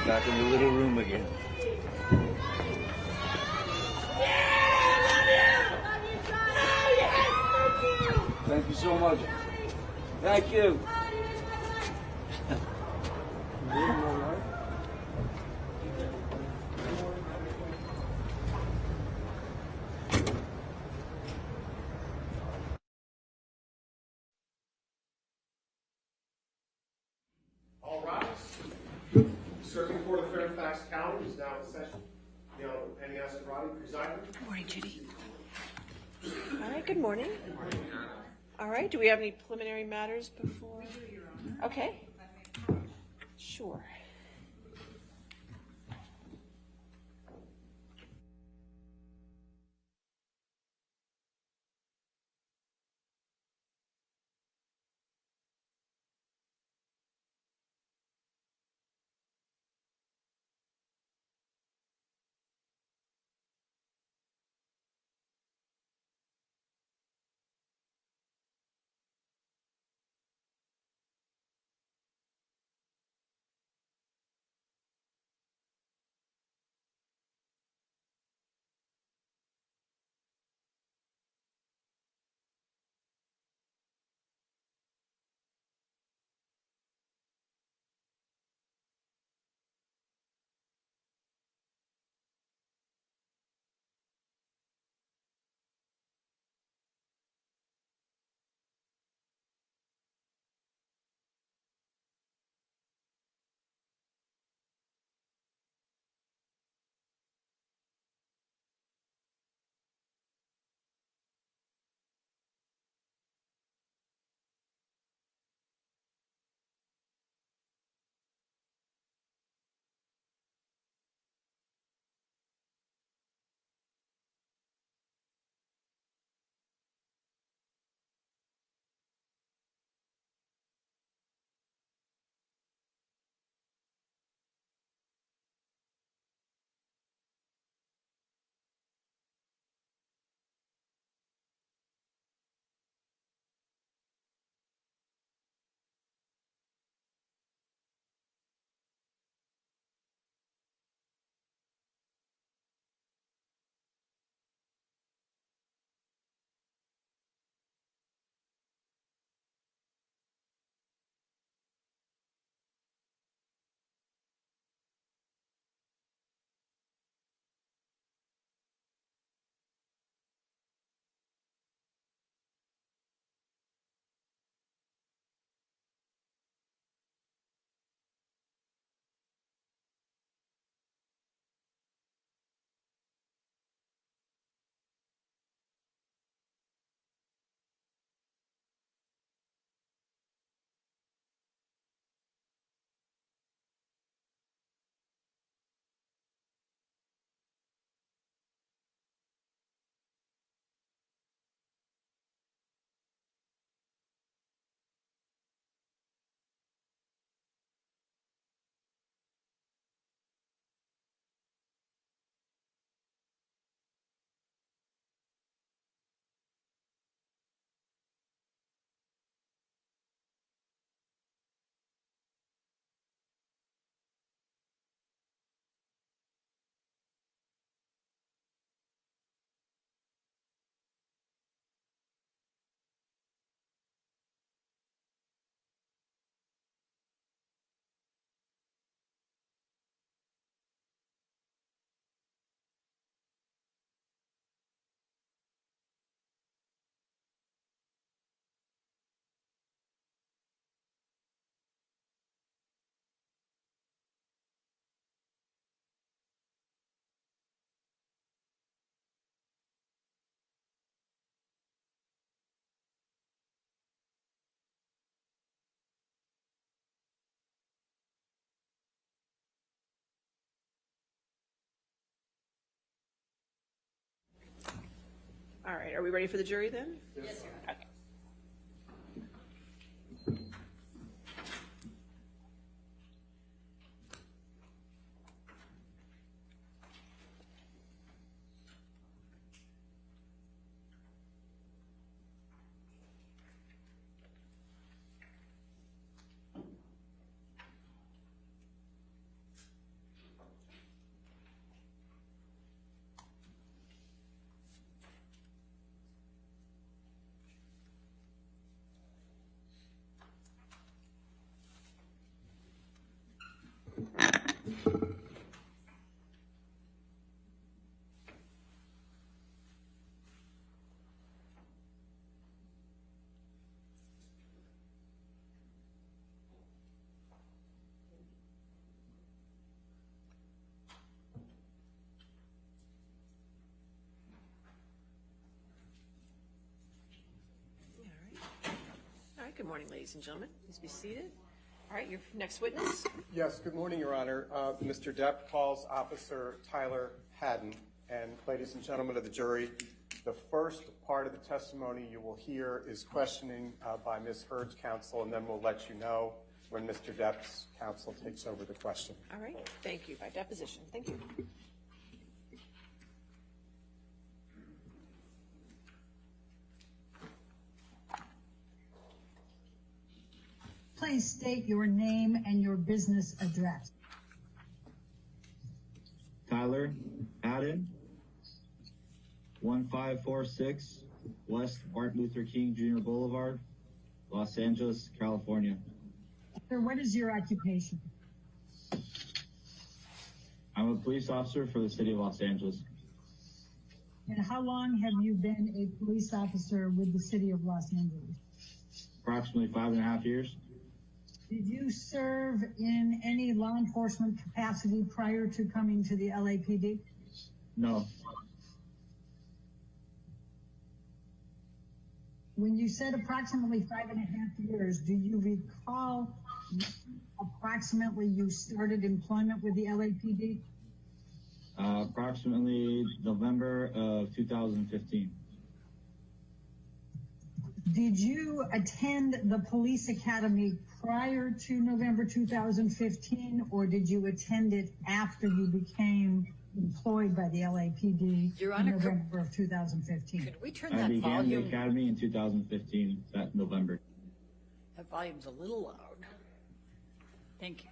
Back in the little room again. Thank you so much. Thank you. All rise. Circuit Court of Fairfax County is now in session. The Honorable Penny Escarati presiding. Good morning, Judy. All right, good morning. All right, do we have any preliminary matters before? Okay. Sure. All right, are we ready for the jury then? Yes, sir. Okay. morning, ladies and gentlemen. Please be seated. All right, your next witness. Yes, good morning, Your Honor. Mr. Depp calls Officer Tyler Haddon. And ladies and gentlemen of the jury, the first part of the testimony you will hear is questioning by Ms. Heard's counsel, and then we'll let you know when Mr. Depp's counsel takes over the question. All right, thank you. By deposition. Thank you. Please state your name and your business address. Tyler Haddon, 1546 West Martin Luther King Jr. Boulevard, Los Angeles, California. Sir, what is your occupation? I'm a police officer for the city of Los Angeles. And how long have you been a police officer with the city of Los Angeles? Approximately 5.5 years. Did you serve in any law enforcement capacity prior to coming to the LAPD? No. When you said approximately 5.5 years, do you recall approximately you started employment with the LAPD? Approximately November of 2015. Did you attend the police academy prior to November 2015, or did you attend it after you became employed by the LAPD Your in Honor, November of 2015? Could we turn I that began volume? the academy in 2015, that November. That volume's a little loud. Thank you.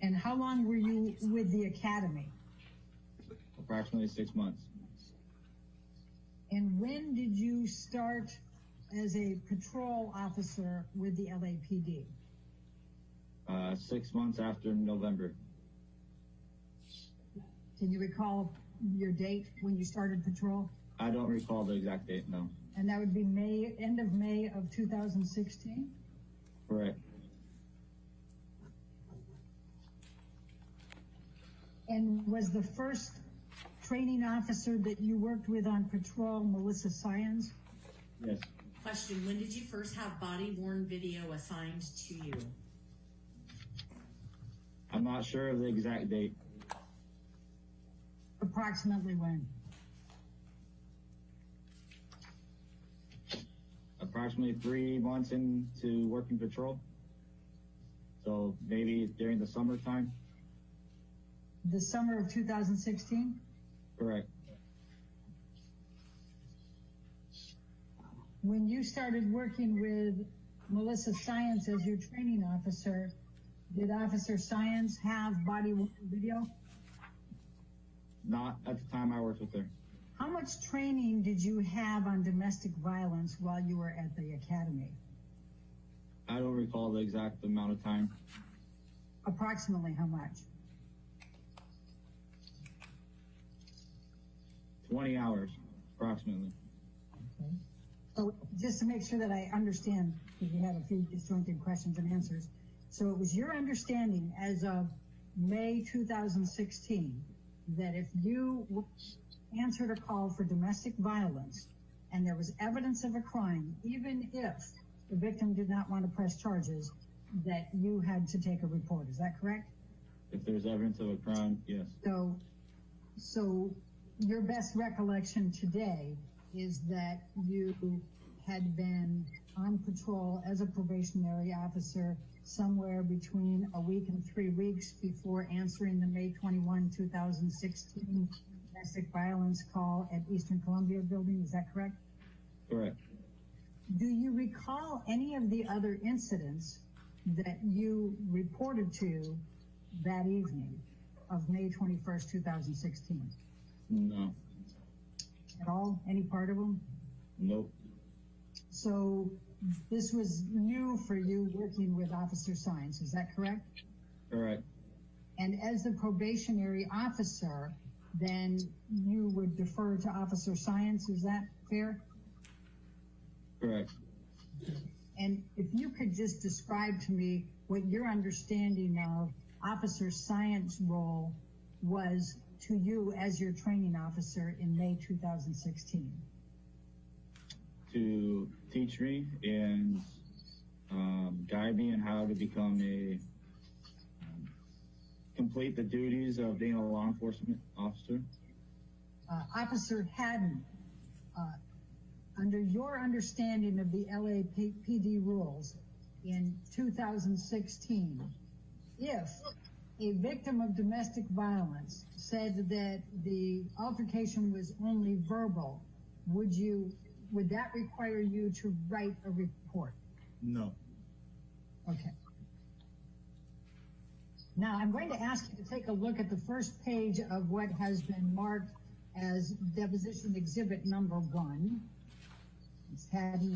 And how long were you with the academy? Approximately 6 months. And when did you start as a patrol officer with the LAPD? 6 months after November. Can you recall your date when you started patrol? I don't recall the exact date, no. And that would be end of May of 2016? Correct. And was the first training officer that you worked with on patrol Melissa Syons? Yes. Question, when did you first have body-worn video assigned to you? I'm not sure of the exact date. Approximately when? Approximately 3 months into working patrol. So maybe during the summertime. The summer of 2016? Correct. When you started working with Melissa Syons as your training officer, did Officer Syons have body-worn video? Not at the time I worked with her. How much training did you have on domestic violence while you were at the academy? I don't recall the exact amount of time. Approximately how much? 20 hours, approximately. Okay. So just to make sure that I understand, because you had a few disjointed questions and answers. So it was your understanding as of May 2016 that if you answered a call for domestic violence and there was evidence of a crime, even if the victim did not want to press charges, that you had to take a report. Is that correct? If there's evidence of a crime, yes. So your best recollection today is that you had been on patrol as a probationary officer somewhere between a week and 3 weeks before answering the May 21, 2016 domestic violence call at Eastern Columbia building. Is that correct? Correct. Do you recall any of the other incidents that you reported to that evening of May 21st, 2016? No. At all? Any part of them? Nope. So this was new for you working with Officer Syons, is that correct? Correct. And as the probationary officer, then you would defer to Officer Syons, is that fair? Correct. And if you could just describe to me what your understanding of Officer Syons' role was to you as your training officer in May 2016. to teach me and guide me in how to become complete the duties of being a law enforcement officer. Officer Haddon, under your understanding of the LAPD rules in 2016, if a victim of domestic violence said that the altercation was only verbal, would that require you to write a report? No. Okay. Now, I'm going to ask you to take a look at the first page of what has been marked as deposition exhibit number 1. It's actually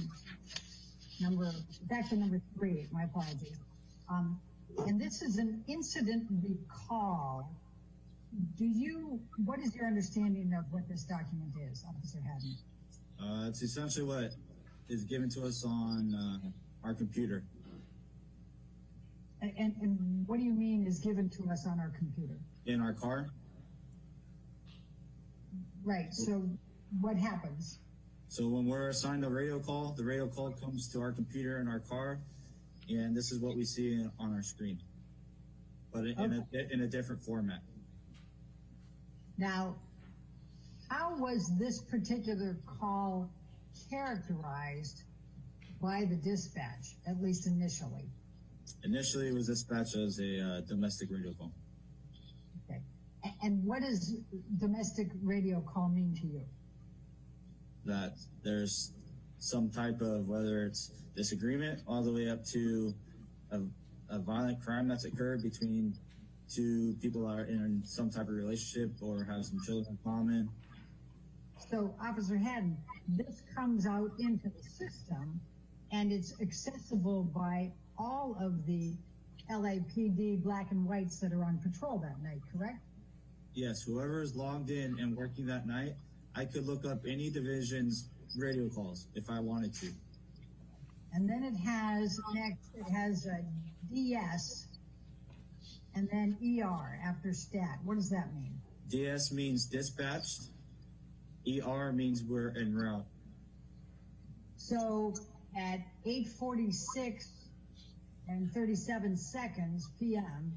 number 3, my apologies. And this is an incident recall. What is your understanding of what this document is, Officer Haddon? It's essentially what is given to us on our computer. And what do you mean is given to us on our computer? In our car. Right, so what happens? So when we're assigned a radio call, the radio call comes to our computer in our car, and this is what we see on our screen, but in a different format. Now, how was this particular call characterized by the dispatch, at least initially? Initially, it was dispatched as a domestic radio call. Okay. And what does domestic radio call mean to you? That there's some type of, whether it's disagreement all the way up to a violent crime that's occurred between two people that are in some type of relationship or have some children in common. So, Officer Haddon, this comes out into the system, and it's accessible by all of the LAPD black and whites that are on patrol that night, correct? Yes, whoever is logged in and working that night, I could look up any division's radio calls if I wanted to. And then it has a DS and then ER after stat. What does that mean? DS means dispatched. ER means we're en route. So at 8:46 and 37 seconds p.m.,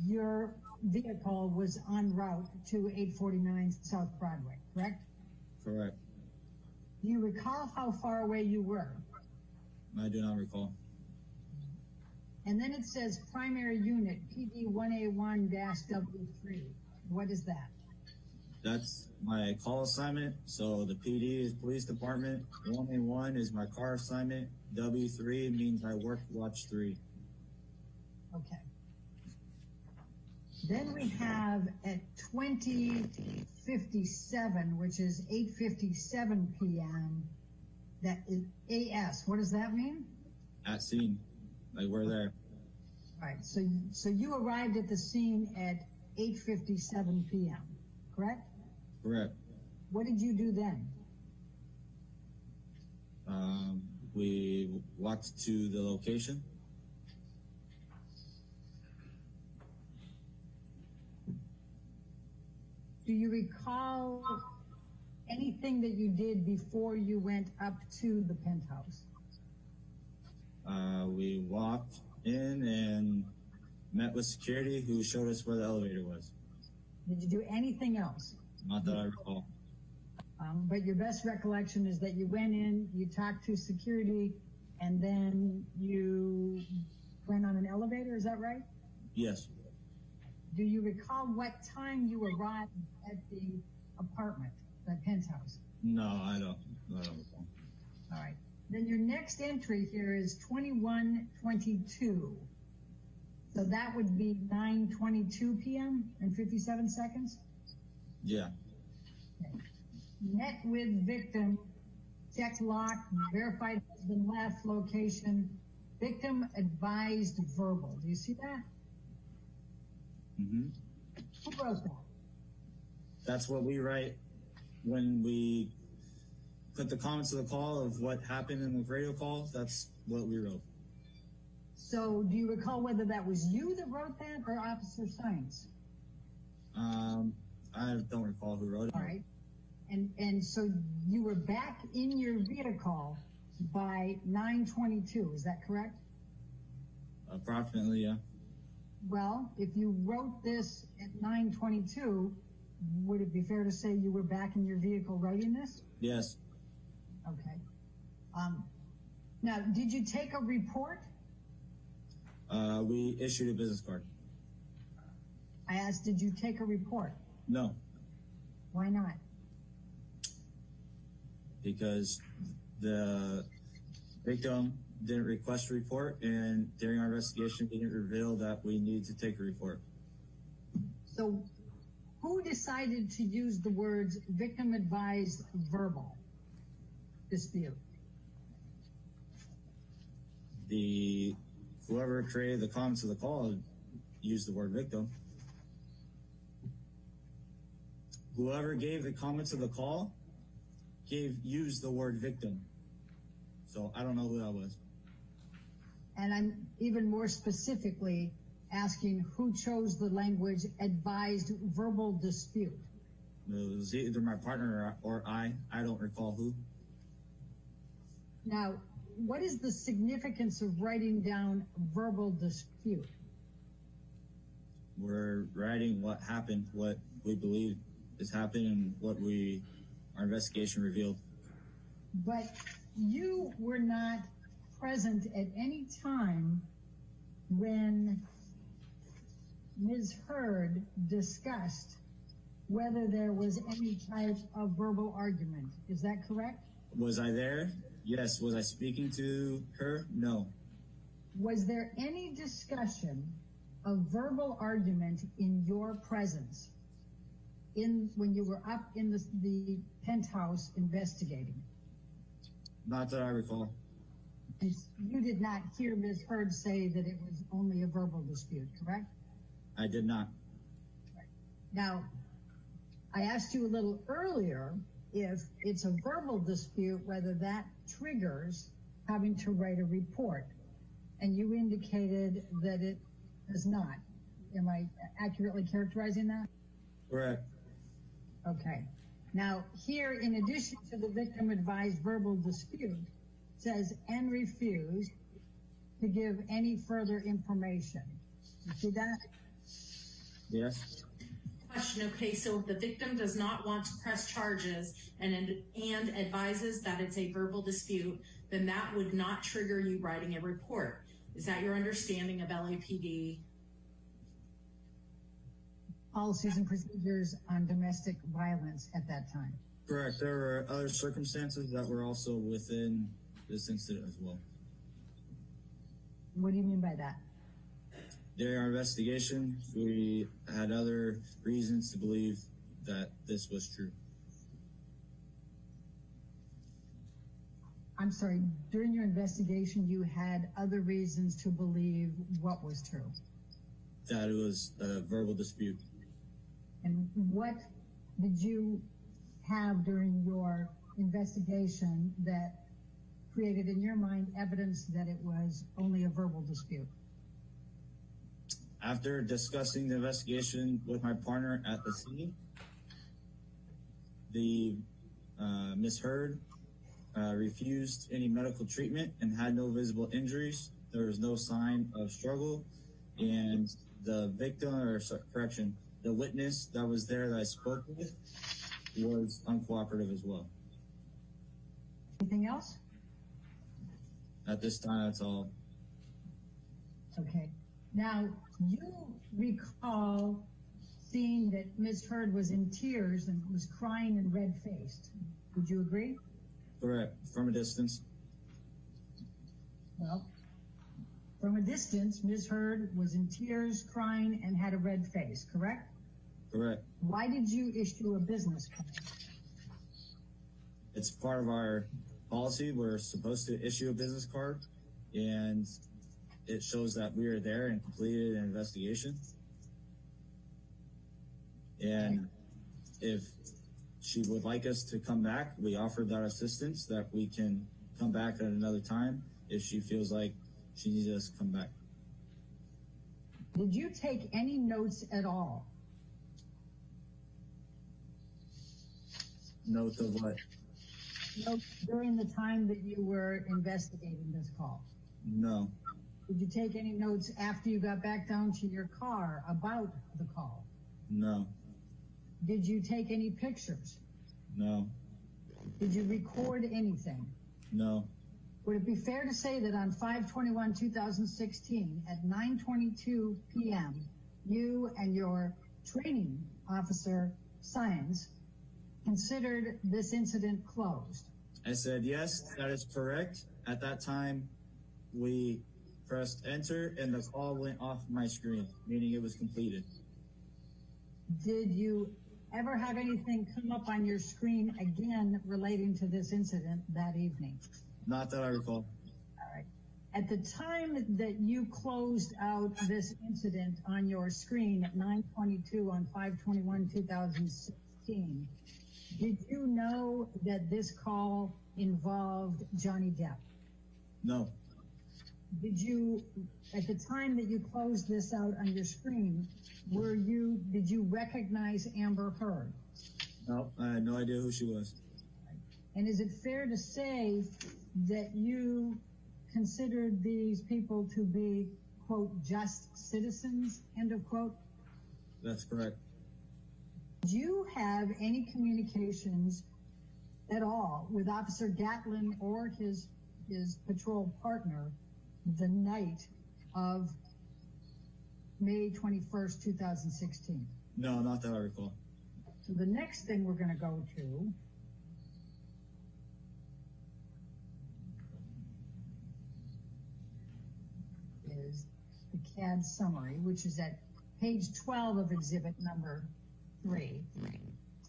your vehicle was en route to 849 South Broadway, correct? Correct. Do you recall how far away you were? I do not recall. And then it says primary unit, PD 1A1-W3. What is that? That's my call assignment. So the PD is police department. 1A1 is my car assignment. W3 means I work watch 3. Okay. Then we have at 20:57, which is 8:57 p.m., that is AS. What does that mean? At scene. Like we're there. All right. So you arrived at the scene at 8:57 p.m., correct? Correct. What did you do then? We walked to the location. Do you recall anything that you did before you went up to the penthouse? We walked in and met with security who showed us where the elevator was. Did you do anything else? Not that I recall. But your best recollection is that you went in, you talked to security, and then you went on an elevator, is that right? Yes. Do you recall what time you arrived at the apartment, the penthouse? No, I don't recall. All right. Then your next entry here is 21:22. So that would be 9:22 p.m. and 57 seconds? Yeah. Okay. Met with victim, checked lock, verified husband left location, victim advised verbal. Do you see that? Mm-hmm. Who wrote that? That's what we write when we put the comments of the call of what happened in the radio call. That's what we wrote. So do you recall whether that was you that wrote that or Officer Science? I don't recall who wrote it. All right. And so you were back in your vehicle by 9:22, is that correct? Approximately, yeah. Well, if you wrote this at 9:22, would it be fair to say you were back in your vehicle writing this? Yes. Okay. Now, did you take a report? We issued a business card. I asked, did you take a report? No, Why not? because the victim didn't request a report, and during our investigation, didn't reveal that we need to take a report. So who decided to use the words victim advised verbal dispute? Whoever created the comments of the call used the word victim. Whoever gave the comments of the call used the word victim. So I don't know who that was. And I'm even more specifically asking who chose the language advised verbal dispute. It was either my partner or I. I don't recall who. Now, what is the significance of writing down verbal dispute? We're writing what happened, what we believe is happening, and what our investigation revealed. But you were not present at any time when Ms. Heard discussed whether there was any type of verbal argument. Is that correct? Was I there? Yes. Was I speaking to her? No. Was there any discussion of verbal argument in your presence when you were up in the penthouse investigating? Not that I recall. And you did not hear Ms. Heard say that it was only a verbal dispute, correct? I did not. Now, I asked you a little earlier if it's a verbal dispute, whether that triggers having to write a report. And you indicated that it does not. Am I accurately characterizing that? Correct. Okay. Now, here, in addition to the victim advised verbal dispute, says and refused to give any further information. You see that? Yes. Question, okay, so if the victim does not want to press charges and advises that it's a verbal dispute, then that would not trigger you writing a report. Is that your understanding of LAPD? Policies and procedures on domestic violence at that time. Correct. There were other circumstances that were also within this incident as well. What do you mean by that? During our investigation, we had other reasons to believe that this was true. I'm sorry, during your investigation, you had other reasons to believe what was true. That it was a verbal dispute. And what did you have during your investigation that created in your mind evidence that it was only a verbal dispute? After discussing the investigation with my partner at the scene, the Ms. Heard refused any medical treatment and had no visible injuries. There was no sign of struggle, and the victim, the witness that was there that I spoke with was uncooperative as well. Anything else? At this time, that's all. Okay. Now, you recall seeing that Ms. Heard was in tears and was crying and red-faced. Would you agree? Correct. From a distance. Well, from a distance, Ms. Heard was in tears, crying, and had a red face, correct? Correct. Why did you issue a business card? It's part of our policy. We're supposed to issue a business card, and it shows that we are there and completed an investigation. And if she would like us to come back, we offered that assistance that we can come back at another time if she feels like she needs us to come back. Did you take any notes at all? note of what? Notes during the time that you were investigating this call? No, Did you take any notes after you got back down to your car about the call? no, Did you take any pictures? no, Did you record anything? no, Would it be fair to say that on 5/21/2016 at 9:22 p.m., you and your training officer, Science, considered this incident closed? I said, yes, that is correct. At that time, we pressed enter and the call went off my screen, meaning it was completed. Did you ever have anything come up on your screen again relating to this incident that evening? Not that I recall. All right. At the time that you closed out this incident on your screen at 9:22 on 5/21/2016, did you know that this call involved Johnny Depp? No, Did you, at the time that you closed this out on your screen, did you recognize Amber Heard? no, I had no idea who she was. And is it fair to say that you considered these people to be, quote, just citizens, end of quote? That's correct. Did you have any communications at all with Officer Gatlin or his patrol partner the night of May 21st, 2016? No, not that I recall. So the next thing we're going to go to is the CAD summary, which is at page 12 of exhibit number 3.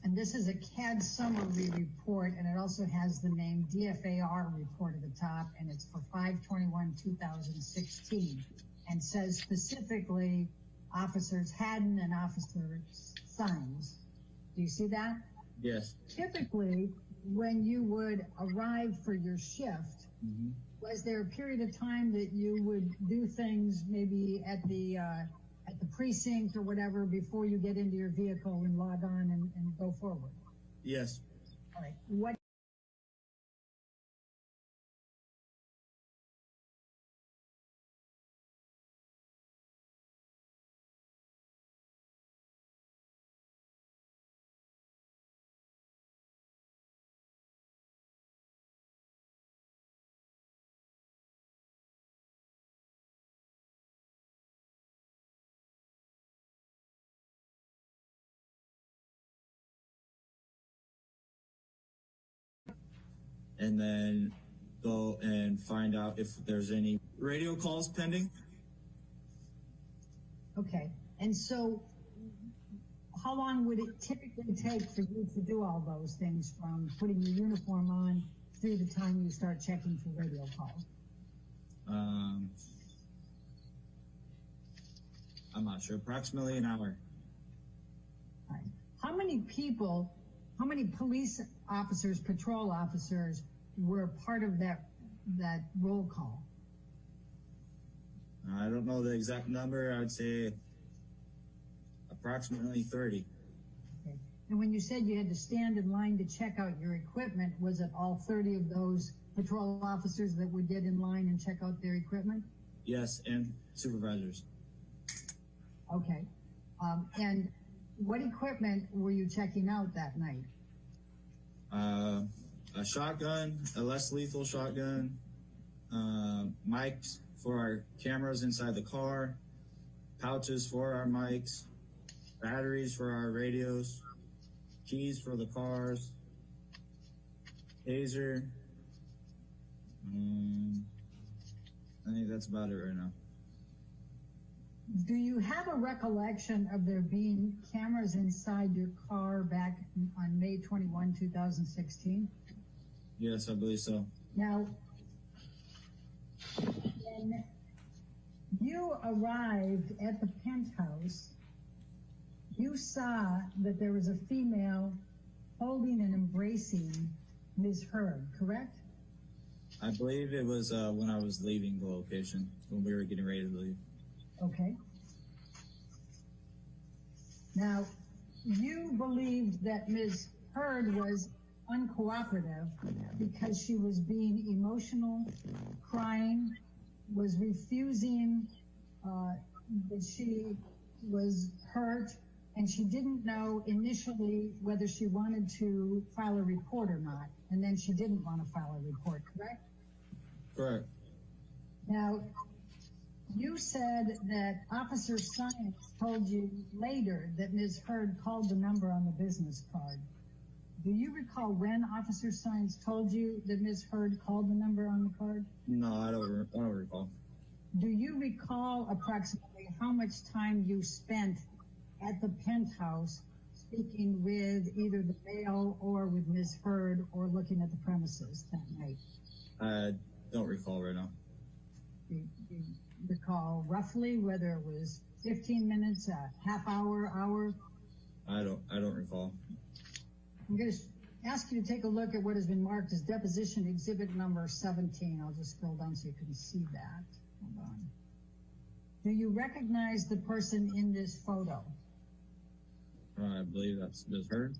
And this is a CAD summary report, and it also has the name DFAR report at the top, and it's for 5/21/2016, and says specifically Officers Haddon and Officer Symes. Do you see that? Yes. Typically, when you would arrive for your shift, was there a period of time that you would do things maybe at the precinct or whatever before you get into your vehicle and log on and go forward? Yes. All right. What And then go and find out if there's any radio calls pending. Okay. And so how long would it typically take for you to do all those things, from putting your uniform on through the time you start checking for radio calls? I'm not sure. Approximately an hour. All right. How many police officers, patrol officers were part of that roll call? I don't know the exact number. I would say approximately 30. Okay. And when you said you had to stand in line to check out your equipment, was it all 30 of those patrol officers that would get in line and check out their equipment? Yes, and supervisors. Okay. And what equipment were you checking out that night? A shotgun, a less lethal shotgun, mics for our cameras inside the car, pouches for our mics, batteries for our radios, keys for the cars, taser. I think that's about it right now. Do you have a recollection of there being cameras inside your car back on May 21, 2016? Yes, I believe so. Now, when you arrived at the penthouse, you saw that there was a female holding and embracing Ms. Heard, correct? I believe it was when I was leaving the location, when we were getting ready to leave. Okay. Now, you believed that Ms. Heard was uncooperative because she was being emotional, crying, was refusing that she was hurt, and she didn't know initially whether she wanted to file a report or not, and then she didn't want to file a report, correct? Correct. Now, you said that Officer Science told you later that Ms. Heard called the number on the business card. Do you recall when Officer Science told you that Ms. Heard called the number on the card? No, I don't recall. Do you recall approximately how much time you spent at the penthouse speaking with either the male or with Ms. Heard or looking at the premises that night? I don't recall right now. Do you recall roughly whether it was 15 minutes, a half hour, hour? I don't recall. I'm going to ask you to take a look at what has been marked as deposition exhibit number 17. I'll just scroll down so you can see that. Hold on. Do you recognize the person in this photo? I believe that's Ms. Heard.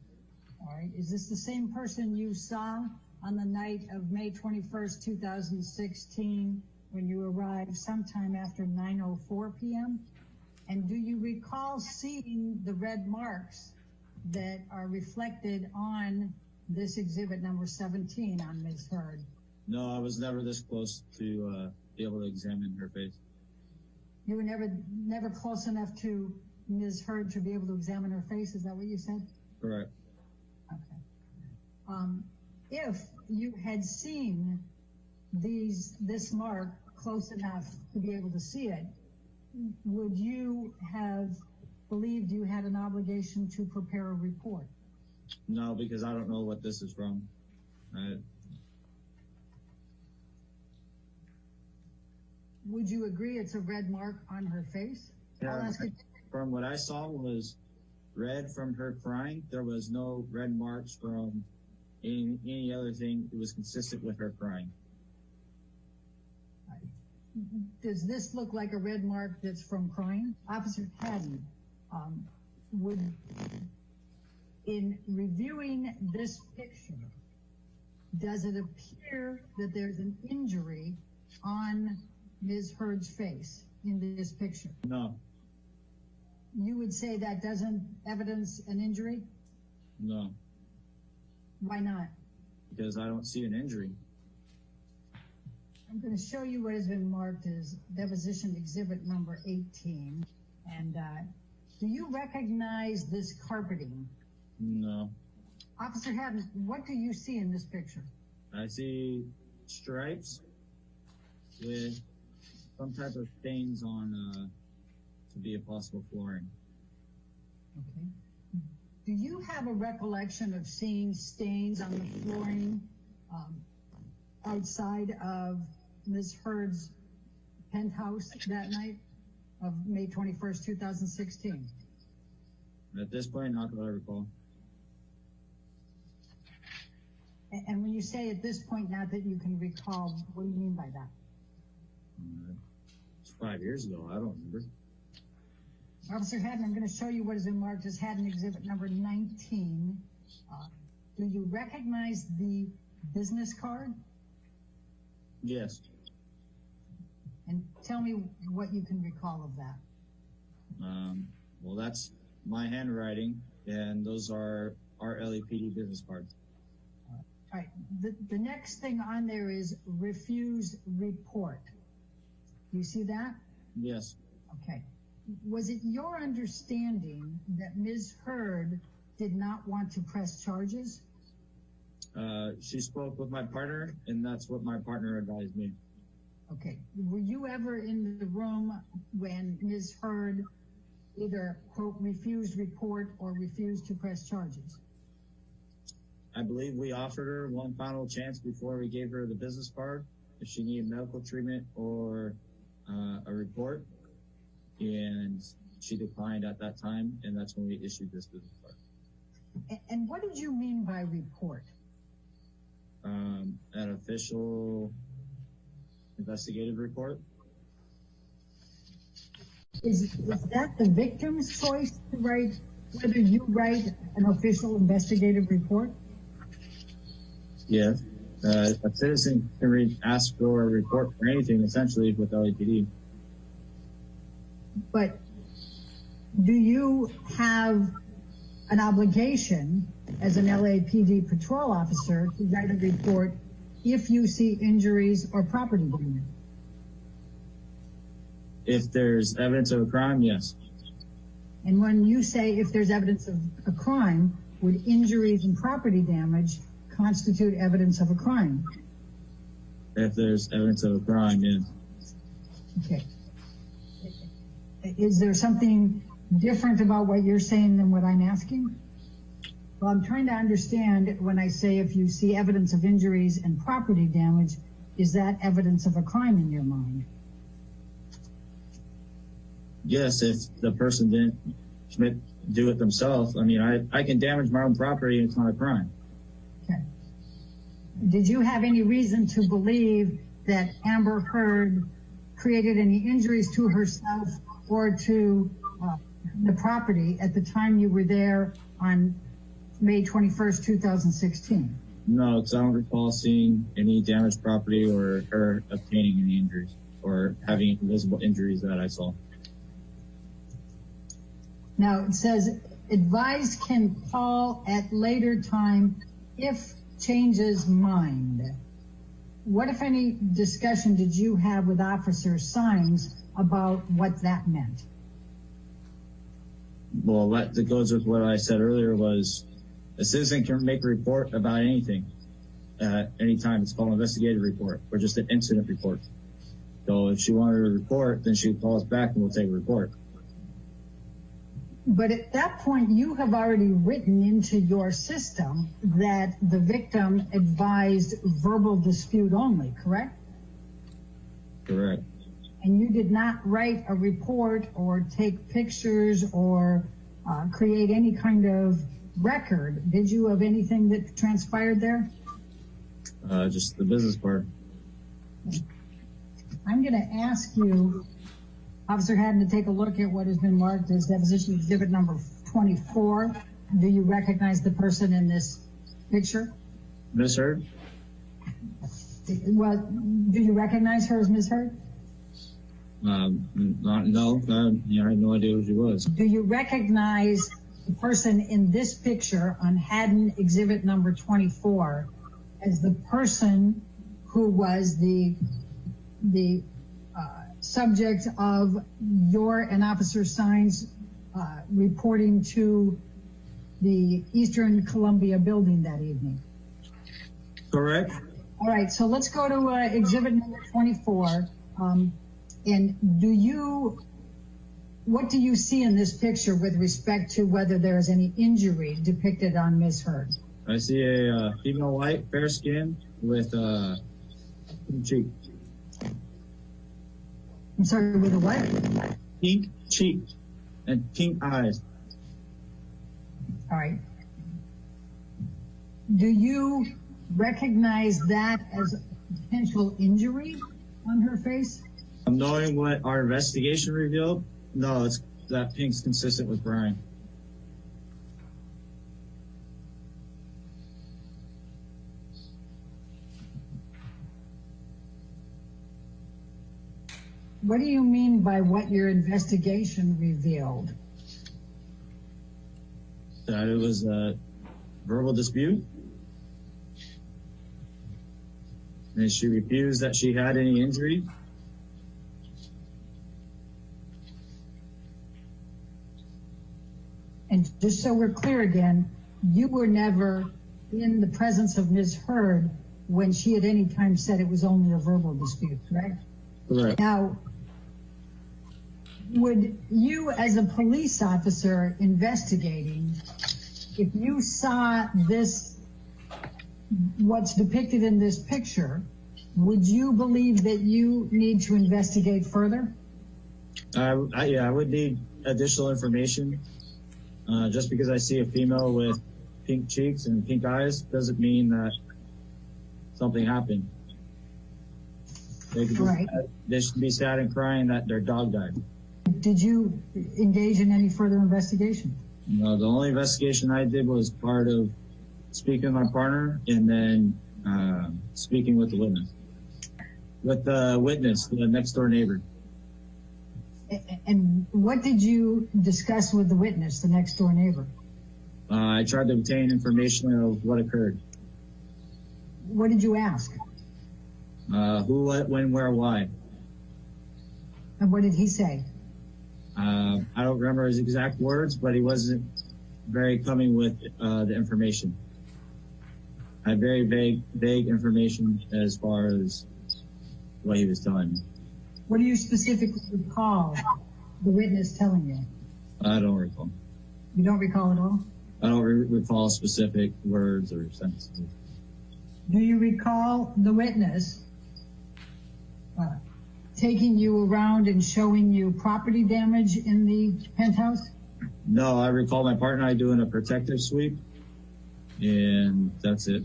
All right. Is this the same person you saw on the night of May 21st, 2016, when you arrived sometime after 9:04 p.m.? And do you recall seeing the red marks that are reflected on this exhibit number 17 on Ms. Heard? No, I was never this close to be able to examine her face. You were never close enough to Ms. Heard to be able to examine her face? Is that what you said? Correct. Okay. If you had seen this mark close enough to be able to see it, would you have believed you had an obligation to prepare a report? No, because I don't know what this is from. Would you agree it's a red mark on her face? Yeah, I'll ask you. from what I saw was red from her crying. There was no red marks from any other thing. It was consistent with her crying. Does this look like a red mark that's from crying? Officer Haddon, in reviewing this picture, does it appear that there's an injury on Ms. Heard's face in this picture? No. You would say that doesn't evidence an injury? No. Why not? Because I don't see an injury. I'm going to show you what has been marked as deposition exhibit number 18. And do you recognize this carpeting? No. Officer Haddon, what do you see in this picture? I see stripes with some type of stains on to be a possible flooring. Okay. Do you have a recollection of seeing stains on the flooring outside of Ms. Heard's penthouse that night of May 21st, 2016? At this point, not that I recall. And when you say at this point, not that you can recall, what do you mean by that? It's 5 years ago. I don't remember. Officer Haddon, I'm going to show you what has been marked as Haddon exhibit number 19. Do you recognize the business card? Yes. And tell me what you can recall of that. Well, that's my handwriting, and those are our LAPD business cards. All right. The next thing on there is refuse report. Do you see that? Yes. Okay. Was it your understanding that Ms. Heard did not want to press charges? She spoke with my partner, and that's what my partner advised me. Okay. Were you ever in the room when Ms. Heard either, quote, refused report or refused to press charges? I believe we offered her one final chance before we gave her the business card if she needed medical treatment or a report, and she declined at that time, and that's when we issued this business card. And what did you mean by report? An official investigative report. Is that the victim's choice to write, whether you write an official investigative report? Yeah. A citizen can ask for a report for anything, essentially, with LAPD. But do you have an obligation as an LAPD patrol officer to write a report if you see injuries or property damage? If there's evidence of a crime, yes. And when you say if there's evidence of a crime, would injuries and property damage constitute evidence of a crime? If there's evidence of a crime, yes. Okay. Is there something different about what you're saying than what I'm asking? Well, I'm trying to understand when I say if you see evidence of injuries and property damage, is that evidence of a crime in your mind? Yes, if the person didn't do it themselves. I mean, I can damage my own property and it's not a crime. Okay. Did you have any reason to believe that Amber Heard created any injuries to herself or to the property at the time you were there on May 21st, 2016? No, because I don't recall seeing any damaged property or her obtaining any injuries or having visible injuries that I saw. Now, it says, advised can call at later time if changes mind. What, if any, discussion did you have with Officer Sines about what that meant? Well, that goes with what I said earlier was a citizen can make a report about anything at any time. It's called an investigative report or just an incident report. So if she wanted a report, then she would call us back and we'll take a report. But at that point, you have already written into your system that the victim advised verbal dispute only, correct? Correct. And you did not write a report or take pictures or create any kind of record, did you, of anything that transpired there? Just the business part. I'm going to ask you, Officer Haddon, to take a look at what has been marked as deposition exhibit number 24. Do you recognize the person in this picture? Ms. Heard? Well, do you recognize her as Ms. Heard? No. I had no idea who she was. Do you recognize the person in this picture on Haddon exhibit number 24 as the person who was the subject of your and Officer Sines reporting to the Eastern Columbia building that evening? Correct. All right, so let's go to exhibit number 24. And what do you see in this picture with respect to whether there is any injury depicted on Ms. Heard? I see a female white, fair skin with pink cheek. I'm sorry, with a what? Pink cheek and pink eyes. All right. Do you recognize that as a potential injury on her face? Knowing what our investigation revealed, no, that pink's consistent with Brian. What do you mean by what your investigation revealed? That it was a verbal dispute. And she refused that she had any injury. And just so we're clear again, you were never in the presence of Ms. Heard when she at any time said it was only a verbal dispute, correct? Correct. Now, would you as a police officer investigating, if you saw this, what's depicted in this picture, would you believe that you need to investigate further? I would need additional information. Just because I see a female with pink cheeks and pink eyes doesn't mean that something happened. They should be sad and crying that their dog died. Did you engage in any further investigation? No, the only investigation I did was part of speaking with my partner and then Speaking with the witness. With the witness, the next door neighbor. And what did you discuss with the witness, the next door neighbor? I tried to obtain information of what occurred. What did you ask? Who, what, when, where, why. And what did he say? I don't remember his exact words, but he wasn't very coming with the information. I had very vague information as far as what he was telling me. What do you specifically recall the witness telling you? I don't recall. You don't recall at all? I don't recall specific words or sentences. Do you recall the witness taking you around and showing you property damage in the penthouse? No, I recall my partner and I doing a protective sweep, and that's it.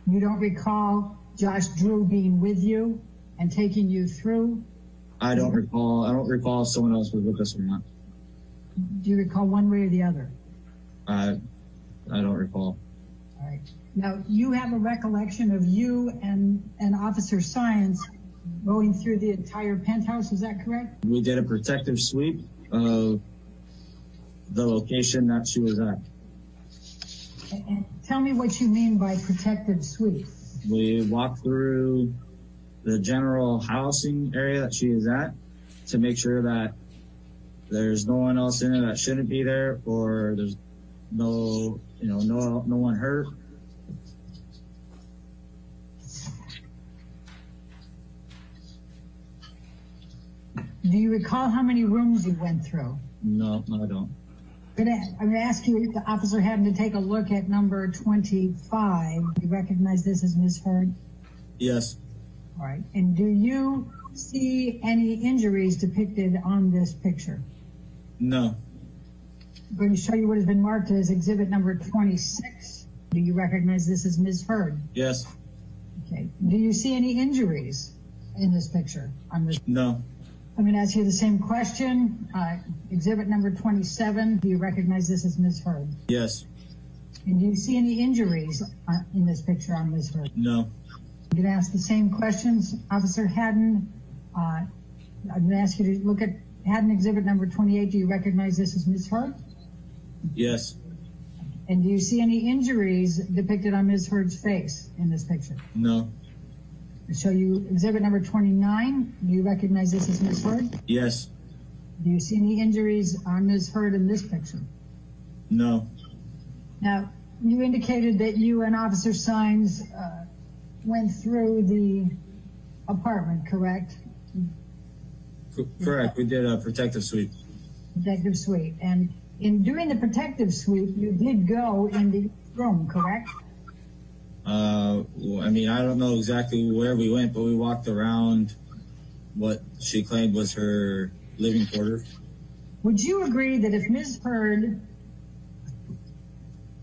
You don't recall Josh Drew being with you and taking you through? I don't recall if someone else was with us or not. Do you recall one way or the other? I don't recall. All right. Now, you have a recollection of you and Officer Science going through the entire penthouse, is that correct? We did a protective sweep of the location that she was at. And tell me what you mean by protective sweep. We walked through the general housing area that she is at to make sure that there's no one else in it that shouldn't be there, or there's no one hurt. Do you recall how many rooms you went through? No, I don't. I'm going to ask you, the officer having to take a look at number 25. Do you recognize this as Ms. Heard? Yes. All right. And do you see any injuries depicted on this picture? No. I'm going to show you what has been marked as exhibit number 26. Do you recognize this as Ms. Heard? Yes. Okay. Do you see any injuries in this picture? No. I'm going to ask you the same question. Exhibit number 27. Do you recognize this as Ms. Heard? Yes. And do you see any injuries in this picture on Ms. Heard? No. I'm going to ask the same questions. Officer Haddon, I'm going to ask you to look at Haddon exhibit number 28. Do you recognize this as Ms. Heard? Yes. And do you see any injuries depicted on Ms. Heard's face in this picture? No. I show you exhibit number 29. Do you recognize this as Ms. Heard? Yes. Do you see any injuries on Ms. Heard in this picture? No. Now, you indicated that you and Officer Sines went through the apartment, correct? Correct. We did a protective sweep. Protective sweep. And in doing the protective sweep, you did go in the room, correct? I mean, I don't know exactly where we went, but we walked around what she claimed was her living quarters. Would you agree that if Ms. Heard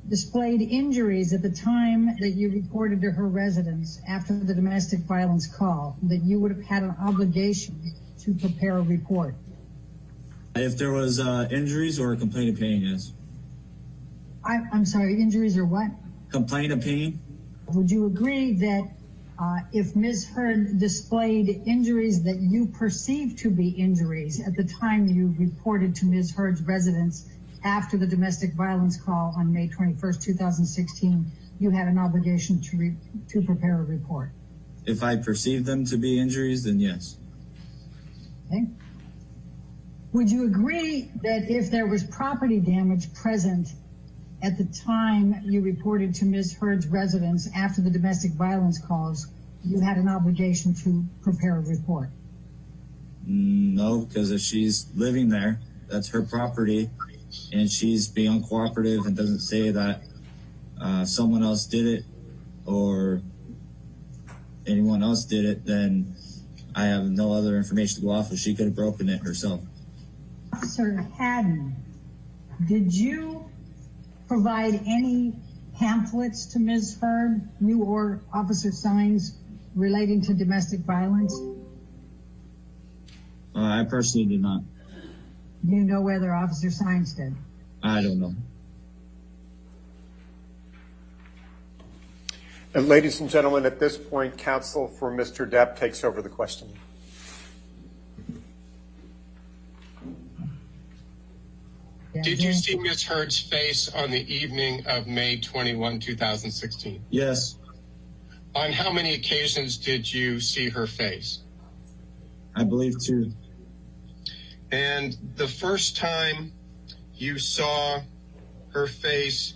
displayed injuries at the time that you reported to her residence after the domestic violence call, that you would have had an obligation to prepare a report? If there was injuries or a complaint of pain, yes. I'm sorry, injuries or what? Complaint of pain? Would you agree that if Ms. Heard displayed injuries that you perceived to be injuries at the time you reported to Ms. Heard's residence after the domestic violence call on May 21st, 2016, you had an obligation to prepare a report? If I perceived them to be injuries, then yes. Okay. Would you agree that if there was property damage present at the time you reported to Ms. Heard's residence after the domestic violence calls, you had an obligation to prepare a report? No, because if she's living there, that's her property, and she's being uncooperative and doesn't say that someone else did it or anyone else did it, then I have no other information to go off of. She could have broken it herself. Officer Haddon, did you provide any pamphlets to Ms. Heard, you or Officer Sines, relating to domestic violence? I personally did not. Do you know whether Officer Sines did? I don't know. And ladies and gentlemen, at this point, counsel for Mr. Depp takes over the questioning. Did you see Ms. Heard's face on the evening of May 21, 2016? Yes, On how many occasions did you see her face? I believe 2. And the first time you saw her face,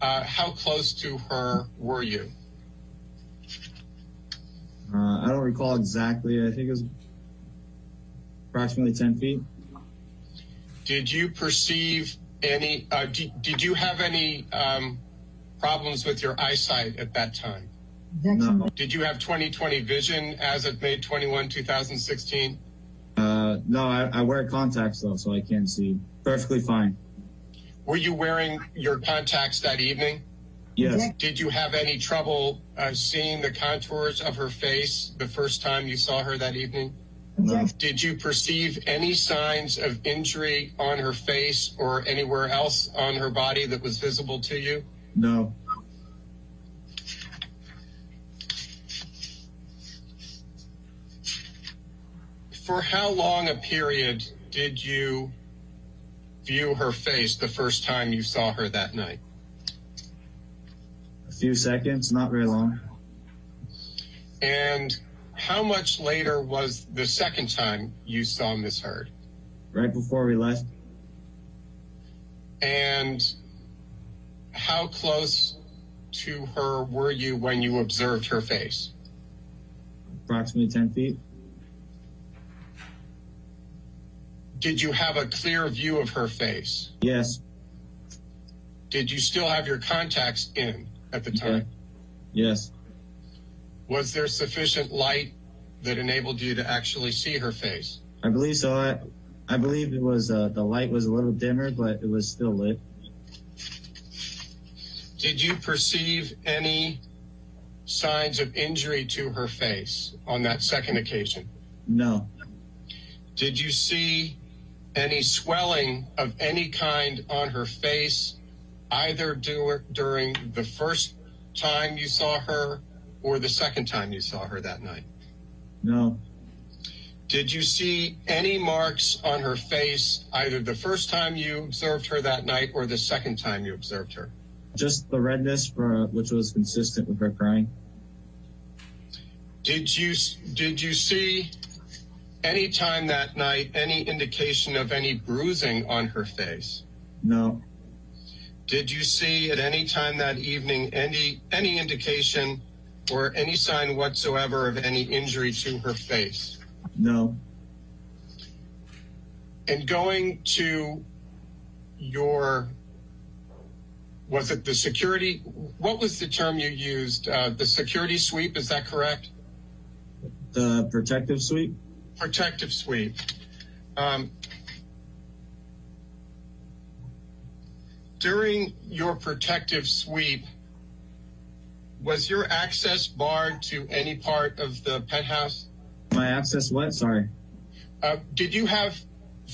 how close to her were you? I don't recall exactly. I think it was approximately 10 feet. Did you perceive any, did you have any problems with your eyesight at that time? No. Did you have 20/20 vision as of May 21, 2016? No, I wear contacts though, so I can't see perfectly fine. Were you wearing your contacts that evening? Yes. Did you have any trouble seeing the contours of her face the first time you saw her that evening? No. Did you perceive any signs of injury on her face or anywhere else on her body that was visible to you? No. For how long a period did you view her face the first time you saw her that night? A few seconds, not very long. And how much later was the second time you saw Ms. Heard? Right before we left. And how close to her were you when you observed her face? Approximately 10 feet. Did you have a clear view of her face? Yes. Did you still have your contacts in at the time? Yes. Was there sufficient light that enabled you to actually see her face? I believe so. I believe it was the light was a little dimmer, but it was still lit. Did you perceive any signs of injury to her face on that second occasion? No. Did you see any swelling of any kind on her face, either during the first time you saw her or the second time you saw her that night? No. Did you see any marks on her face, either the first time you observed her that night or the second time you observed her? Just the redness, which was consistent with her crying. Did you see any time that night any indication of any bruising on her face? No. Did you see at any time that evening any indication or any sign whatsoever of any injury to her face? No. And going to your, was it the security, what was the term you used? The security sweep, is that correct? The protective sweep? Protective sweep. During your protective sweep, was your access barred to any part of the penthouse? My access what? Sorry. Did you have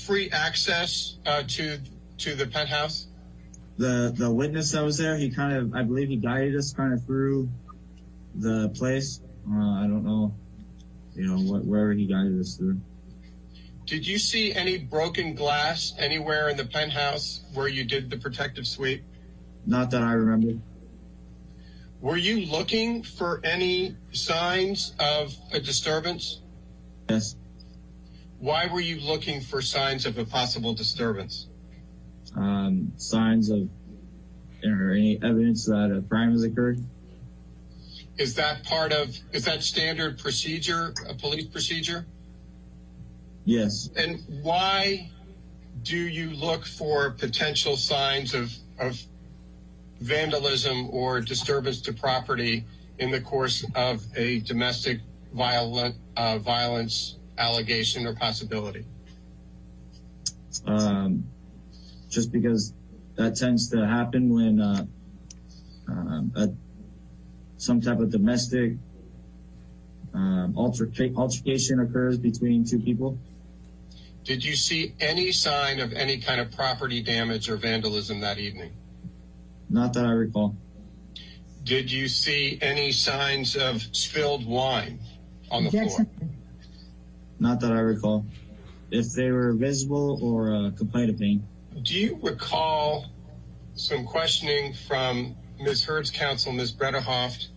free access to the penthouse? The witness that was there, he I believe he guided us kind of through the place. I don't know, wherever he guided us through. Did you see any broken glass anywhere in the penthouse where you did the protective sweep? Not that I remember. Were you looking for any signs of a disturbance? Yes. Why were you looking for signs of a possible disturbance? Signs of or any evidence that a crime has occurred. Is that standard procedure, a police procedure? Yes. And why do you look for potential signs of vandalism or disturbance to property in the course of a domestic violence allegation or possibility? Just because that tends to happen when some type of domestic altercation occurs between two people. Did you see any sign of any kind of property damage or vandalism that evening? Not that I recall. did you see any signs of spilled wine on the Objection. floor? Not that I recall. If they were visible or a complaint of pain. Do you recall some questioning from Ms. Heard's counsel, Ms. Bredehoft,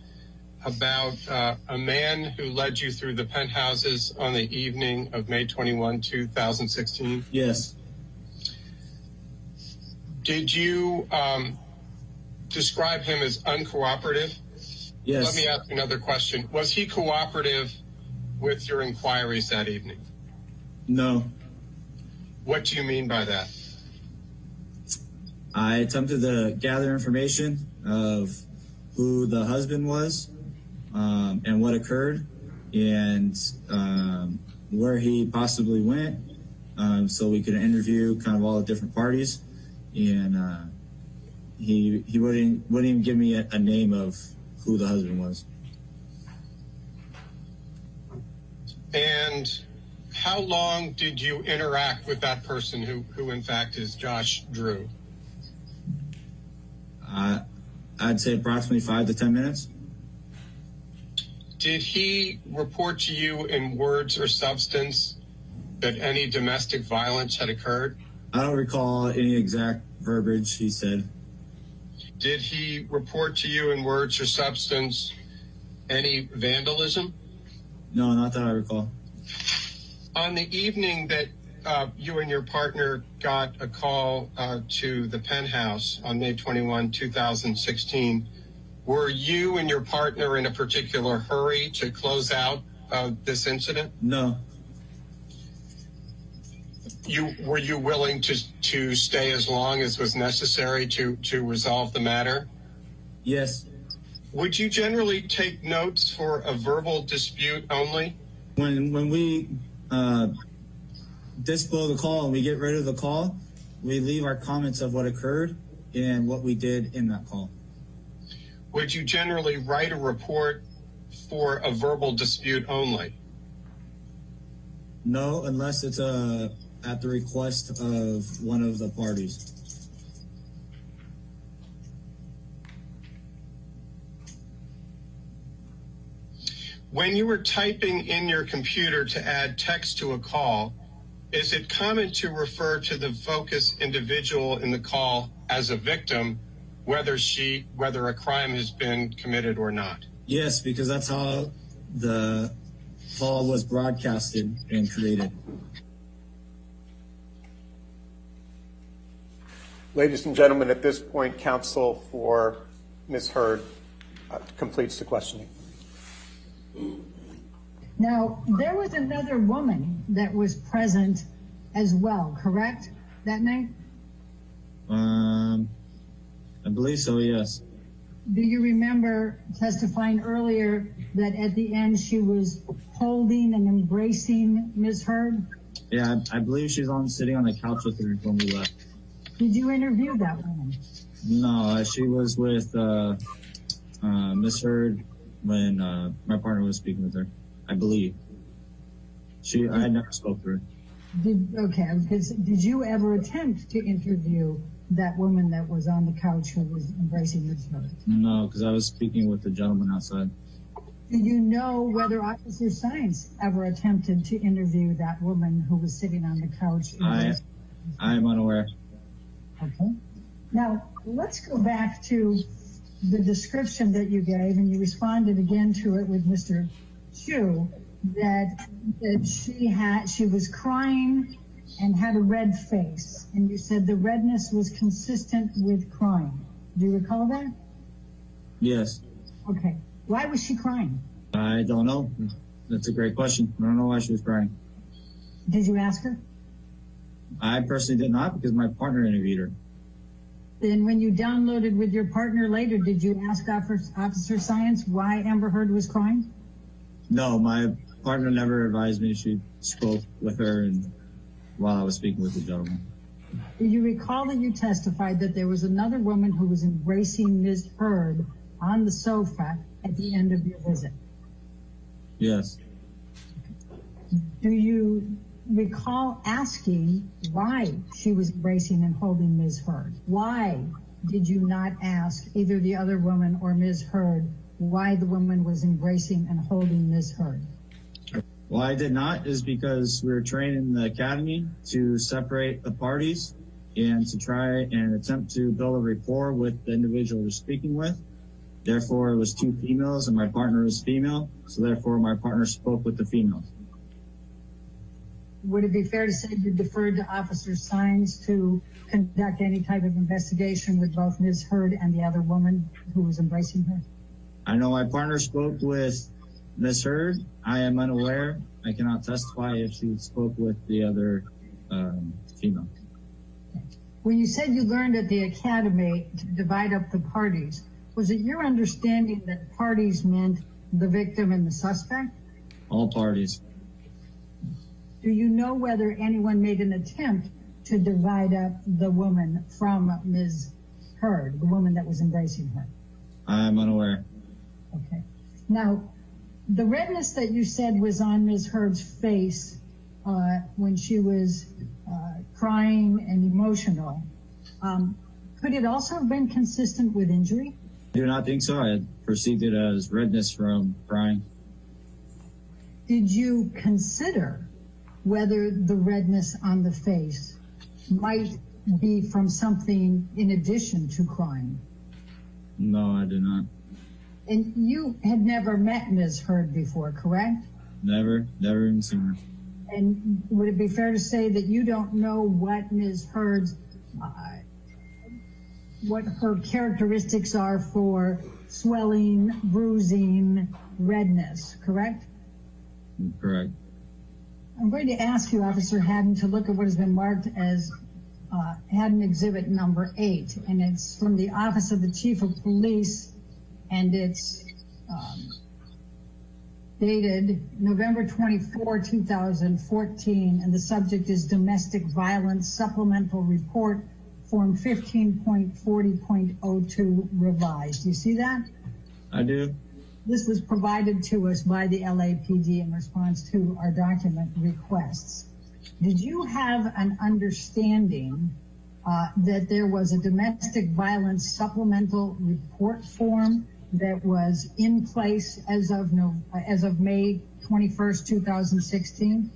about a man who led you through the penthouses on the evening of May 21, 2016? Yes. Did you describe him as uncooperative? Yes. Let me ask another question. Was he cooperative with your inquiries that evening? No. What do you mean by that? I attempted to gather information of who the husband was, and what occurred, and where he possibly went, so we could interview kind of all the different parties. And he wouldn't even give me a name of who the husband was. And how long did you interact with that person who in fact is Josh Drew? I'd say approximately 5 to 10 minutes. Did he report to you in words or substance that any domestic violence had occurred? I don't recall any exact verbiage he said. Did he report to you in words or substance any vandalism? No, not that I recall. On the evening that you and your partner got a call to the penthouse on May 21, 2016, were you and your partner in a particular hurry to close out this incident? No. Were you willing to stay as long as was necessary to resolve the matter? Yes. Would you generally take notes for a verbal dispute only? When we disblow the call and we get rid of the call, we leave our comments of what occurred and what we did in that call. Would you generally write a report for a verbal dispute only? No, unless it's at the request of one of the parties. When you were typing in your computer to add text to a call, is it common to refer to the focus individual in the call as a victim, whether a crime has been committed or not? Yes, because that's how the call was broadcasted and created. Ladies and gentlemen, at this point, counsel for Ms. Heard completes the questioning. Now, there was another woman that was present as well, correct, that night? I believe so, yes. Do you remember testifying earlier that at the end she was holding and embracing Ms. Heard? Yeah, I believe she's sitting on the couch with her when we left. Did you interview that woman? No, she was with Ms. Heard when my partner was speaking with her, I believe. I had never spoke to her. Did you ever attempt to interview that woman that was on the couch who was embracing Ms. Heard? No, because I was speaking with the gentleman outside. Do you know whether Officer Science ever attempted to interview that woman who was sitting on the couch? I am unaware. Okay. Now, let's go back to the description that you gave, and you responded again to it with Mr. Chu, that she was crying and had a red face, and you said the redness was consistent with crying. Do you recall that? Yes. Okay. Why was she crying? I don't know. That's a great question. I don't know why she was crying. Did you ask her? I personally did not, because my partner interviewed her. Then when you downloaded with your partner later, did you ask Officer Science why Amber Heard was crying? No, my partner never advised me. She spoke with her while I was speaking with the gentleman. Do you recall that you testified that there was another woman who was embracing Ms. Heard on the sofa at the end of your visit? Yes. Do you recall asking why she was embracing and holding Ms. Heard? Why did you not ask either the other woman or Ms. Heard why the woman was embracing and holding Ms. Heard? Why I did not is because we were trained in the academy to separate the parties and to try and attempt to build a rapport with the individual we're speaking with. Therefore, it was two females and my partner was female, so therefore my partner spoke with the female. Would it be fair to say you deferred to Officer Sines to conduct any type of investigation with both Ms. Heard and the other woman who was embracing her? I know my partner spoke with Ms. Heard. I am unaware. I cannot testify if she spoke with the other female. When you said you learned at the academy to divide up the parties, was it your understanding that parties meant the victim and the suspect? All parties. Do you know whether anyone made an attempt to divide up the woman from Ms. Heard, the woman that was embracing her? I'm unaware. Okay. Now, the redness that you said was on Ms. Heard's face when she was crying and emotional, could it also have been consistent with injury? I do not think so. I perceived it as redness from crying. Did you consider whether the redness on the face might be from something in addition to crying? No, I did not. And you had never met Ms. Heard before, correct? Never even seen her. And would it be fair to say that you don't know what Ms. Heard's, what her characteristics are for swelling, bruising, redness, correct? Correct. I'm going to ask you, Officer Haddon, to look at what has been marked as Haddon Exhibit number 8, and it's from the Office of the Chief of Police, and it's dated November 24, 2014, and the subject is Domestic Violence Supplemental Report, Form 15.40.02 revised. Do you see that? I do. This was provided to us by the LAPD in response to our document requests. Did you have an understanding that there was a domestic violence supplemental report form that was in place as of May 21st, 2016?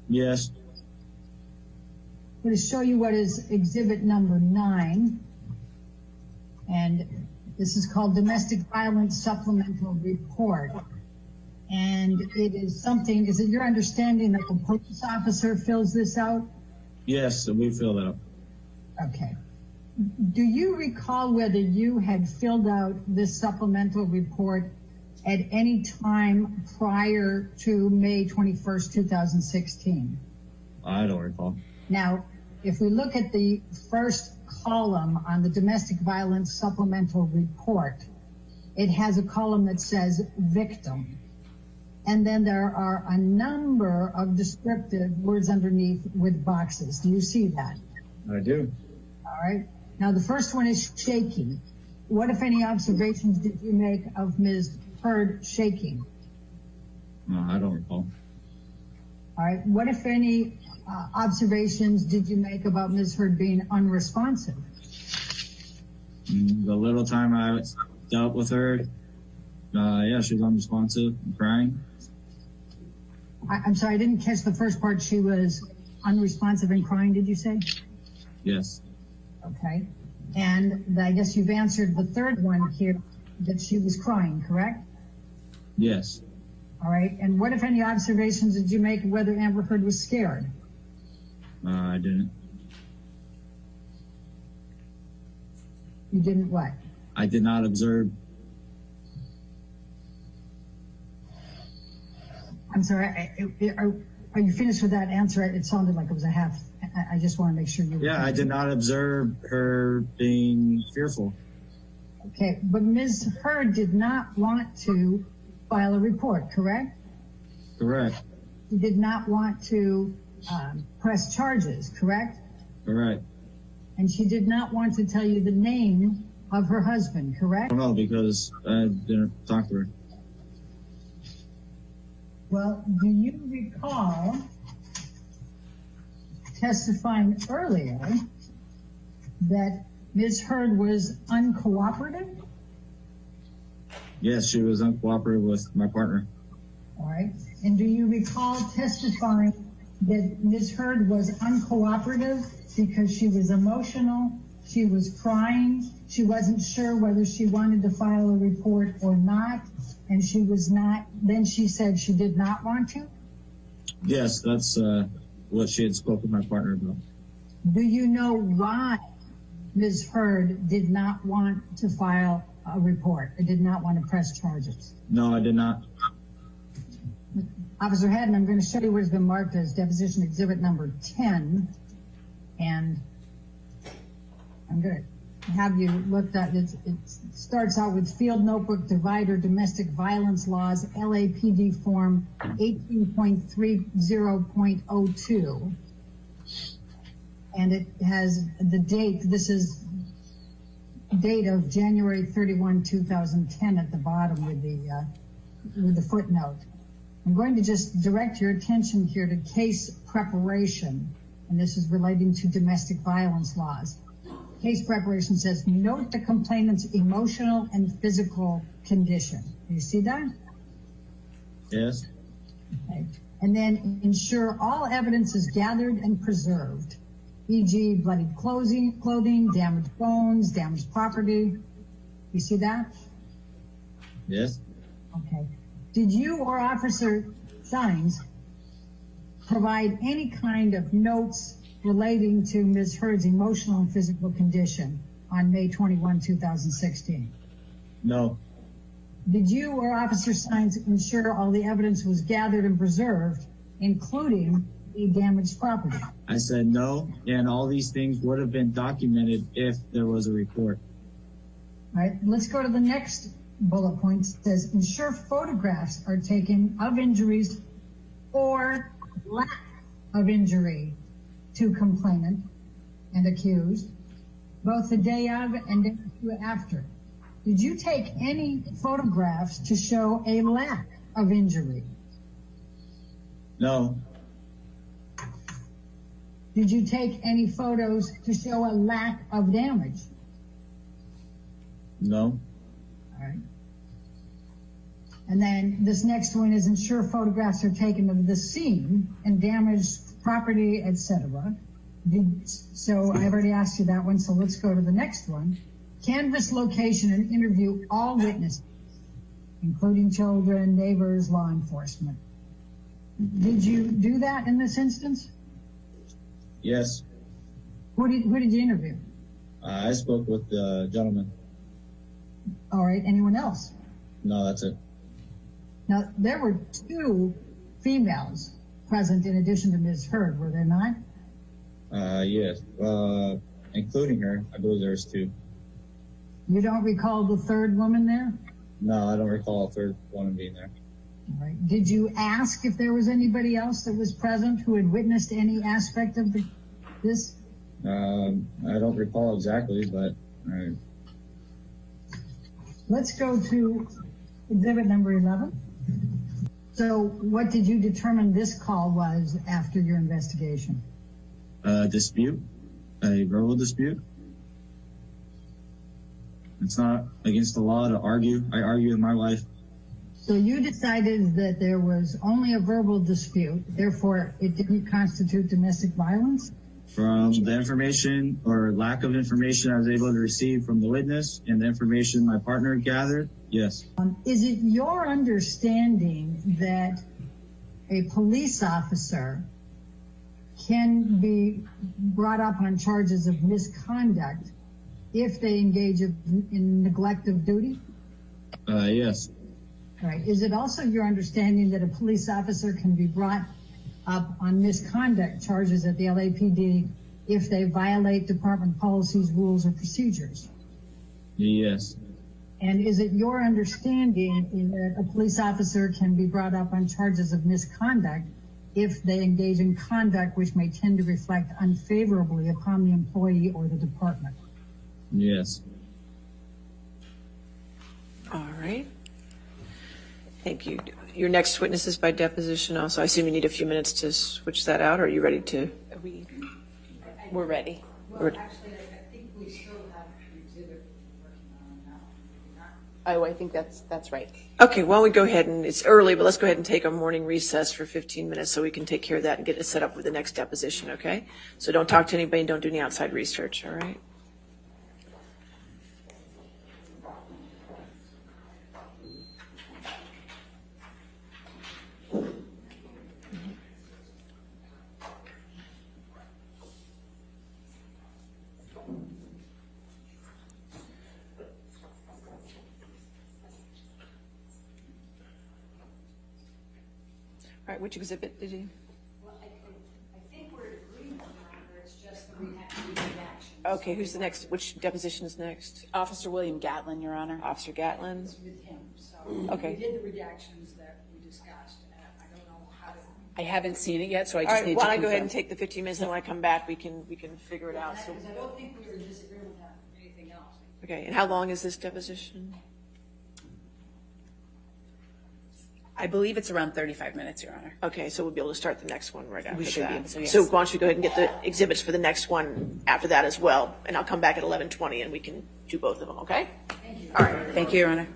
Yes. I'm going to show you what is Exhibit number 9, and this is called Domestic Violence Supplemental Report. And it is something, is it your understanding that the police officer fills this out? Yes, we filled out. Okay. Do you recall whether you had filled out this supplemental report at any time prior to May 21st, 2016? I don't recall. Now, if we look at the first column on the domestic violence supplemental report, it has a column that says victim. And then there are a number of descriptive words underneath with boxes. Do you see that? I do. All right. Now, the first one is shaking. What, if any, observations did you make of Ms. Heard shaking? No, I don't recall. All right. What, if any, observations did you make about Ms. Heard being unresponsive? The little time I dealt with her, yeah, she was unresponsive and crying. I'm sorry, I didn't catch the first part. She was unresponsive and crying, did you say? Yes. Okay. And I guess you've answered the third one here, that she was crying, correct? Yes. All right. And what, if any, observations did you make of whether Amber Heard was scared? I didn't. You didn't what? I did not observe. I'm sorry. Are you finished with that answer? It sounded like it was a half. I just want to make sure you were. Yeah, I did not observe her being fearful. Okay. But Ms. Heard did not want to file a report, correct? Correct. She did not want to press charges, correct? Correct. And she did not want to tell you the name of her husband, correct? I don't know because I didn't talk to her. Well, do you recall testifying earlier that Ms. Heard was uncooperative? Yes, she was uncooperative with my partner. All right. And do you recall testifying that Ms. Heard was uncooperative because she was emotional, she was crying, she wasn't sure whether she wanted to file a report or not, and she was not, then she said she did not want to? Yes, that's what she had spoken with my partner about. Do you know why Ms. Heard did not want to file a report or did not want to press charges? No, I did not. Officer Haddon, I'm going to show you what has been marked as deposition exhibit number 10, and I'm going to have you looked at it. It starts out with Field Notebook Divider Domestic Violence Laws, LAPD Form 18.30.02. And it has the date. This is date of January 31, 2010 at the bottom with the footnote. I'm going to just direct your attention here to case preparation, and this is relating to domestic violence laws. Case preparation says, note the complainant's emotional and physical condition. Do you see that? Yes. Okay. And then ensure all evidence is gathered and preserved, e.g. bloodied clothing, damaged bones, damaged property. You see that? Yes. Okay. Did you or Officer Sines provide any kind of notes relating to Ms. Heard's emotional and physical condition on May 21, 2016? No. Did you or Officer Sines ensure all the evidence was gathered and preserved, including the damaged property? I said no, and all these things would have been documented if there was a report. All right, let's go to the next bullet point. It says, ensure photographs are taken of injuries or lack of injury to complainant and accused, both the day of and day after. Did you take any photographs to show a lack of injury? No. Did you take any photos to show a lack of damage? No. All right. And then this next one is ensure photographs are taken of the scene and damaged property, etc. So I've already asked you that one, so let's go to the next one. Canvass location and interview all witnesses, including children, neighbors, law enforcement. Did you do that in this instance? Yes. Who did you interview? I spoke with the gentleman. All right, anyone else? No, that's it. Now, there were 2 females present in addition to Ms. Heard, were there not? Yes. Including her, I believe there's 2. You don't recall the 3rd woman there? No, I don't recall a 3rd woman being there. All right. Did you ask if there was anybody else that was present who had witnessed any aspect of this? I don't recall exactly, but... Let's go to exhibit number 11. So what did you determine this call was after your investigation? Dispute, a verbal dispute. It's not against the law to argue. I argue with my wife. So you decided that there was only a verbal dispute, therefore it didn't constitute domestic violence? From the information or lack of information I was able to receive from the witness and the information my partner gathered, yes. Is it your understanding that a police officer can be brought up on charges of misconduct if they engage in neglect of duty? Yes. All right. Is it also your understanding that a police officer can be brought up on misconduct charges at the LAPD if they violate department policies, rules, or procedures? Yes. And is it your understanding that a police officer can be brought up on charges of misconduct if they engage in conduct which may tend to reflect unfavorably upon the employee or the department? Yes. All right. Thank you. Your next witness is by deposition also. I assume you need a few minutes to switch that out, or are you ready to? We're ready. Well, actually, I think we still have an exhibit we're working on now. Oh, I think that's right. Okay, well, we go ahead and, it's early, but let's go ahead and take a morning recess for 15 minutes so we can take care of that and get it set up with the next deposition, okay? So don't talk to anybody and don't do any outside research, all right? All right, which exhibit did you? Well, I think we're in agreement, Your Honor, it's just that we have to do the actions. Okay, who's the next, which deposition is next? Officer William Gatlin, Your Honor. Officer Gatlin? It's with him, so Okay. we did the redactions that we discussed, and I don't know how to. I haven't seen it yet, so I All just right, need why to don't I go ahead and confirm. take the 15 minutes, and when I come back, we can figure it out. So, Because I don't think we were in disagreement on anything else. okay, and how long is this deposition? I believe it's around 35 minutes, Your Honor. Okay, so we'll be able to start the next one right after should be that. able to, yes. So why don't you go ahead and get the exhibits for the next one after that as well, and I'll come back at 11:20 and we can do both of them, okay? Thank you. All right. Thank you, Your Honor.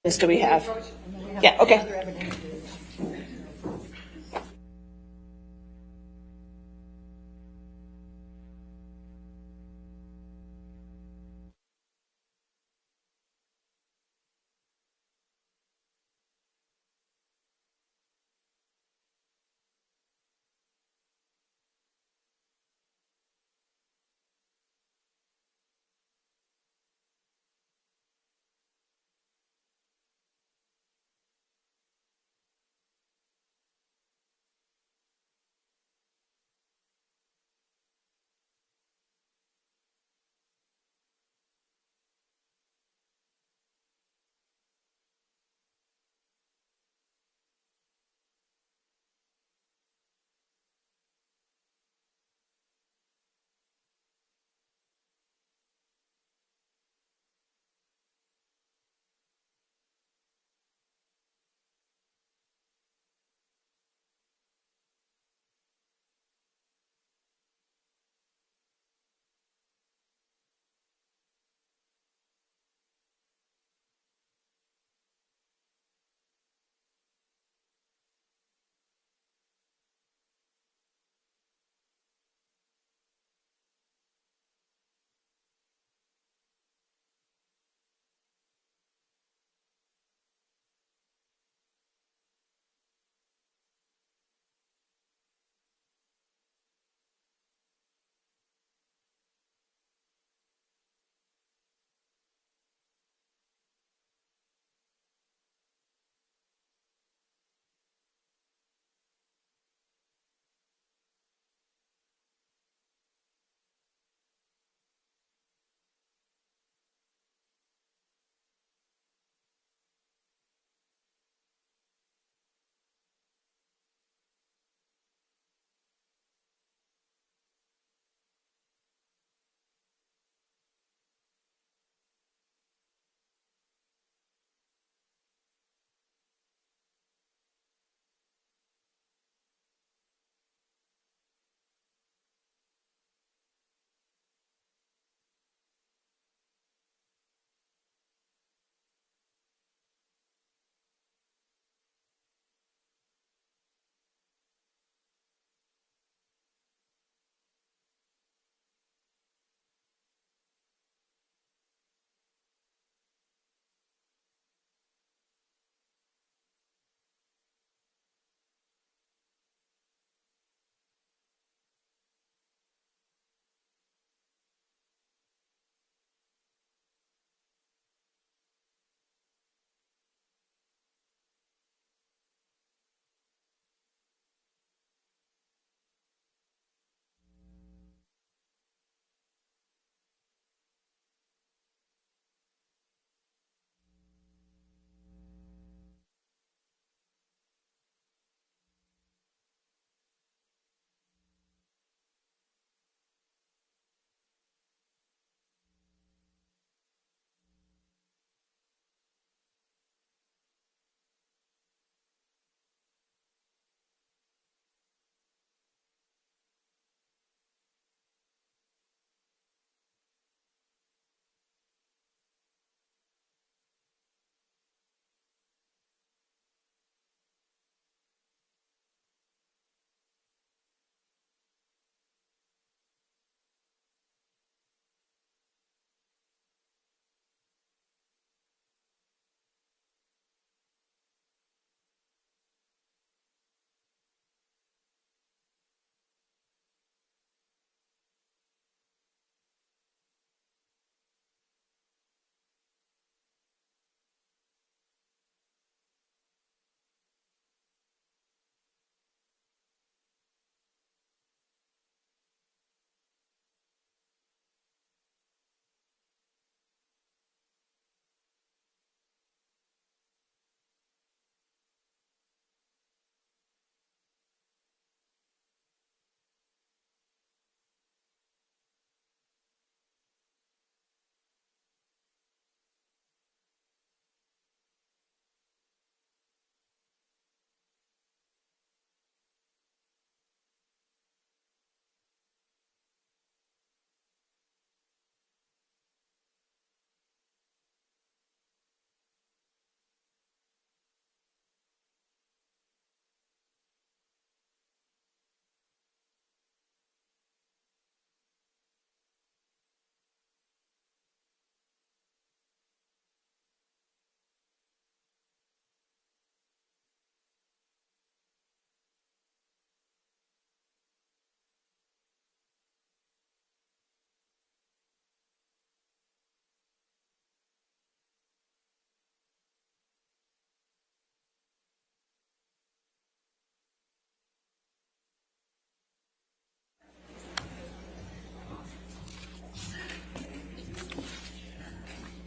This do we have? Yeah, okay. Other evidence.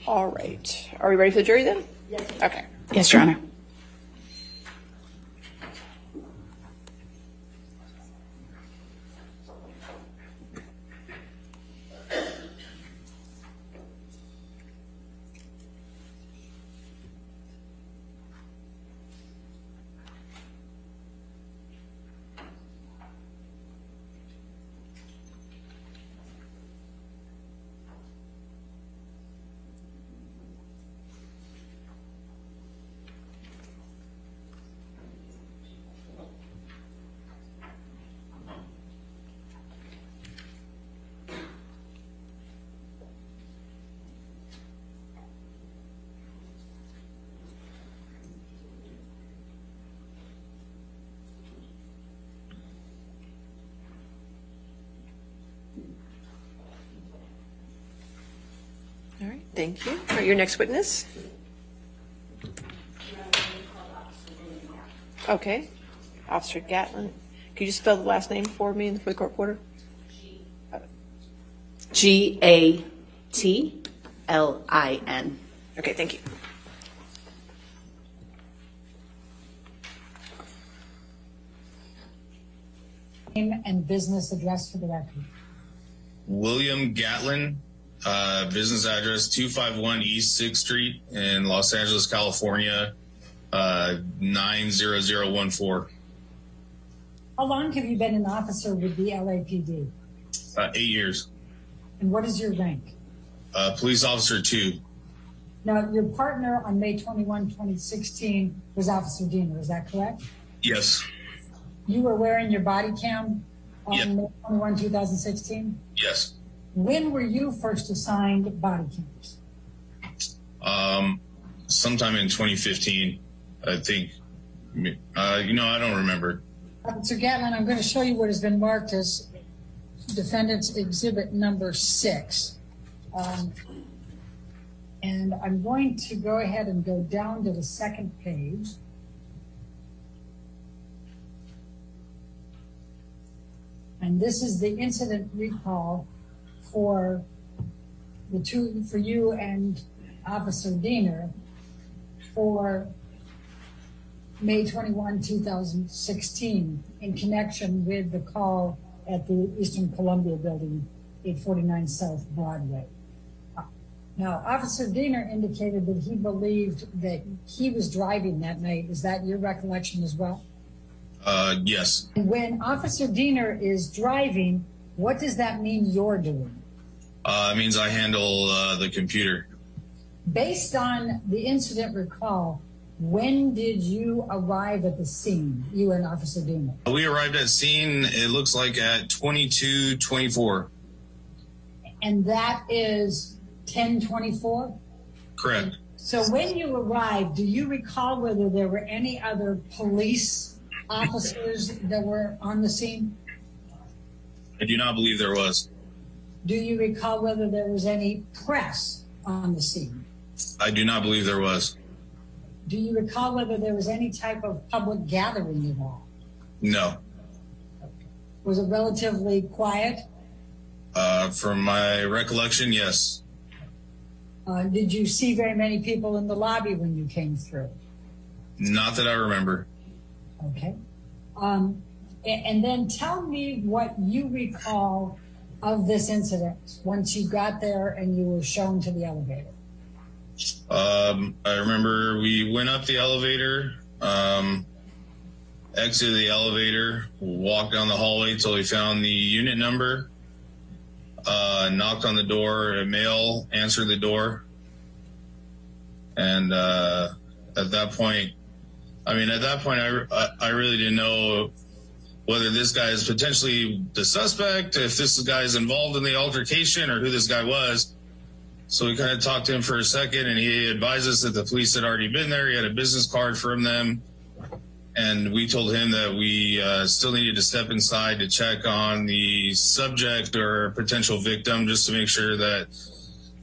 All right. Are we ready for the jury then? Yes. Okay. Yes, Your Honor. All right, thank you. All right, your next witness. Okay, Officer Gatlin. Can you just spell the last name for me for the court reporter? Gatlin. Okay, thank you. Name and business address for the record. William Gatlin, business address 251 East 6th Street in Los Angeles, California, 90014. How long have you been an officer with the LAPD? 8 years. And what is your rank? Police officer 2. Now, your partner on May 21, 2016 was Officer Diener, is that correct? Yes. You were wearing your body cam on Yep. May 21, 2016? Yes. When were you first assigned body cams? Sometime in 2015, I think. I don't remember. Officer Gatlin, I'm going to show you what has been marked as Defendant's Exhibit number 6. And I'm going to go ahead and go down to the second page. And this is the incident recall for you and Officer Diener for May 21, 2016, in connection with the call at the Eastern Columbia Building, 849 South Broadway. Now, Officer Diener indicated that he believed that he was driving that night. Is that your recollection as well? Yes. When Officer Diener is driving, what does that mean you're doing? It means I handle the computer. Based on the incident recall, when did you arrive at the scene, you and Officer Diener? We arrived at scene, it looks like at 22:24. And that is 10:24? Correct. So when you arrived, do you recall whether there were any other police officers that were on the scene? I do not believe there was. Do you recall whether there was any press on the scene? I do not believe there was. Do you recall whether there was any type of public gathering at all? No. Was it relatively quiet? From my recollection, yes. Did you see very many people in the lobby when you came through? Not that I remember. Okay. And then tell me what you recall of this incident once you got there and you were shown to the elevator. I remember we went up the elevator, exited the elevator, walked down the hallway till we found the unit number, knocked on the door, a male answered the door. And at that point, I really didn't know whether this guy is potentially the suspect, if this guy is involved in the altercation, or who this guy was. So we kind of talked to him for a second, and he advised us that the police had already been there. He had a business card from them. And we told him that we still needed to step inside to check on the subject or potential victim, just to make sure that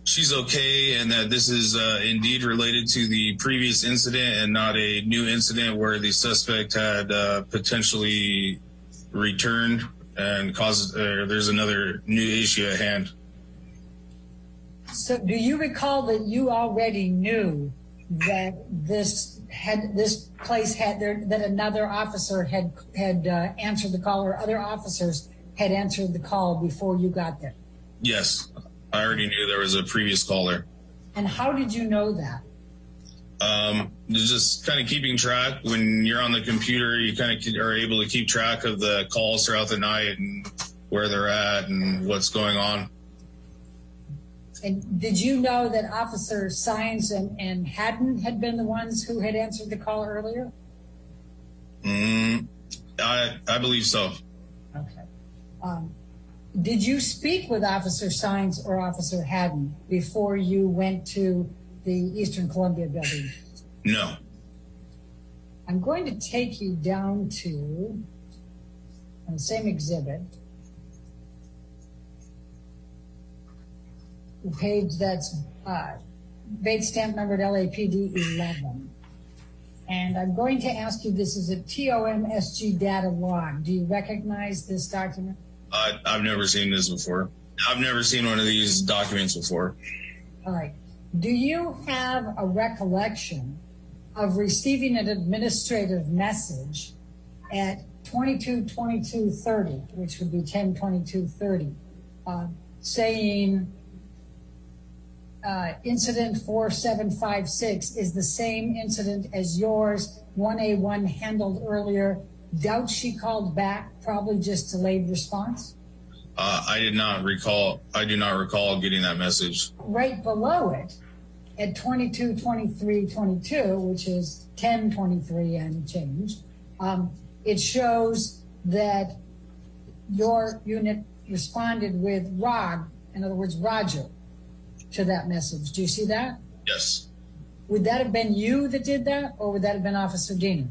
she's okay and that this is indeed related to the previous incident and not a new incident where the suspect had potentially returned and caused there's another new issue at hand. So do you recall that you already knew that that another officer had answered the call, or other officers had answered the call before you got there? Yes, I already knew there was a previous caller. And how did you know that? Just kind of keeping track. When you're on the computer, you kind of are able to keep track of the calls throughout the night and where they're at and what's going on. And did you know that Officer Sines and Haddon had been the ones who had answered the call earlier? I believe so. Okay. Did you speak with Officer Sines or Officer Haddon before you went to the Eastern Columbia building? No. I'm going to take you down to the same exhibit. The page that's Bates stamp numbered LAPD 11. And I'm going to ask you, this is a TOMSG data log. Do you recognize this document? I've never seen this before. I've never seen one of these documents before. All right. Do you have a recollection of receiving an administrative message at 22:22:30, which would be 10:22:30, saying incident 4756 is the same incident as yours, 1A1 handled earlier? Doubt she called back, probably just delayed response? I do not recall getting that message. Right below it, at 22:23:22, which is 10:23 and change, it shows that your unit responded with ROG, in other words, Roger, to that message. Do you see that? Yes. Would that have been you that did that, or would that have been Officer Diener?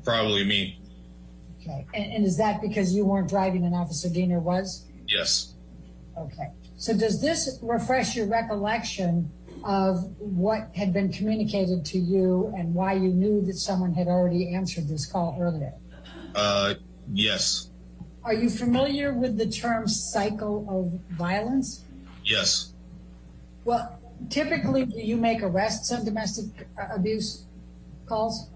Probably me. Okay. And is that because you weren't driving and Officer Diener was? Yes. Okay. So does this refresh your recollection of what had been communicated to you and why you knew that someone had already answered this call earlier? Yes. Are you familiar with the term cycle of violence? Yes. Well, typically, do you make arrests on domestic abuse calls?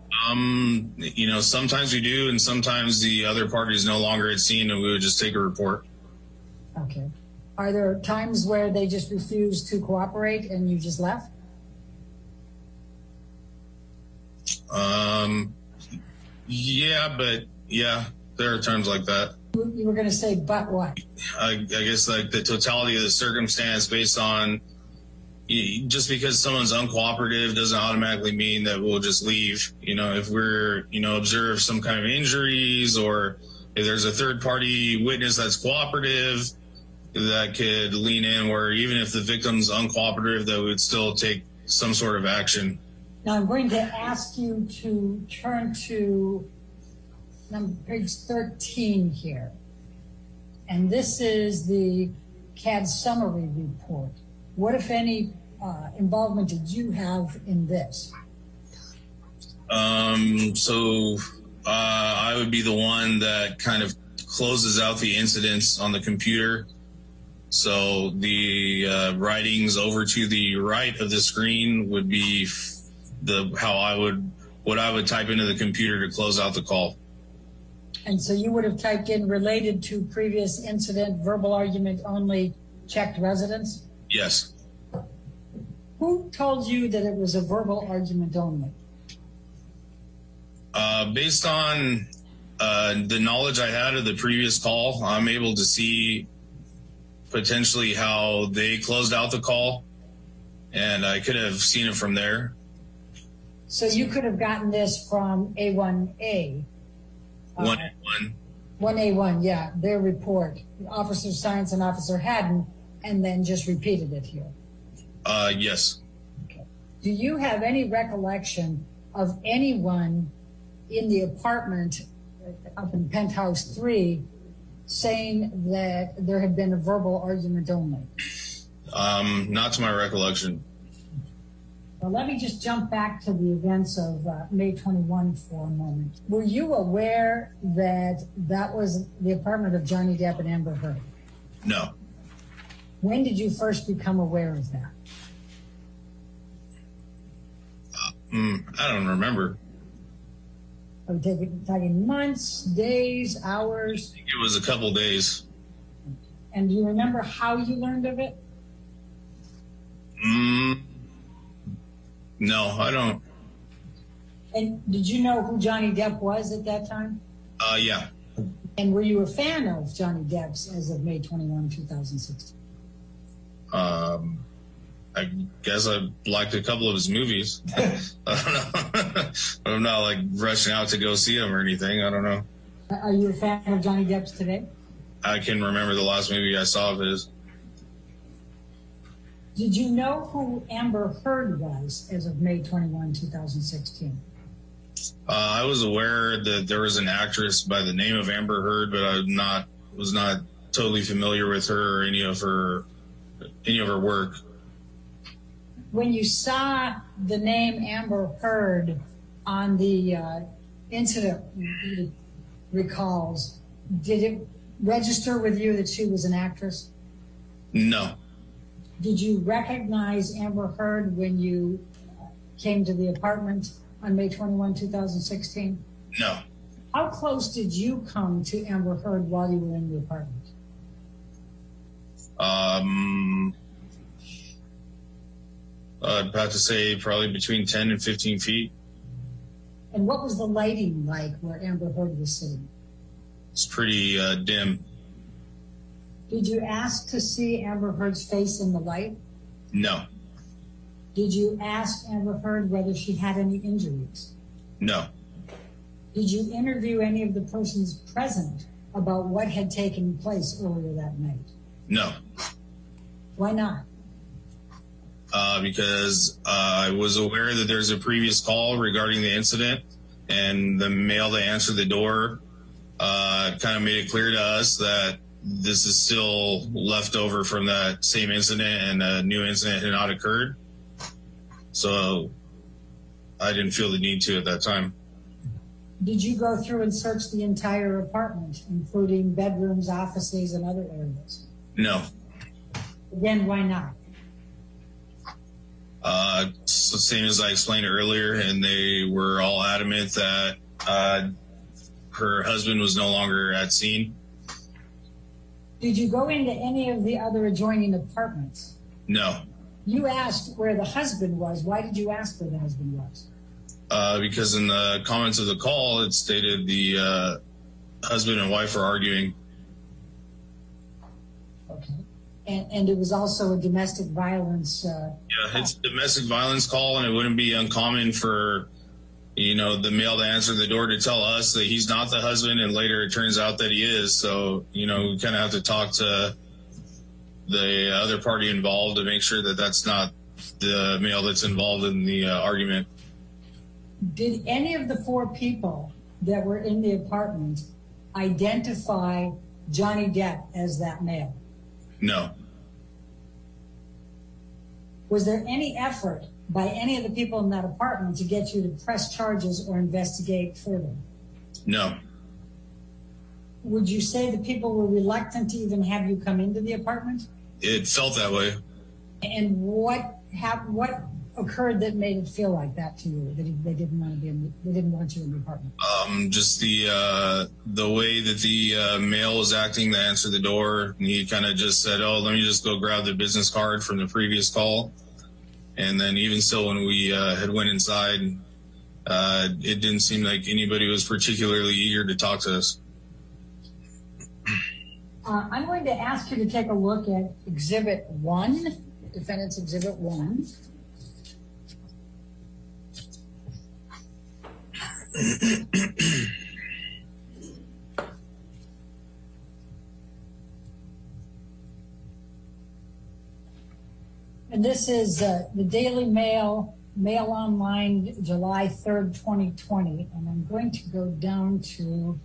Sometimes we do, and sometimes the other party is no longer at scene, and we would just take a report. Okay. Are there times where they just refuse to cooperate and you just left? Yeah, there are times like that. You were going to say, but what? I guess like the totality of the circumstance based on, just because someone's uncooperative doesn't automatically mean that we'll just leave. If we're, observe some kind of injuries, or if there's a third party witness that's cooperative, that could lean in, where even if the victim's uncooperative, that would still take some sort of action. Now I'm going to ask you to turn to page 13 here. And this is the CAD summary report. What, if any, involvement did you have in this? I would be the one that kind of closes out the incidents on the computer. So the writings over to the right of the screen would be what I would type into the computer to close out the call. And so you would have typed in related to previous incident, verbal argument only, checked residence? Yes. Who told you that it was a verbal argument only? Based on the knowledge I had of the previous call, I'm able to see potentially how they closed out the call, and I could have seen it from there. So you could have gotten this from A1A. 1A1. 1A1, yeah, their report. Officer Sines and Officer Haddon, and then just repeated it here. Yes. Okay. Do you have any recollection of anyone in the apartment up in Penthouse 3 saying that there had been a verbal argument only? Not to my recollection. Well, let me just jump back to the events of May 21 for a moment. Were you aware that that was the apartment of Johnny Depp and Amber Heard? No. When did you first become aware of that? I don't remember. Are we talking months, days, hours? I think it was a couple days. And do you remember how you learned of it? No, I don't. And did you know who Johnny Depp was at that time? Yeah. And were you a fan of Johnny Depp's as of May 21, 2016? I guess I liked a couple of his movies. I don't know. I'm not like rushing out to go see him or anything. I don't know. Are you a fan of Johnny Depp's today? I can remember the last movie I saw of his. Did you know who Amber Heard was as of May 21, 2016? I was aware that there was an actress by the name of Amber Heard, but I was not totally familiar with her or any of her work. When you saw the name Amber Heard on the incident recalls, did it register with you that she was an actress? No. Did you recognize Amber Heard when you came to the apartment on May 21, 2016? No. How close did you come to Amber Heard while you were in the apartment? I'd have to say probably between 10 and 15 feet. And what was the lighting like where Amber Heard was sitting? It's pretty dim. Did you ask to see Amber Heard's face in the light? No. Did you ask Amber Heard whether she had any injuries? No. Did you interview any of the persons present about what had taken place earlier that night? No. Why not? Because I was aware that there's a previous call regarding the incident, and the male that answered the door kind of made it clear to us that this is still left over from that same incident, and a new incident had not occurred. So I didn't feel the need to at that time. Did you go through and search the entire apartment, including bedrooms, offices, and other areas? No. Again, why not? It's the same as I explained earlier, and they were all adamant that her husband was no longer at scene. Did you go into any of the other adjoining apartments? No. You asked where the husband was. Why did you ask where the husband was? Because in the comments of the call, it stated the husband and wife were arguing. Okay. And it was also a domestic violence. Yeah, it's a domestic violence call, and it wouldn't be uncommon for, the male to answer the door to tell us that he's not the husband, and later it turns out that he is. So, we kind of have to talk to the other party involved to make sure that that's not the male that's involved in the argument. Did any of the four people that were in the apartment identify Johnny Depp as that male? No. Was there any effort by any of the people in that apartment to get you to press charges or investigate further? No. Would you say the people were reluctant to even have you come into the apartment? It felt that way. And what occurred that made it feel like that to you? That they didn't want you in the apartment. Just the way that the male was acting to answer the door. He kind of just said, "Oh, let me just go grab the business card from the previous call." And then even still, when we had went inside, it didn't seem like anybody was particularly eager to talk to us. I'm going to ask you to take a look at Exhibit 1, Defendant's Exhibit 1. And this is the Daily Mail, Mail Online, July 3rd, 2020. And I'm going to go down to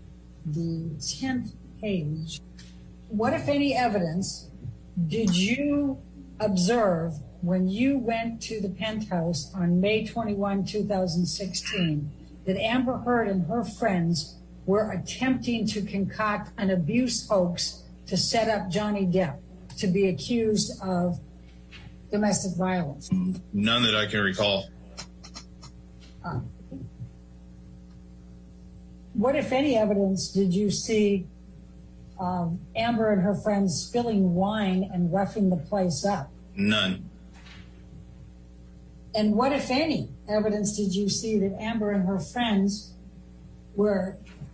the 10th page. What, if any, evidence did you observe when you went to the penthouse on May 21, 2016, that Amber Heard and her friends were attempting to concoct an abuse hoax to set up Johnny Depp to be accused of domestic violence? None that I can recall. What, if any, evidence did you see of Amber and her friends spilling wine and roughing the place up? None. And what, if any, evidence did you see that Amber and her friends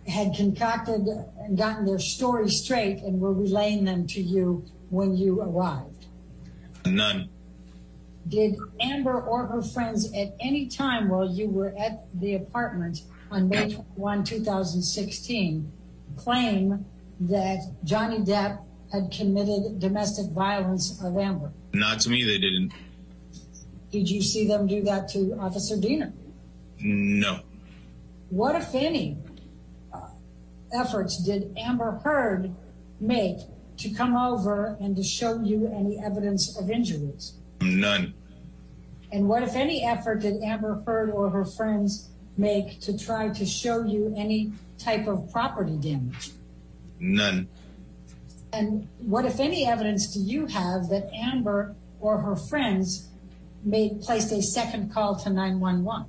had concocted and gotten their story straight and were relaying them to you when you arrived? None. Did Amber or her friends at any time while you were at the apartment on May 21, 2016, claim that Johnny Depp had committed domestic violence of Amber? Not to me, they didn't. Did you see them do that to Officer Diener? No. What, if any, efforts did Amber Heard make to come over and to show you any evidence of injuries? None. And what, if any, effort did Amber Heard or her friends make to try to show you any type of property damage? None. And what, if any, evidence do you have that Amber or her friends placed a second call to 911?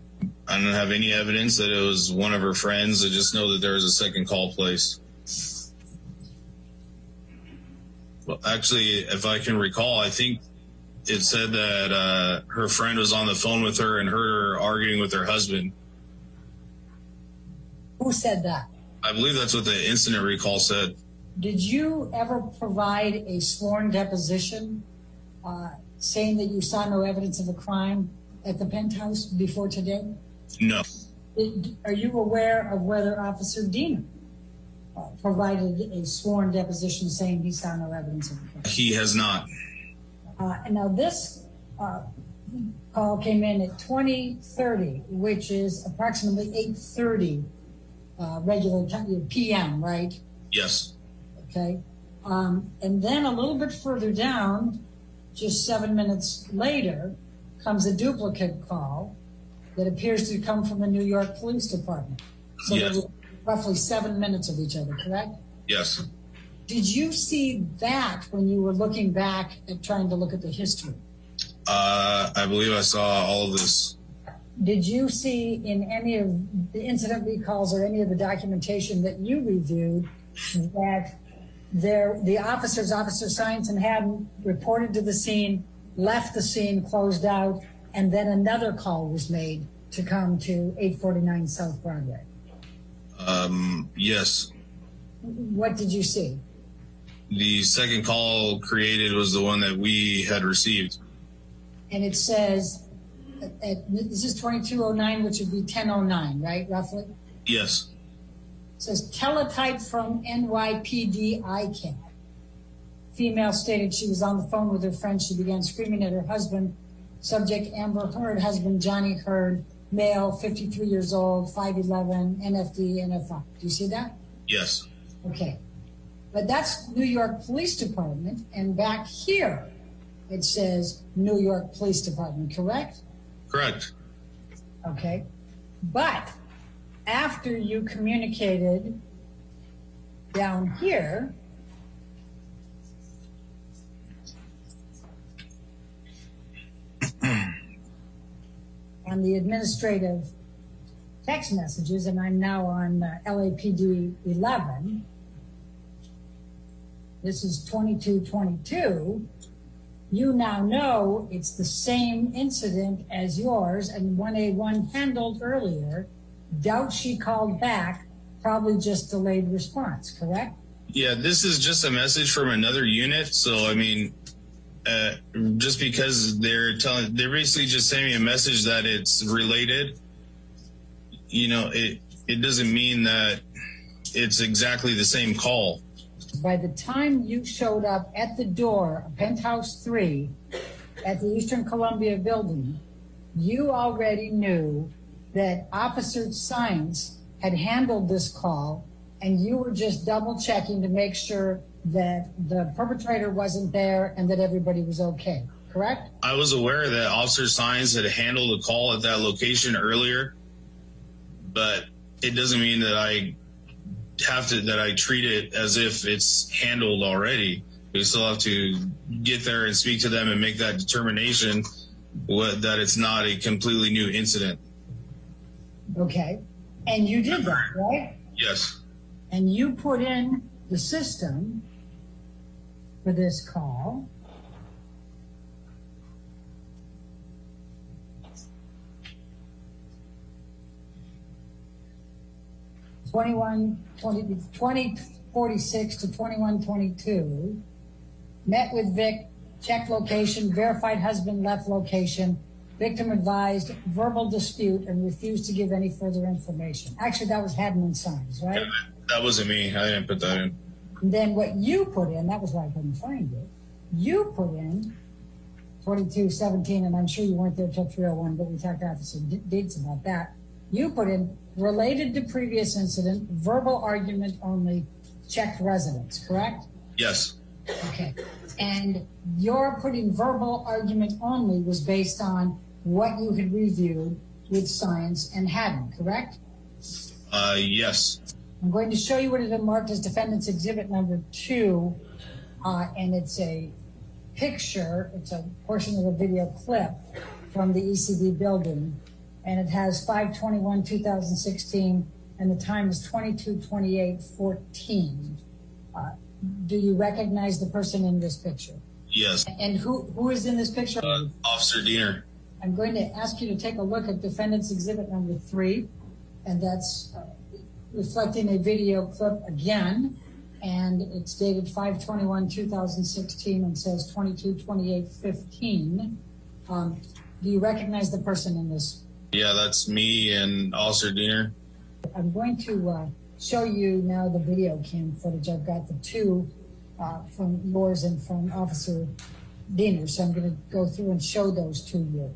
I don't have any evidence that it was one of her friends. I just know that there was a second call placed. Well, actually, if I can recall, I think it said that her friend was on the phone with her and heard her arguing with her husband. Who said that? I believe that's what the incident recall said. Did you ever provide a sworn deposition saying that you saw no evidence of a crime at the penthouse before today? No. Are you aware of whether Officer Diener provided a sworn deposition saying he saw no evidence of a crime? He has not. And now this call came in at 20:30, which is approximately 8:30 regular time, PM, right? Yes. Okay. And then a little bit further down, just 7 minutes later, comes a duplicate call that appears to come from the New York Police Department. So yes. there were roughly 7 minutes of each other, correct? Yes. Did you see that when you were looking back at trying to look at the history? I believe I saw all of this. Did you see in any of the incident recalls or any of the documentation that you reviewed that the officers, Officer Science and Haddon, reported to the scene, left the scene, closed out, and then another call was made to come to 849 South Broadway? Yes. What did you see? The second call created was the one that we had received. And it says, this is 2209, which would be 1009, right, roughly? Yes. It says, teletype from NYPD ICAP. Female stated she was on the phone with her friend. She began screaming at her husband. Subject, Amber Heard. Husband, Johnny Heard. Male, 53 years old, 5'11", NFD, NFI. Do you see that? Yes. Okay. But that's New York Police Department. And back here, it says New York Police Department, correct? Correct. Okay. But after you communicated down here, on the administrative text messages, and I'm now on LAPD 11, this is 2222, you now know it's the same incident as yours, and 1A1 handled earlier. Doubt she called back, probably just delayed response, correct? Yeah, this is just a message from another unit. So, I mean, just because they're basically just sending me a message that it's related, you know, it doesn't mean that it's exactly the same call. By the time you showed up at the door of Penthouse 3 at the Eastern Columbia building, you already knew that Officer Science had handled this call, and you were just double checking to make sure that the perpetrator wasn't there and that everybody was okay, correct? I was aware that Officer Science had handled a call at that location earlier, but it doesn't mean that I treat it as if it's handled already, We still have to get there and speak to them and make that determination that it's not a completely new incident. Okay. And you did that, right? Yes. And you put in the system for this call. Twenty 2046 to 2122, met with Vic, checked location, verified husband left location, victim advised verbal dispute and refused to give any further information. Actually, that was Haddon and Sons, right? That wasn't me. I didn't put that in. And then what you put in, that was why I couldn't find it. You put in 2217, and I'm sure you weren't there till 301, but we talked after some dates about that. You put in related to previous incident, verbal argument only, checked residence, correct? Yes. Okay. And your putting verbal argument only was based on what you had reviewed with Science and Haddon, correct? Yes. I'm going to show you what it is marked as defendant's exhibit number 2, and it's a picture, it's a portion of a video clip from the ECB building, and it has 5/21/2016, and the time is 22/28/14. Do you recognize the person in this picture? Yes. And who is in this picture? Officer Diener. I'm going to ask you to take a look at defendant's exhibit number 3, and that's reflecting a video clip again, and it's dated 5/21/2016 and says 22/28/15. Do you recognize the person in this? Yeah, that's me and Officer Diener. I'm going to show you now the video cam footage. I've got the 2 from yours and from Officer Diener, so I'm going to go through and show those to you.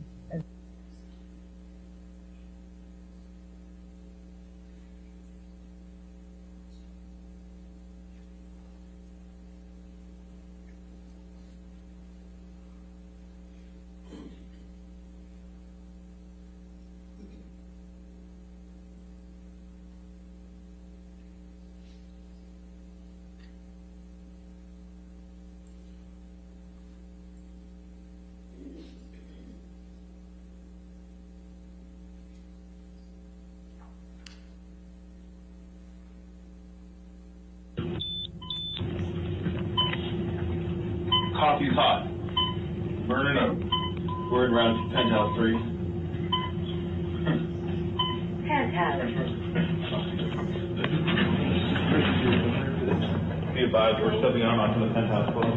Coffee's hot. Burn it up. Word around penthouse 3. Penthouse. Be advised, we're stepping on onto the penthouse floor.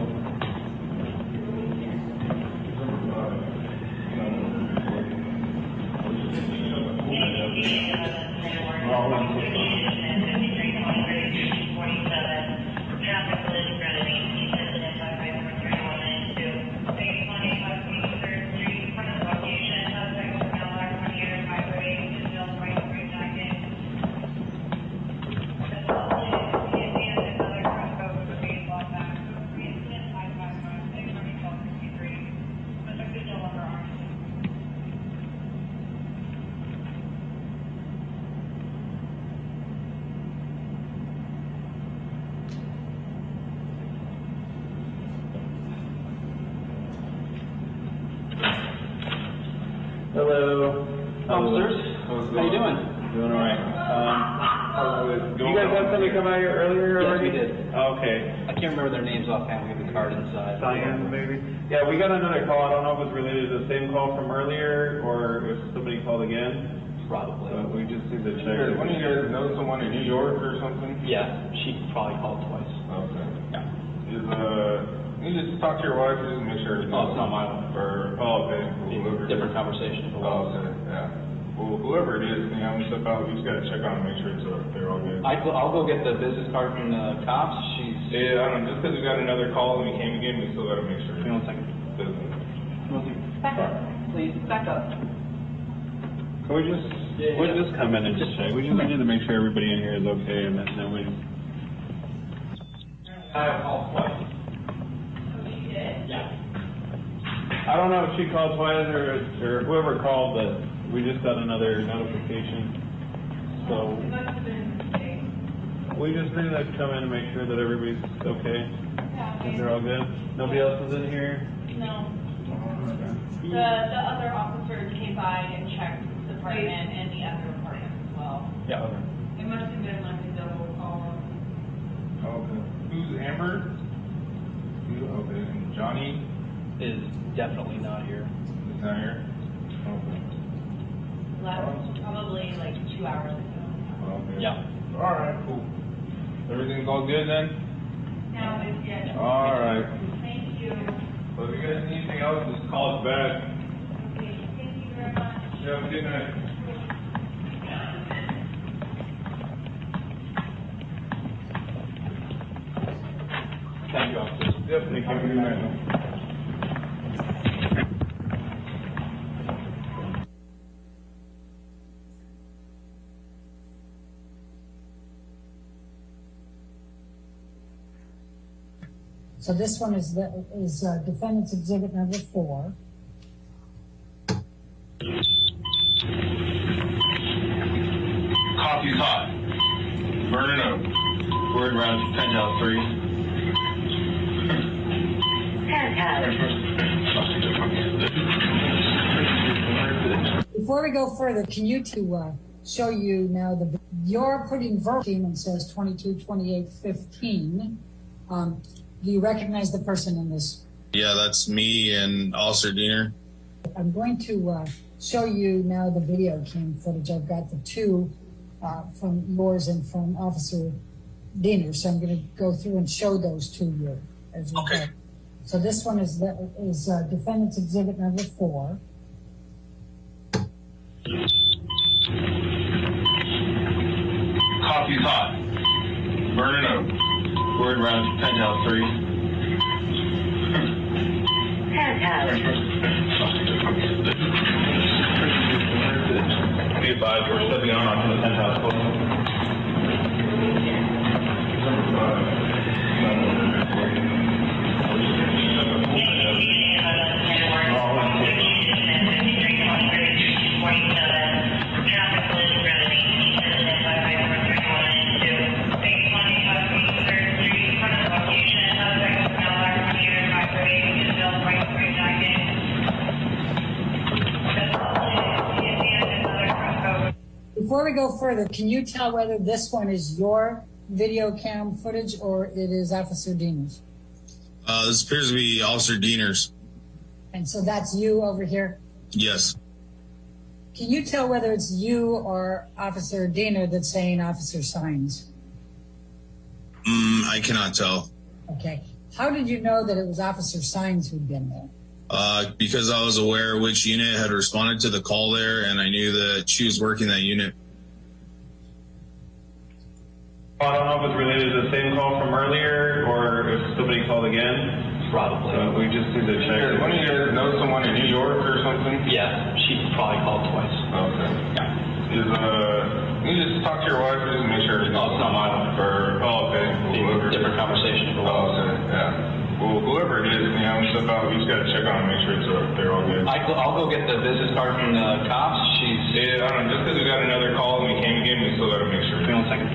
Hello. Officers, how you doing? Doing all right. You guys had somebody come out here earlier Yes, already? we did. Oh, okay. I can't remember their names offhand. We have the card inside. Cyan, maybe? Yeah, we got another call. I don't know if it's related to the same call from earlier or if somebody called again. Probably. We just need to check. One of you guys know someone in New York or something? Yeah, she probably called twice. Okay. Yeah. You just talk to your wife just to make sure. Oh, it's not my wife. Okay. Whoever Different conversation. Oh, okay. Yeah. Well, whoever it is, I'm gonna step out. We just gotta check on them, make sure they're all good. I'll go get the business card from the cops. Yeah, I don't know. Just because we got another call and we came again, we still gotta make sure. Give me 1 second. Back up, please, back up. Can we just, we'll just come in and just check. We just need to make sure everybody in here is okay and then we. I called twice. Yeah. I don't know if she called twice or whoever called, but we just got another notification. So we just need to come in and make sure that everybody's okay. They're all good? Nobody else was in here? No. Okay. The other officers came by and checked the apartment and the other apartment as well. Yeah. Okay. It must have been like a double call. Okay. Who's Amber? Okay. And Johnny? Is definitely not here. Is not here? Okay. Left probably like 2 hours ago. Okay. Yeah. All right, cool. Everything's all good then? Now it's good. All right. Thank you. Well, if you guys need anything else, just call us back. Okay, thank you very much. You have a good night. Thank you, officers. Yep, thank you. Have a good night. So this one is defendant's exhibit number 4. Coffee's hot. Burning up. Word around penthouse 3. Before we go further, can you show you now you're putting verbatim and says 22, 28, 15. Do you recognize the person in this? Yeah, that's me and Officer Diener. I'm going to show you now the video cam footage. I've got the 2 from yours and from Officer Diener, so I'm going to go through and show those to you as well. Okay. So this one is defendant's exhibit number 4. Coffee's hot. Burning up. Word around penthouse 3. Be advised, we're stepping on onto the penthouse floor. Before we go further, can you tell whether this one is your video cam footage or it is Officer Diener's? This appears to be Officer Diener's. And so that's you over here? Yes. Can you tell whether it's you or Officer Diener that's saying Officer Signs? I cannot tell. Okay. How did you know that it was Officer Signs who'd been there? Because I was aware which unit had responded to the call there, and I knew that she was working that unit. I don't know if it's related to the same call from earlier or if somebody called again. Probably. We just need to check. One of you guys know someone in New York or something? Yeah, she probably called twice. Okay. Yeah. You just talk to your wife just to make sure. Oh, it's not my wife. Okay. Whoever. Different conversation. Okay. Yeah. Well, whoever it is, we just got to check on and make sure they're all good. I'll go get the business card from the cops. Yeah, I don't know. Just because we got another call and we came again, we still got to make sure. Give me 1 second.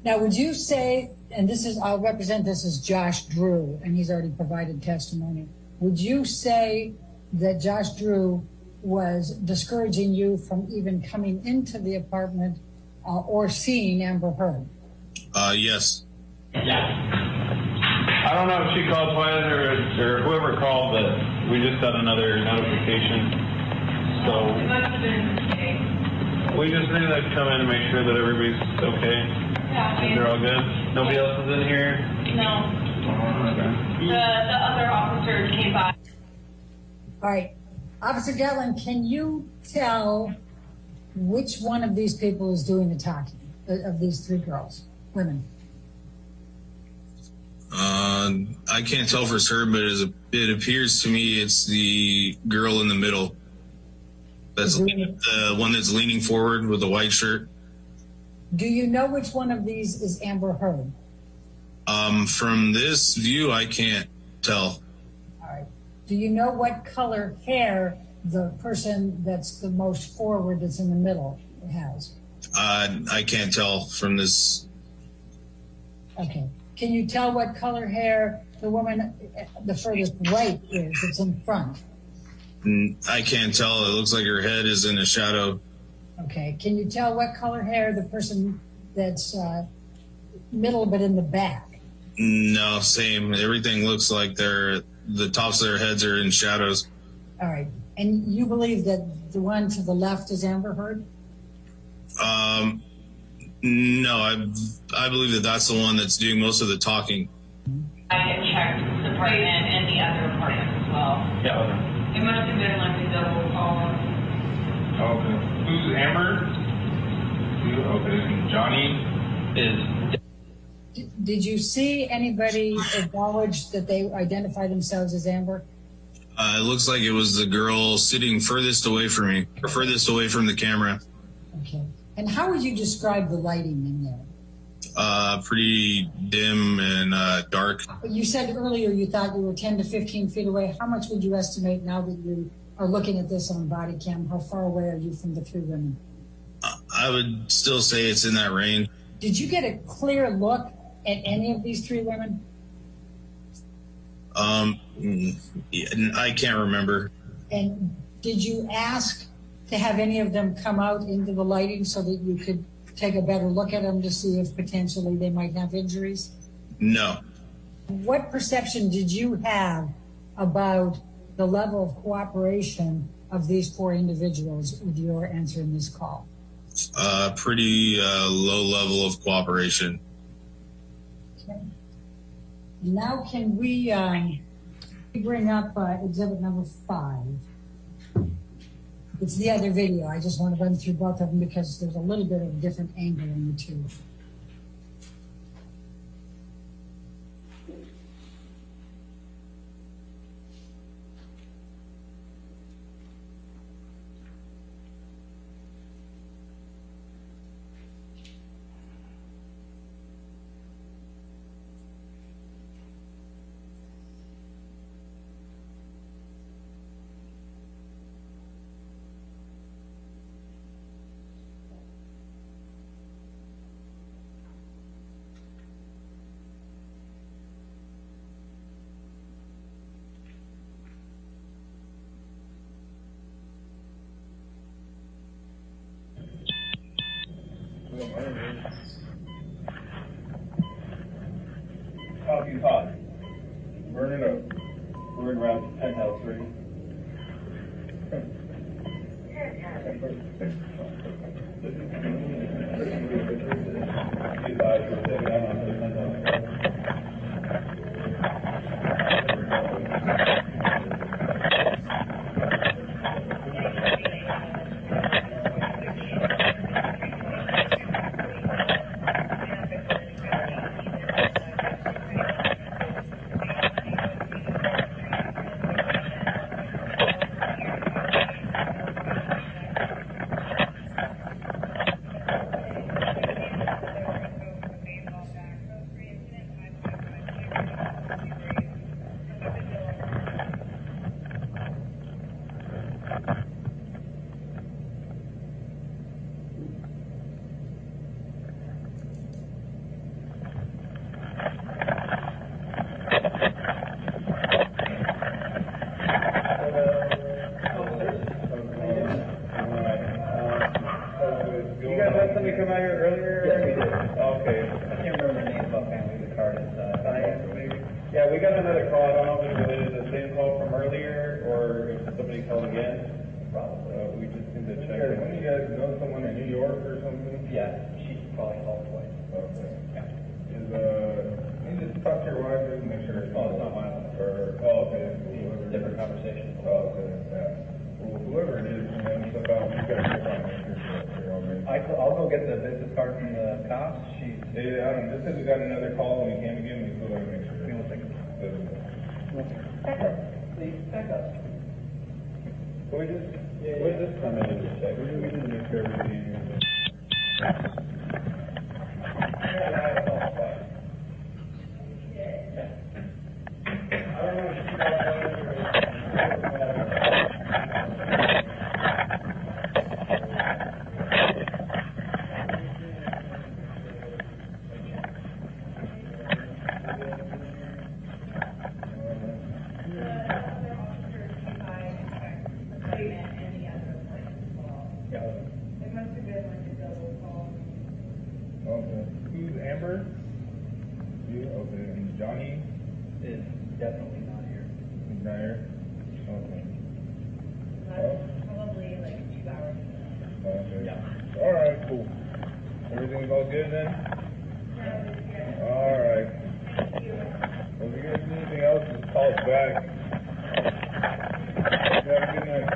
Now, would you say, and I'll represent this as Josh Drew, and he's already provided testimony. Would you say that Josh Drew was discouraging you from even coming into the apartment or seeing Amber Heard? Yes. I don't know if she called twice or whoever called, but we just got another notification. So It must have been a mistake. we just need to come in and make sure that everybody's okay. Yeah, They're all good. Nobody else is in here. No. Okay. The other officers came by. All right. Officer Gatlin, can you tell which one of these people is doing the talking, of these 3 girls, women? I can't tell for certain, but it appears to me it's the girl in the middle. That's the one that's leaning forward with the white shirt. Do you know which one of these is Amber Heard? From this view, I can't tell. All right. Do you know what color hair the person that's the most forward, that's in the middle, has? I can't tell from this. Okay. Can you tell what color hair the woman, the furthest right is? It's in front. I can't tell. It looks like her head is in a shadow. Okay. Can you tell what color hair the person that's middle but in the back? No, same. Everything looks like the tops of their heads are in shadows. All right. And you believe that the one to the left is Amber Heard? No, I believe that that's the one that's doing most of the talking. I had checked the apartment and the other apartments as well. Yeah. It must have been like a double call. Okay. Who's Amber? Okay. And Johnny Is Did you see anybody acknowledge that they identify themselves as Amber? It looks like it was the girl sitting furthest away from me, or furthest away from the camera. Okay. And how would you describe the lighting in there? Pretty dim and dark. You said earlier you thought you were 10 to 15 feet away. How much would you estimate now that you are looking at this on body cam? How far away are you from the three women? I would still say it's in that range. Did you get a clear look at any of these three women? I can't remember. And did you ask to have any of them come out into the lighting so that you could take a better look at them to see if potentially they might have injuries? No. What perception did you have about the level of cooperation of these four individuals with your answering this call? Pretty low level of cooperation. Okay. Now can we bring up exhibit number 5? It's the other video. I just want to run through both of them because there's a little bit of a different angle in the two. Coffee's hot. Burn it up. We're in around penthouse 3. Come out here earlier? Yes, we did. Okay. I can't remember the name offhand. The card is yeah, we got another call. I don't know if it's related to the same call from earlier or if somebody called again. Probably. We just need to check. Yeah, don't you guys know someone in New York or something? Yeah, she probably called twice. Okay. Yeah. You just talk to your wife and make sure. Oh, it's not mine. Okay. Different conversation. Oh, okay. Yeah. Well, whoever it is, you know, you guys check on it. I'll go get the business card from the cops. Yeah, I don't know. Just because we got another call and we came again, we still gotta make sure. Back up. Please, back up. We'll just come in and just check. We need to make sure everything is. I don't know if you It must have been like a double call. Okay. Who's Amber? You? Okay. And Johnny? Is definitely not here. He's not here? Okay. Probably like 2 hours. Okay. Yeah. All right, cool. Everything's all good then? All right. Well, if you guys need anything else, just call us back. Have a good night.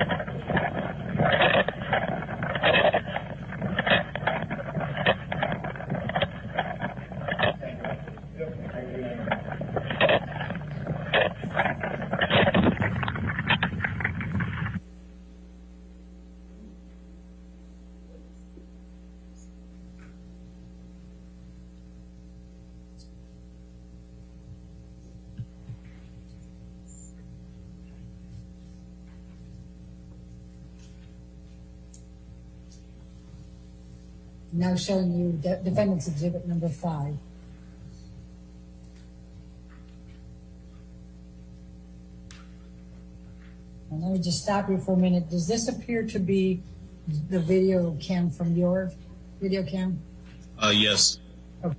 Now showing you defendant's exhibit number 5. And let me just stop you for a minute. Does this appear to be the video cam from your video cam? Yes. Talking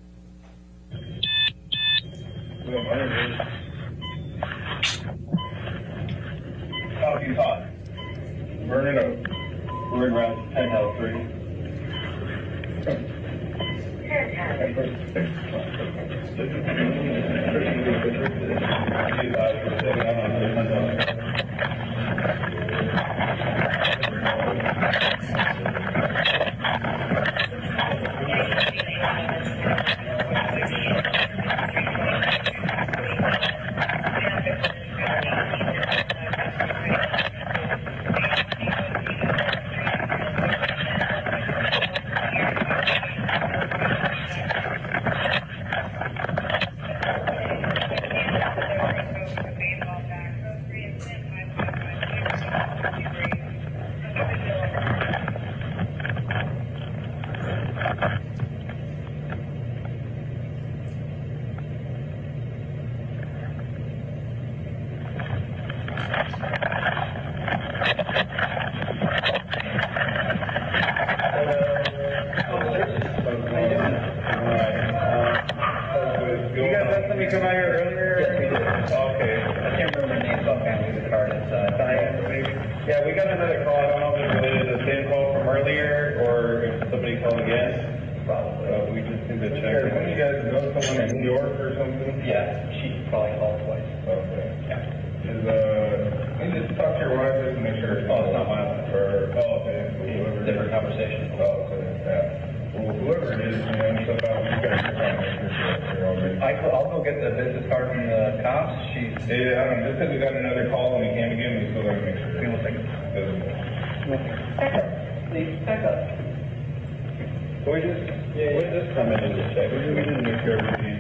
hot. Burn it up. We're in round 10 out 3. Yeah, we got another call. I don't know if it's related to the same call from earlier or if somebody called again. Probably. We just need to check. When you guys know someone in New York or something? Yeah, she probably called twice. Okay. Yeah. Can you just talk to your wife just to make sure? Oh, it's not my wife. Okay. Whoever. Different conversation. Oh, okay. Yeah. Well, whoever it is, stuff out. You guys are trying to make sure you're all good. I'll go get the business card from the cops. Yeah, I don't know. Just because we got another call and we came again, we still got to make sure. Back up. We just come in and just check. We didn't make sure everything.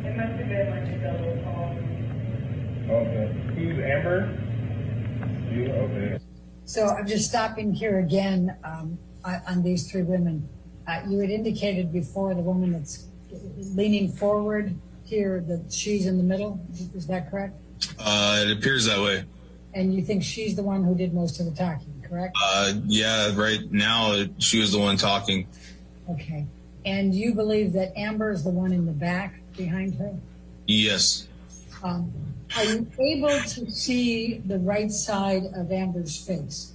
It must have been like a double call. Okay. Who's Amber? You? Okay. So I'm just stopping here again on these 3 women. You had indicated before the woman that's leaning forward here that she's in the middle. Is that correct? It appears that way. And you think she's the one who did most of the talking, correct? Yeah, right now she was the one talking. Okay. And you believe that Amber is the one in the back behind her? Yes. Are you able to see the right side of Amber's face?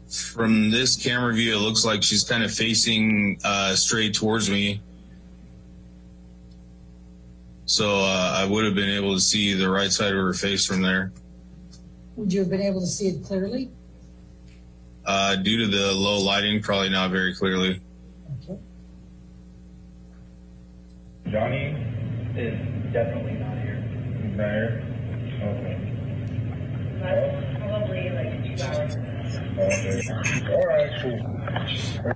From this camera view, it looks like she's kind of facing straight towards me. So I would have been able to see the right side of her face from there. Would you have been able to see it clearly? Due to the low lighting, probably not very clearly. Okay. Johnny? Is definitely not here. He's not here? Okay. Probably like 2 hours. Okay. All right, cool.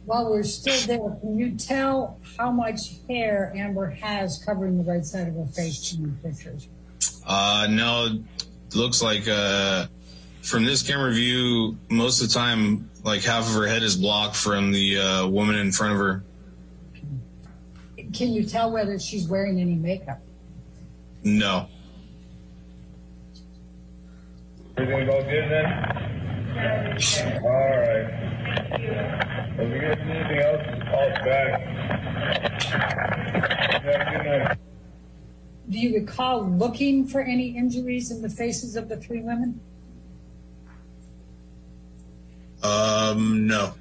While we're still there, can you tell how much hair Amber has covering the right side of her face in the pictures? No, it looks like from this camera view, most of the time, like half of her head is blocked from the woman in front of her. Can you tell whether she's wearing any makeup? No. Everything all good then? All right. If we get anything else, just call us back. Have a good night. Do you recall looking for any injuries in the faces of the three women? No.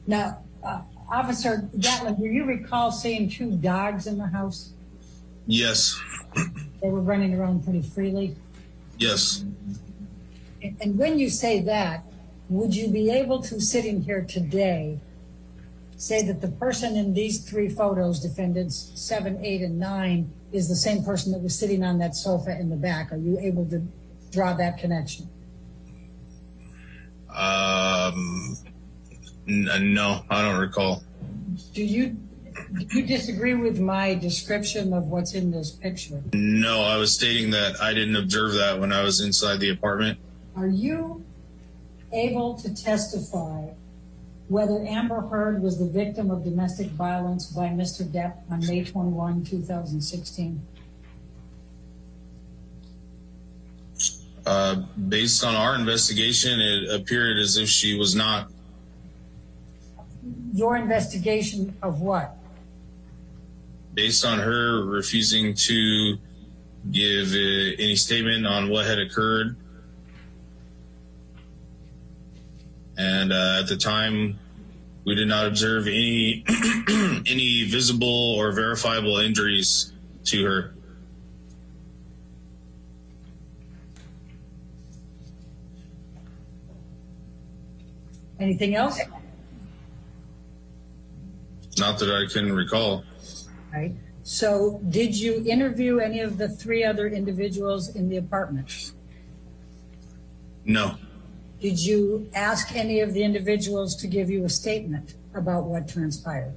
Now, Officer Gatlin, do you recall seeing two dogs in the house? Yes. They were running around pretty freely? Yes. And when you say that, would you be able to, sitting here today, say that the person in these three photos, defendants 7, 8, and 9, is the same person that was sitting on that sofa in the back? Are you able to draw that connection? No, I don't recall. Do you disagree with my description of what's in this picture? No, I was stating that I didn't observe that when I was inside the apartment. Are you able to testify whether Amber Heard was the victim of domestic violence by Mr. Depp on May 21, 2016? Based on our investigation, it appeared as if she was not. Your investigation of what? Based on her refusing to give any statement on what had occurred. And at the time, we did not observe any any visible or verifiable injuries to her. Anything else? Not that I can recall. Right. So did you interview any of the three other individuals in the apartment? No. Did you ask any of the individuals to give you a statement about what transpired?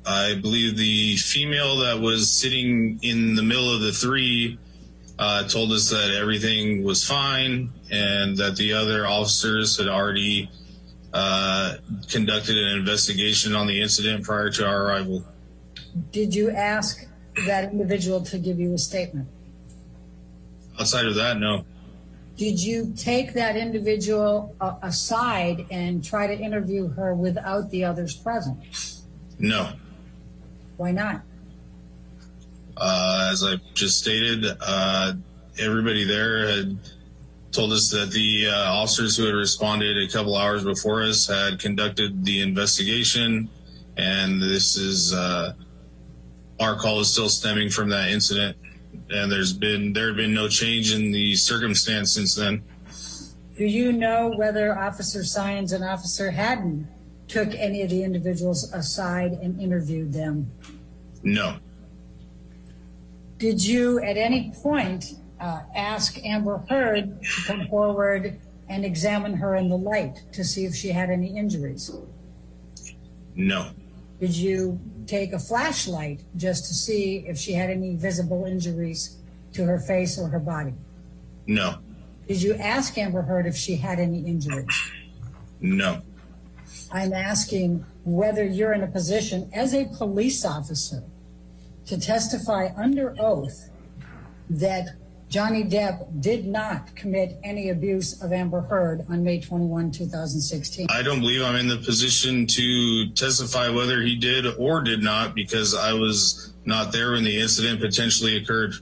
I believe the female that was sitting in the middle of the three told us that everything was fine and that the other officers had already conducted an investigation on the incident prior to our arrival. Did you ask that individual to give you a statement? Outside of that, no. Did you take that individual aside and try to interview her without the others present? No. Why not? As I just stated, everybody there had told us that the officers who had responded a couple hours before us had conducted the investigation, and this is our call is still stemming from that incident, and there had been no change in the circumstance since then. Do you know whether Officer Sines and Officer Haddon took any of the individuals aside and interviewed them? No. Did you at any point ask Amber Heard to come forward and examine her in the light to see if she had any injuries? No. Did you take a flashlight just to see if she had any visible injuries to her face or her body? No. Did you ask Amber Heard if she had any injuries? No. I'm asking whether you're in a position as a police officer to testify under oath that Johnny Depp did not commit any abuse of Amber Heard on May 21, 2016. I don't believe I'm in the position to testify whether he did or did not, because I was not there when the incident potentially occurred.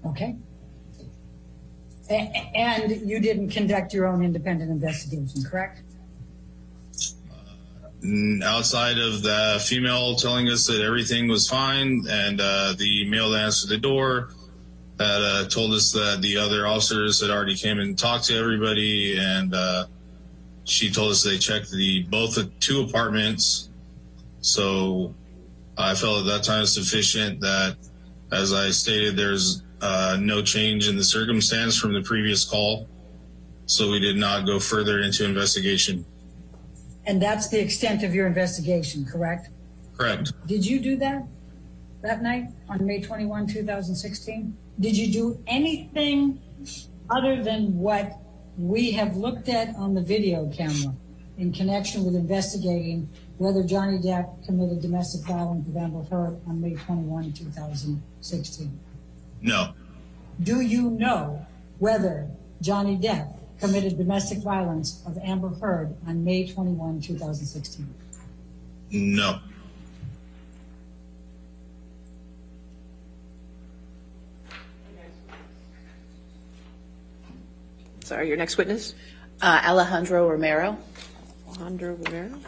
Okay. And you didn't conduct your own independent investigation, correct? Outside of the female telling us that everything was fine and the male that answered the door, that told us that the other officers had already came and talked to everybody, and she told us they checked both the 2 apartments. So I felt at that time sufficient that, as I stated, there's no change in the circumstance from the previous call. So we did not go further into investigation. And that's the extent of your investigation, correct? Correct. Did you do that night on May 21, 2016? Did you do anything other than what we have looked at on the video camera in connection with investigating whether Johnny Depp committed domestic violence with Amber Heard on May 21, 2016? No. Do you know whether Johnny Depp committed domestic violence of Amber Heard on May 21, 2016? No. Sorry, your next witness? Alejandro Romero. Alejandro Romero.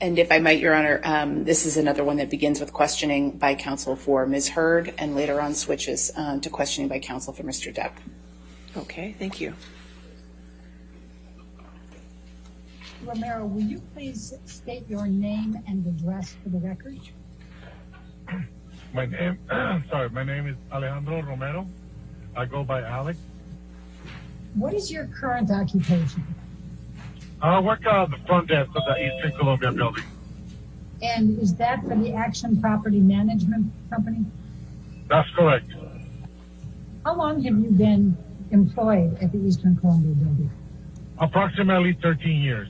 And if I might, Your Honor, this is another one that begins with questioning by counsel for Ms. Heard and later on switches to questioning by counsel for Mr. Depp. Okay, thank you. Romero, will you please state your name and address for the record? My name is Alejandro Romero. I go by Alex. What is your current occupation? I work at the front desk of the Eastern Columbia building. And is that for the Action Property Management Company? That's correct. How long have you been employed at the Eastern Columbia building? Approximately 13 years.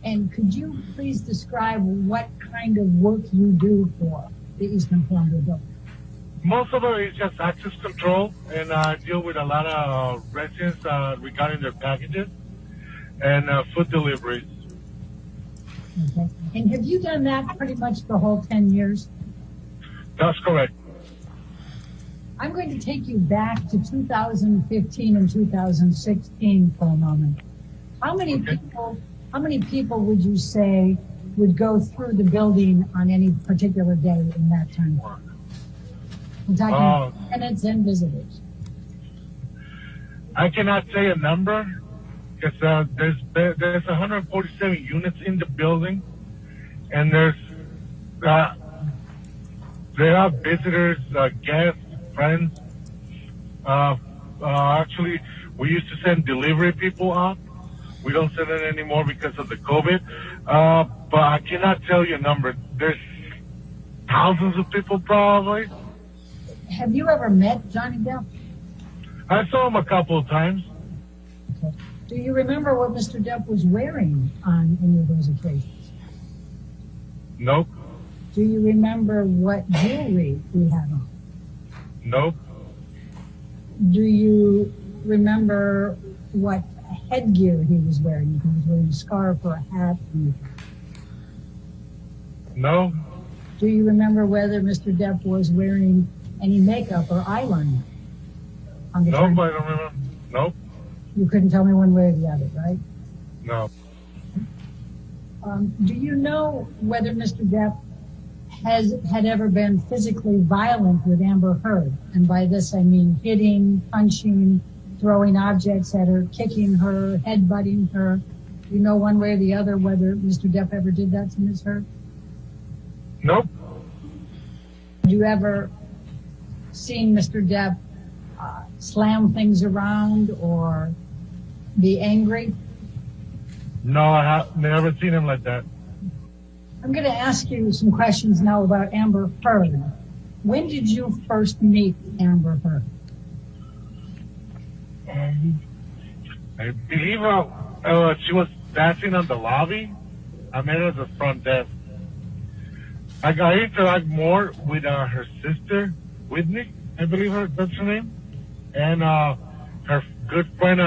And could you please describe what kind of work you do for the Eastern Columbia building? Most of it is just access control, and I deal with a lot of residents regarding their packages and food deliveries. Okay. And have you done that pretty much the whole 10 years? That's correct. I'm going to take you back to 2015 and 2016 for a moment. How many people would you say would go through the building on any particular day in that time? We're talking tenants and visitors. I cannot say a number because there's 147 units in the building, and there are visitors, guests, friends. Actually, we used to send delivery people out. We don't send it anymore because of the COVID. But I cannot tell you a number. There's thousands of people probably. Have you ever met Johnny Depp? I saw him a couple of times. Okay. Do you remember what Mr. Depp was wearing on any of those occasions? Nope. Do you remember what jewelry he had on? Nope. Do you remember what headgear he was wearing? If he was wearing a scarf or a hat? No. Do you remember whether Mr. Depp was wearing any makeup or eyeliner? Nope, I don't remember. Nope. You couldn't tell me one way or the other, right? No. Do you know whether Mr. Depp had ever been physically violent with Amber Heard? And by this I mean hitting, punching, throwing objects at her, kicking her, headbutting her. Do you know one way or the other whether Mr. Depp ever did that to Ms. Heard? Nope. Have you ever seen Mr. Depp slam things around or be angry? No, I have never seen him like that. I'm going to ask you some questions now about Amber Heard. When did you first meet Amber Heard? I believe she was dancing on the lobby. I met her at the front desk. I interact more with her sister, Whitney, I believe that's her name, and her good friend,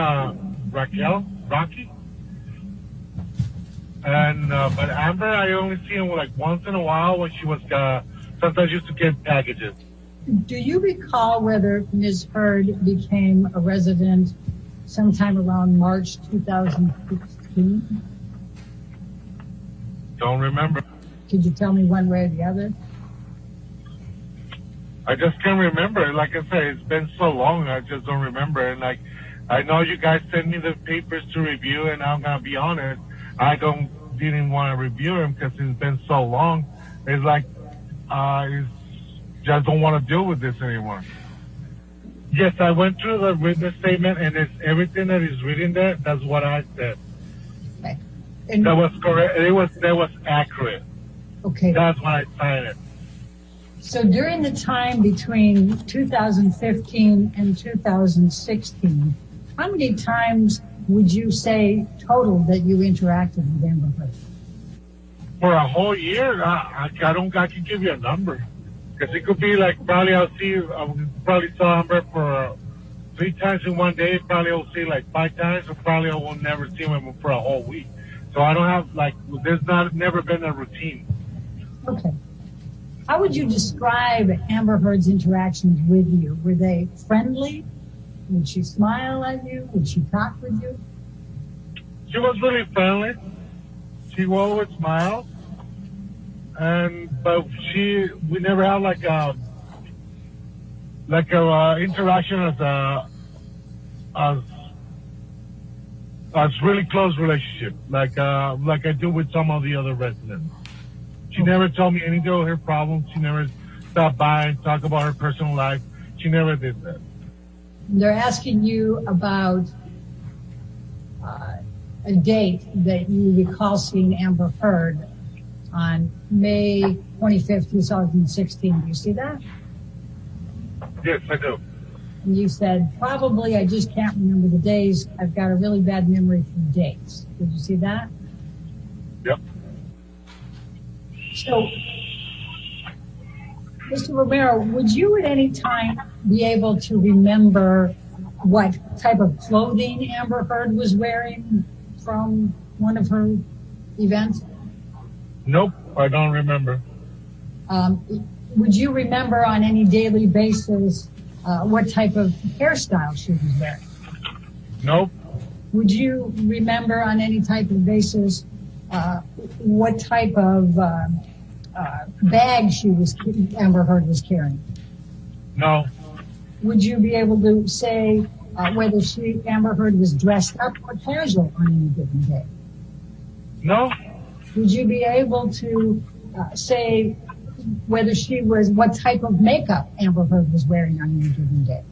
Rocky. And but Amber, I only see him like once in a while when she was sometimes used to get packages. Do you recall whether Ms. Heard became a resident sometime around March 2016? Don't remember. Could you tell me one way or the other? I just can't remember. Like I said, it's been so long, I just don't remember. And like, I know you guys sent me the papers to review, and I'm gonna be honest, I didn't want to review them because it's been so long. It's like, just don't want to deal with this anymore. Yes, I went through the witness statement, and it's everything that is written there. That's what I said. Okay. That was correct. That was accurate. Okay. That's why I signed it. So during the time between 2015 and 2016, how many times would you say total that you interacted with Amber Heard? For a whole year, I can give you a number. Because it could be like, probably I probably saw Amber for 3 times in one day. Probably I'll see like 5 times, or probably I will never see him for a whole week. So I don't have there's never been a routine. Okay. How would you describe Amber Heard's interactions with you? Were they friendly? Would she smile at you? Would she talk with you? She was really friendly. She always smiled. But we never had like a interaction as really close relationship, like I do with some of the other residents. She never told me any of her problems. She never stopped by and talked about her personal life. She never did that. They're asking you about a date that you recall seeing Amber Heard on May 25th, 2016. Do you see that? Yes, I do. And you said, probably I just can't remember the days. I've got a really bad memory for dates. Did you see that? Yep. So, Mr. Romero, would you at any time be able to remember what type of clothing Amber Heard was wearing from one of her events? Nope, I don't remember. Would you remember on any daily basis what type of hairstyle she was wearing? Nope. Would you remember on any type of basis what type of bag Amber Heard was carrying? No. Would you be able to say whether Amber Heard was dressed up or casual on any given day? No. Would you be able to say whether what type of makeup Amber Heard was wearing on any given day?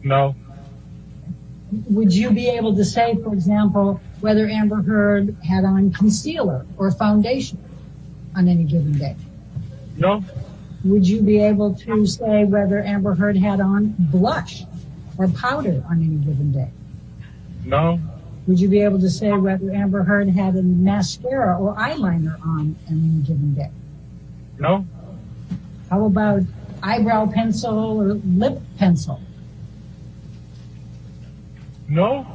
No. Would you be able to say, for example, whether Amber Heard had on concealer or foundation on any given day? No. Would you be able to say whether Amber Heard had on blush or powder on any given day? No. Would you be able to say whether Amber Heard had a mascara or eyeliner on any given day? No. How about eyebrow pencil or lip pencil? No.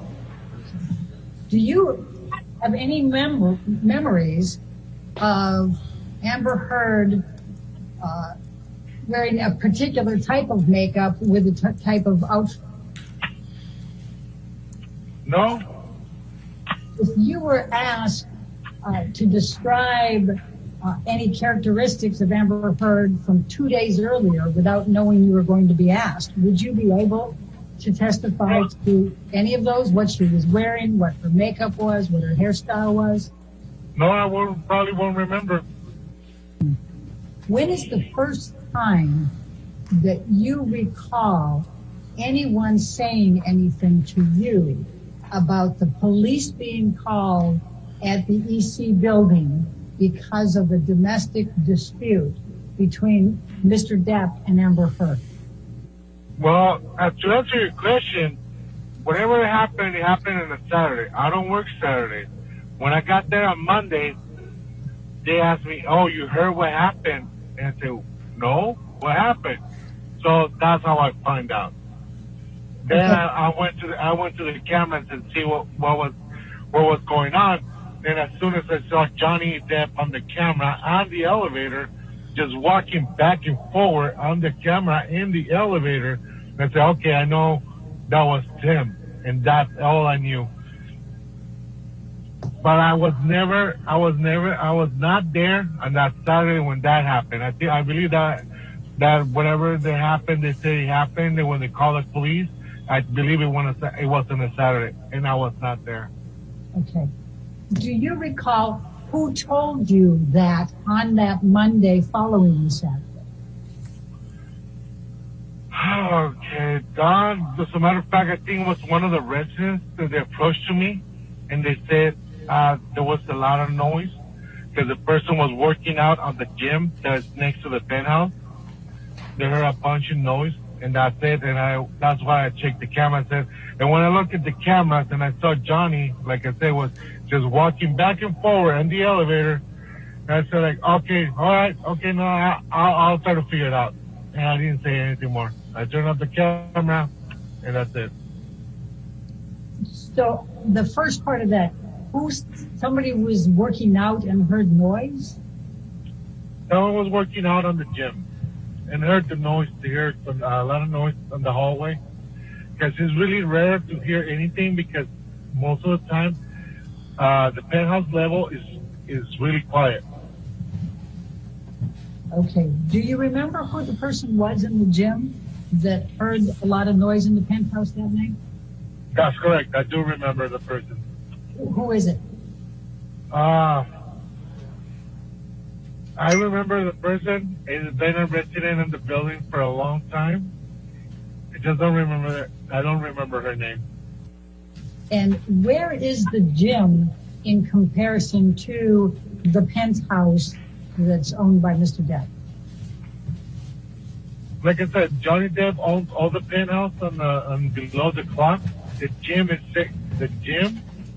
Do you have any memories of Amber Heard wearing a particular type of makeup with a type of outfit? No. If you were asked to describe any characteristics of Amber Heard from 2 days earlier without knowing you were going to be asked, would you be able to testify to any of those? What she was wearing, what her makeup was, what her hairstyle was? No, I probably won't remember. When is the first time that you recall anyone saying anything to you about the police being called at the EC building because of a domestic dispute between Mr. Depp and Amber Heard? Well, to answer your question, whatever happened, it happened on a Saturday. I don't work Saturday. When I got there on Monday, they asked me, "Oh, you heard what happened?" And I said, "No, what happened?" So that's how I find out. Then I went to the cameras and see what was going on. Then as soon as I saw Johnny Depp on the camera on the elevator, just walking back and forward on the camera in the elevator, I said, "Okay, I know that was Tim," and that's all I knew. but I was not there on that Saturday when that happened. I believe that whatever that happened, they say it happened, and when they call the police, I believe it wasn't a Saturday, and I was not there. Okay. Do you recall who told you that on that Monday following the Saturday? Okay, Don, as a matter of fact, I think it was one of the residents that they approached to me, and they said there was a lot of noise because the person was working out on the gym that's next to the penthouse. They heard a bunch of noise, and that's it. And that's why I checked the camera. And when I looked at the cameras and I saw Johnny, like I said, was just walking back and forward in the elevator. And I said, like, okay, all right, okay, no, I'll try to figure it out. And I didn't say anything more. I turned off the camera, and that's it. So the first part of that, somebody was working out and heard noise? Someone was working out on the gym and heard the noise. They heard a lot of noise on the hallway. Because it's really rare to hear anything because most of the time the penthouse level is really quiet. Okay. Do you remember who the person was in the gym that heard a lot of noise in the penthouse that night? That's correct. I do remember the person. Who is it? I remember the person. He's been a resident in the building for a long time. I just don't remember. I don't remember her name. And where is the gym in comparison to the penthouse that's owned by Mr. Depp? Like I said, Johnny Depp owns all the penthouse on below the clock. The gym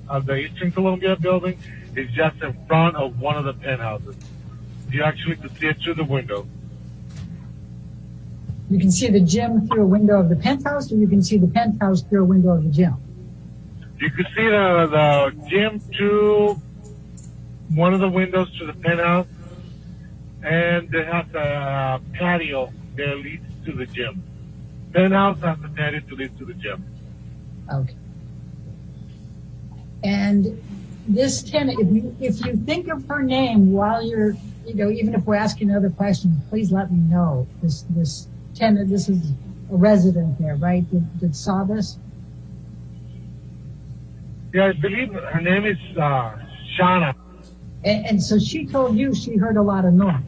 of the Eastern Columbia building is just in front of one of the penthouses. You actually can see it through the window. You can see the gym through a window of the penthouse, or you can see the penthouse through a window of the gym? You can see the gym through one of the windows to the penthouse, and it has a patio that leads to the gym. Penthouse has a patio that leads to the gym. Okay. And this tenant, if you think of her name while you're, even if we're asking other questions, please let me know. This tenant, this is a resident there, right? That saw this? Yeah, I believe her name is Shauna. And so she told you she heard a lot of noise.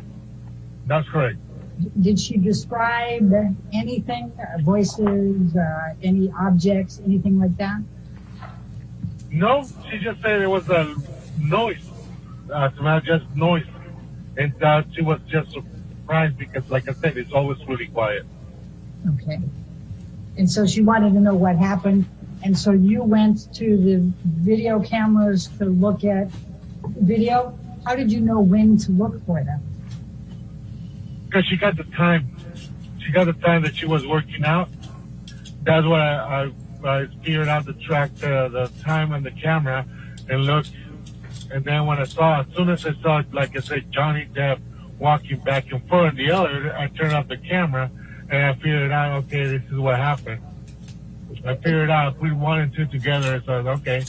That's correct. Did she describe anything, voices, any objects, anything like that? No, she just said it was a noise. It's not just noise. And she was just surprised because, like I said, it's always really quiet. Okay. And so she wanted to know what happened. And so you went to the video cameras to look at video. How did you know when to look for them? Because she got the time. She got the time that she was working out. That's why I figured out to track the time on the camera and look. And then when as soon as I saw, like I said, Johnny Depp walking back and forth in the elevator, I turned off the camera and I figured out, okay, this is what happened. I figured out if we one and two together, so I was okay.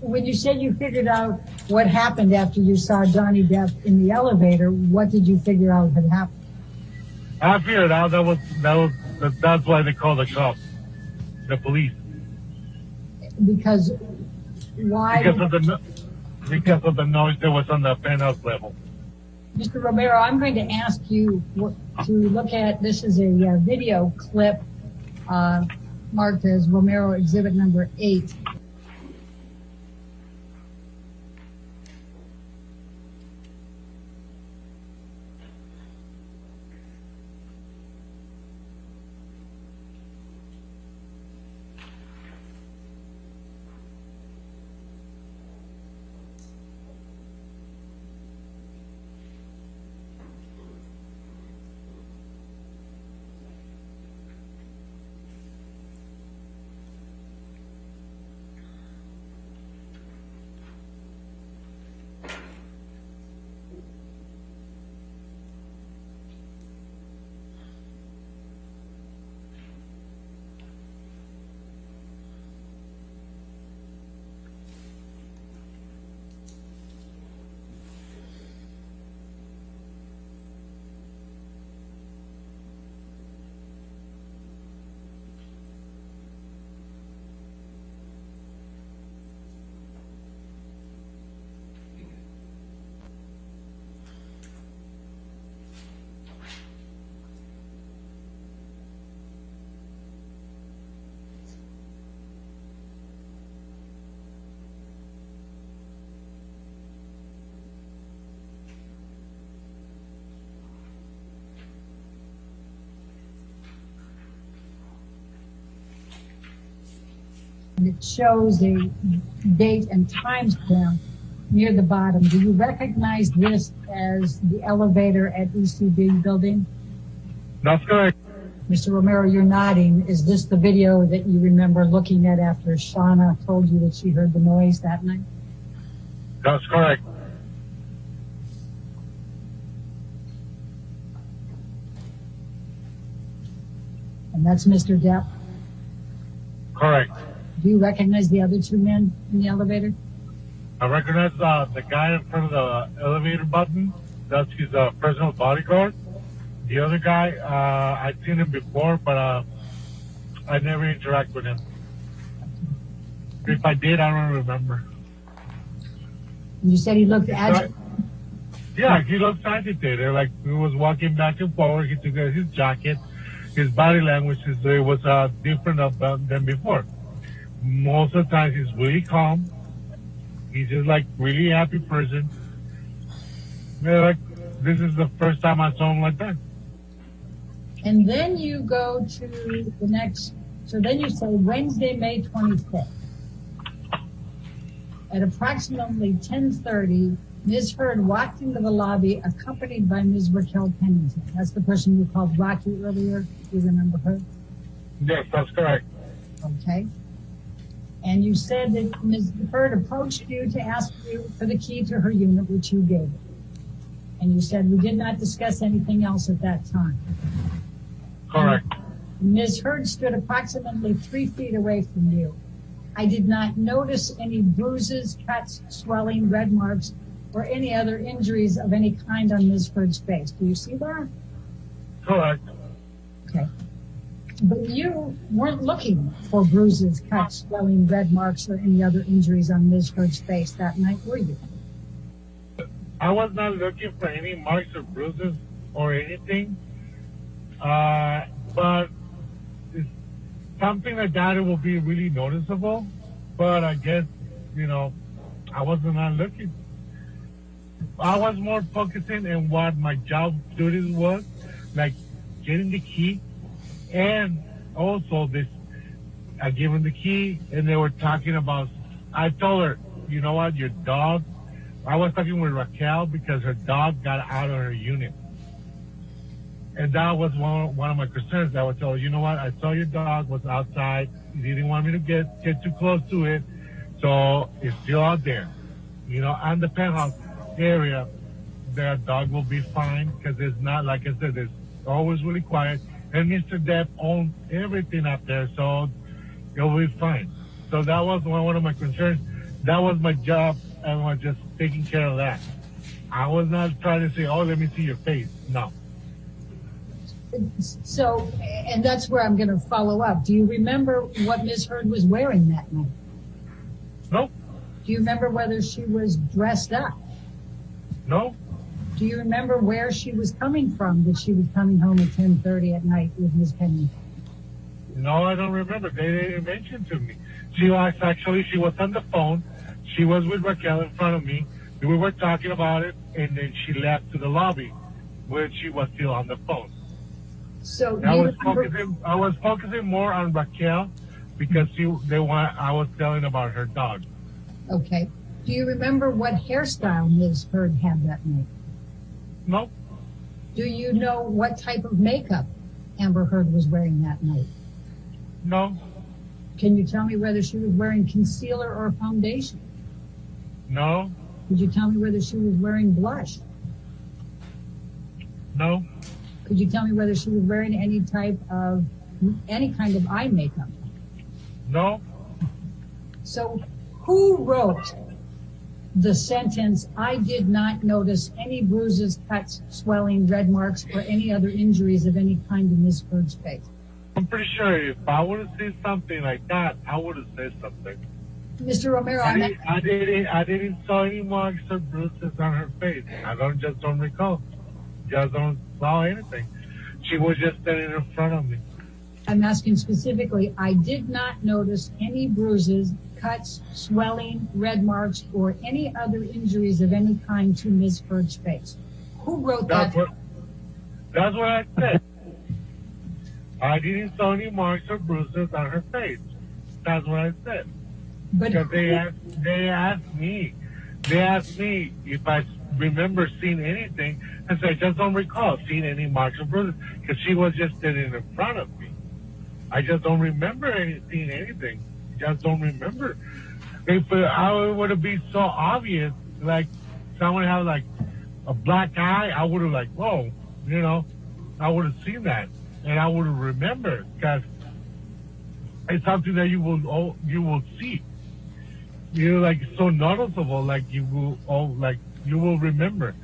When you said you figured out what happened after you saw Johnny Depp in the elevator, what did you figure out had happened? I figured out that's why they call the cops, the police. Because why? Because of the noise that was on the penthouse level. Mr. Romero, I'm going to ask you to look at, this is a video clip marked as Romero Exhibit Number 8. and it shows a date and time stamp near the bottom. Do you recognize this as the elevator at ECB building? That's correct. Mr. Romero, you're nodding. Is this the video that you remember looking at after Shauna told you that she heard the noise that night? That's correct. And that's Mr. Depp? Correct. Do you recognize the other two men in the elevator? I recognize the guy in front of the elevator button. That's his personal bodyguard. The other guy, I've seen him before, but I never interact with him. If I did, I don't remember. You said he looked agitated. Yeah, he looked agitated. Like he was walking back and forward. He took his jacket. His body language was different than before. Most of the times he's really calm. He's just like really happy person. Like this is the first time I saw him like that. And then you go to the next, so then you say Wednesday, May 25th. At approximately 10:30, Ms. Heard walked into the lobby accompanied by Ms. Raquel Pennington. That's the person you called Rocky earlier. Do you remember her? Yes, that's correct. Okay. And you said that Ms. Heard approached you to ask you for the key to her unit, which you gave her. And you said we did not discuss anything else at that time. Correct. And Ms. Heard stood approximately 3 feet away from you. I did not notice any bruises, cuts, swelling, red marks, or any other injuries of any kind on Ms. Heard's face. Do you see that? Correct. Okay. But you weren't looking for bruises, cuts, swelling, red marks, or any other injuries on Ms. Heard's face that night, were you? I was not looking for any marks or bruises or anything. But it's something like that, it will be really noticeable. But I guess, I wasn't not looking. I was more focusing on what my job duties was, like getting the key. And also I gave them the key and they were talking about, I told her, you know what, your dog, I was talking with Raquel because her dog got out of her unit. And that was one of my concerns. I would tell her, you know what, I saw your dog was outside. You didn't want me to get too close to it. So it's still out there. On the penthouse area, the dog will be fine because it's not, like I said, it's always really quiet. And Mr. Depp owns everything up there, so it'll be fine. So that was one of my concerns. That was my job, and I was just taking care of that. I was not trying to say, oh, let me see your face. No. So, and that's where I'm going to follow up. Do you remember what Ms. Heard was wearing that night? No. Do you remember whether she was dressed up? No. Do you remember where she was coming from, that she was coming home at 10:30 at night with Ms. Pennington? No, I don't remember. They didn't mention to me. She was on the phone. She was with Raquel in front of me. We were talking about it, and then she left to the lobby where she was still on the phone. So I was focusing more on Raquel because I was telling about her dog. Okay. Do you remember what hairstyle Ms. Heard had that night? No. Do you know what type of makeup Amber Heard was wearing that night? No. Can you tell me whether she was wearing concealer or foundation? No. Could you tell me whether she was wearing blush? No. Could you tell me whether she was wearing any kind of eye makeup? No. So who wrote the sentence, I did not notice any bruises, cuts, swelling, red marks, or any other injuries of any kind in Ms. Heard's face? I'm pretty sure if I would have seen something like that, I would have said something. Mr. Romero, I didn't saw any marks or bruises on her face. I don't recall. Just don't saw anything. She was just standing in front of me. I'm asking specifically, I did not notice any bruises, cuts, swelling, red marks, or any other injuries of any kind to Ms. Heard's face. Who wrote that? That's what I said. I didn't saw any marks or bruises on her face. That's what I said. But Because they asked me if I remember seeing anything. I said, I just don't recall seeing any marks or bruises because she was just sitting in front of me. I just don't remember seeing anything. Just don't remember. If it would have been so obvious, like someone had like a black eye, I would have like, whoa, you know, I would have seen that and I would have remembered because it's something that you will see. You're like so noticeable, like you will remember.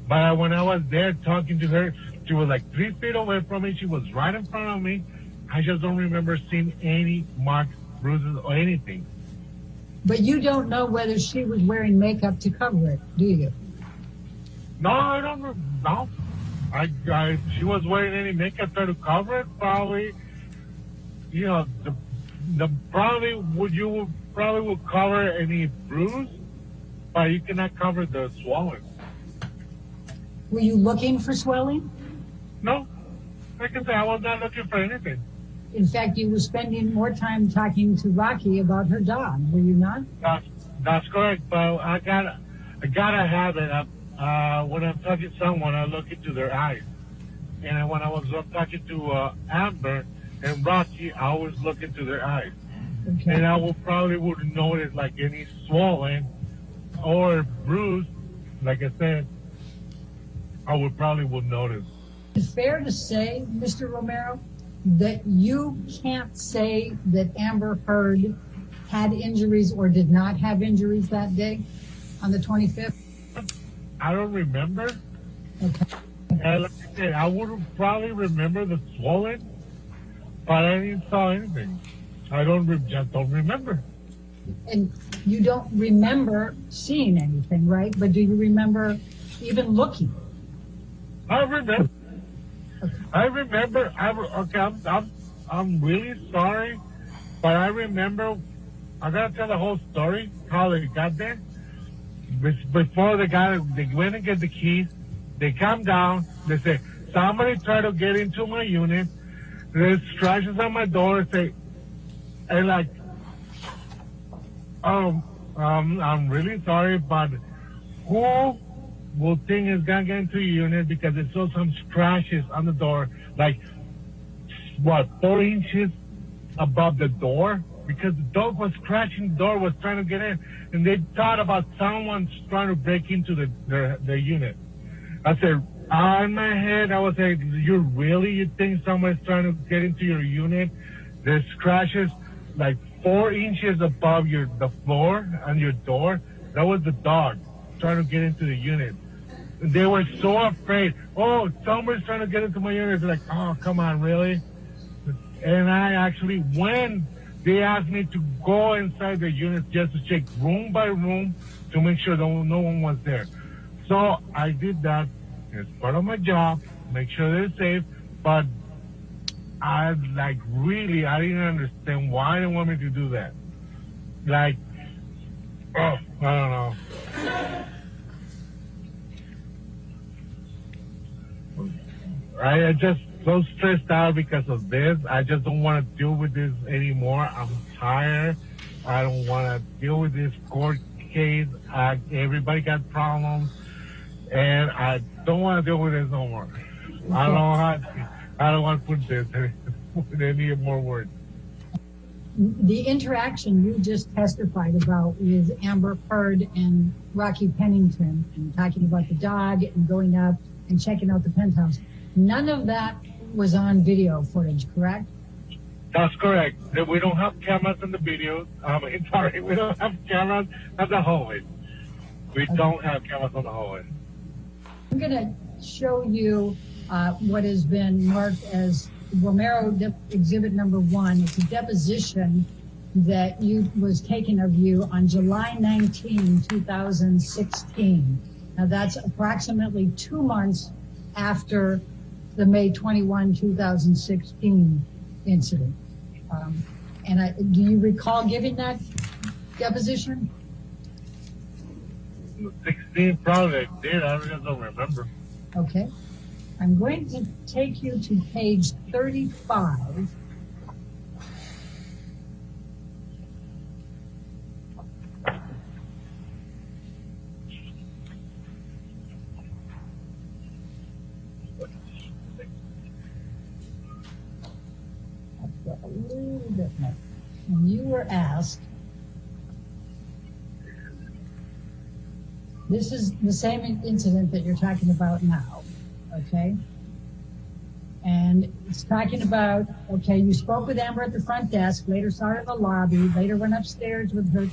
But when I was there talking to her, she was like 3 feet away from me. She was right in front of me. I just don't remember seeing any marks, bruises, or anything. But you don't know whether she was wearing makeup to cover it, do you? No, I don't know. No. She was wearing any makeup to cover it, probably. You know, the probably would cover any bruise, but you cannot cover the swelling. Were you looking for swelling? No. Like I said, I was not looking for anything. In fact, you were spending more time talking to Rocky about her dog, were you not? That's correct, but I gotta have it. When I'm talking to someone, I look into their eyes. And when I was talking to Amber and Rocky, I always look into their eyes. Okay. And I wouldn't notice like any swelling or bruise. Like I said, I would notice. It's fair to say, Mr. Romero, that you can't say that Amber Heard had injuries or did not have injuries that day on the 25th? I don't remember. Okay. And like I said, I would probably remember the swelling, but I didn't saw anything. I just don't remember. And you don't remember seeing anything, right? But do you remember even looking? I remember. I'm really sorry, but I remember. I gotta tell the whole story how they got there. Before they went and get the keys. They come down. They say somebody tried to get into my unit. There's scratches on my door. And like, I'm really sorry, but who will think is gonna get into your unit because they saw some scratches on the door, like 4 inches above the door, because the dog was scratching the door, was trying to get in, and they thought about someone trying to break into the unit. I said, in my head, I was like, you think someone's trying to get into your unit? There's scratches like 4 inches above the floor on your door. That was the dog trying to get into the unit. They were so afraid. Oh, someone's trying to get into my unit. They're like, oh, come on, really? And I actually, when they asked me to go inside the unit just to check room by room to make sure no one was there. So I did that. It's part of my job, make sure they're safe. But I didn't understand why they want me to do that. Like, I don't know. I just so stressed out because of this. I just don't want to deal with this anymore. I'm tired. I don't want to deal with this court case. Everybody got problems, and I don't want to deal with this no more. I don't want to put this with any more words. The interaction you just testified about with Amber Heard and Rocky Pennington, and talking about the dog and going up and checking out the penthouse, none of that was on video footage, correct? That's correct. We don't have cameras in the videos. We don't have cameras at the hallway. We don't have cameras on the hallway. I'm going to show you what has been marked as Romero Exhibit Number 1. It's a deposition that was taken of you on July 19, 2016. Now that's approximately 2 months after the May 21, 2016 incident. Do you recall giving that deposition? 16 probably I did. I just don't remember. Okay. I'm going to take you to page 35. little bit more. When you were asked, this is the same incident that you're talking about now, okay? And it's talking about, okay, you spoke with Amber at the front desk, later saw her in the lobby, later went upstairs with her.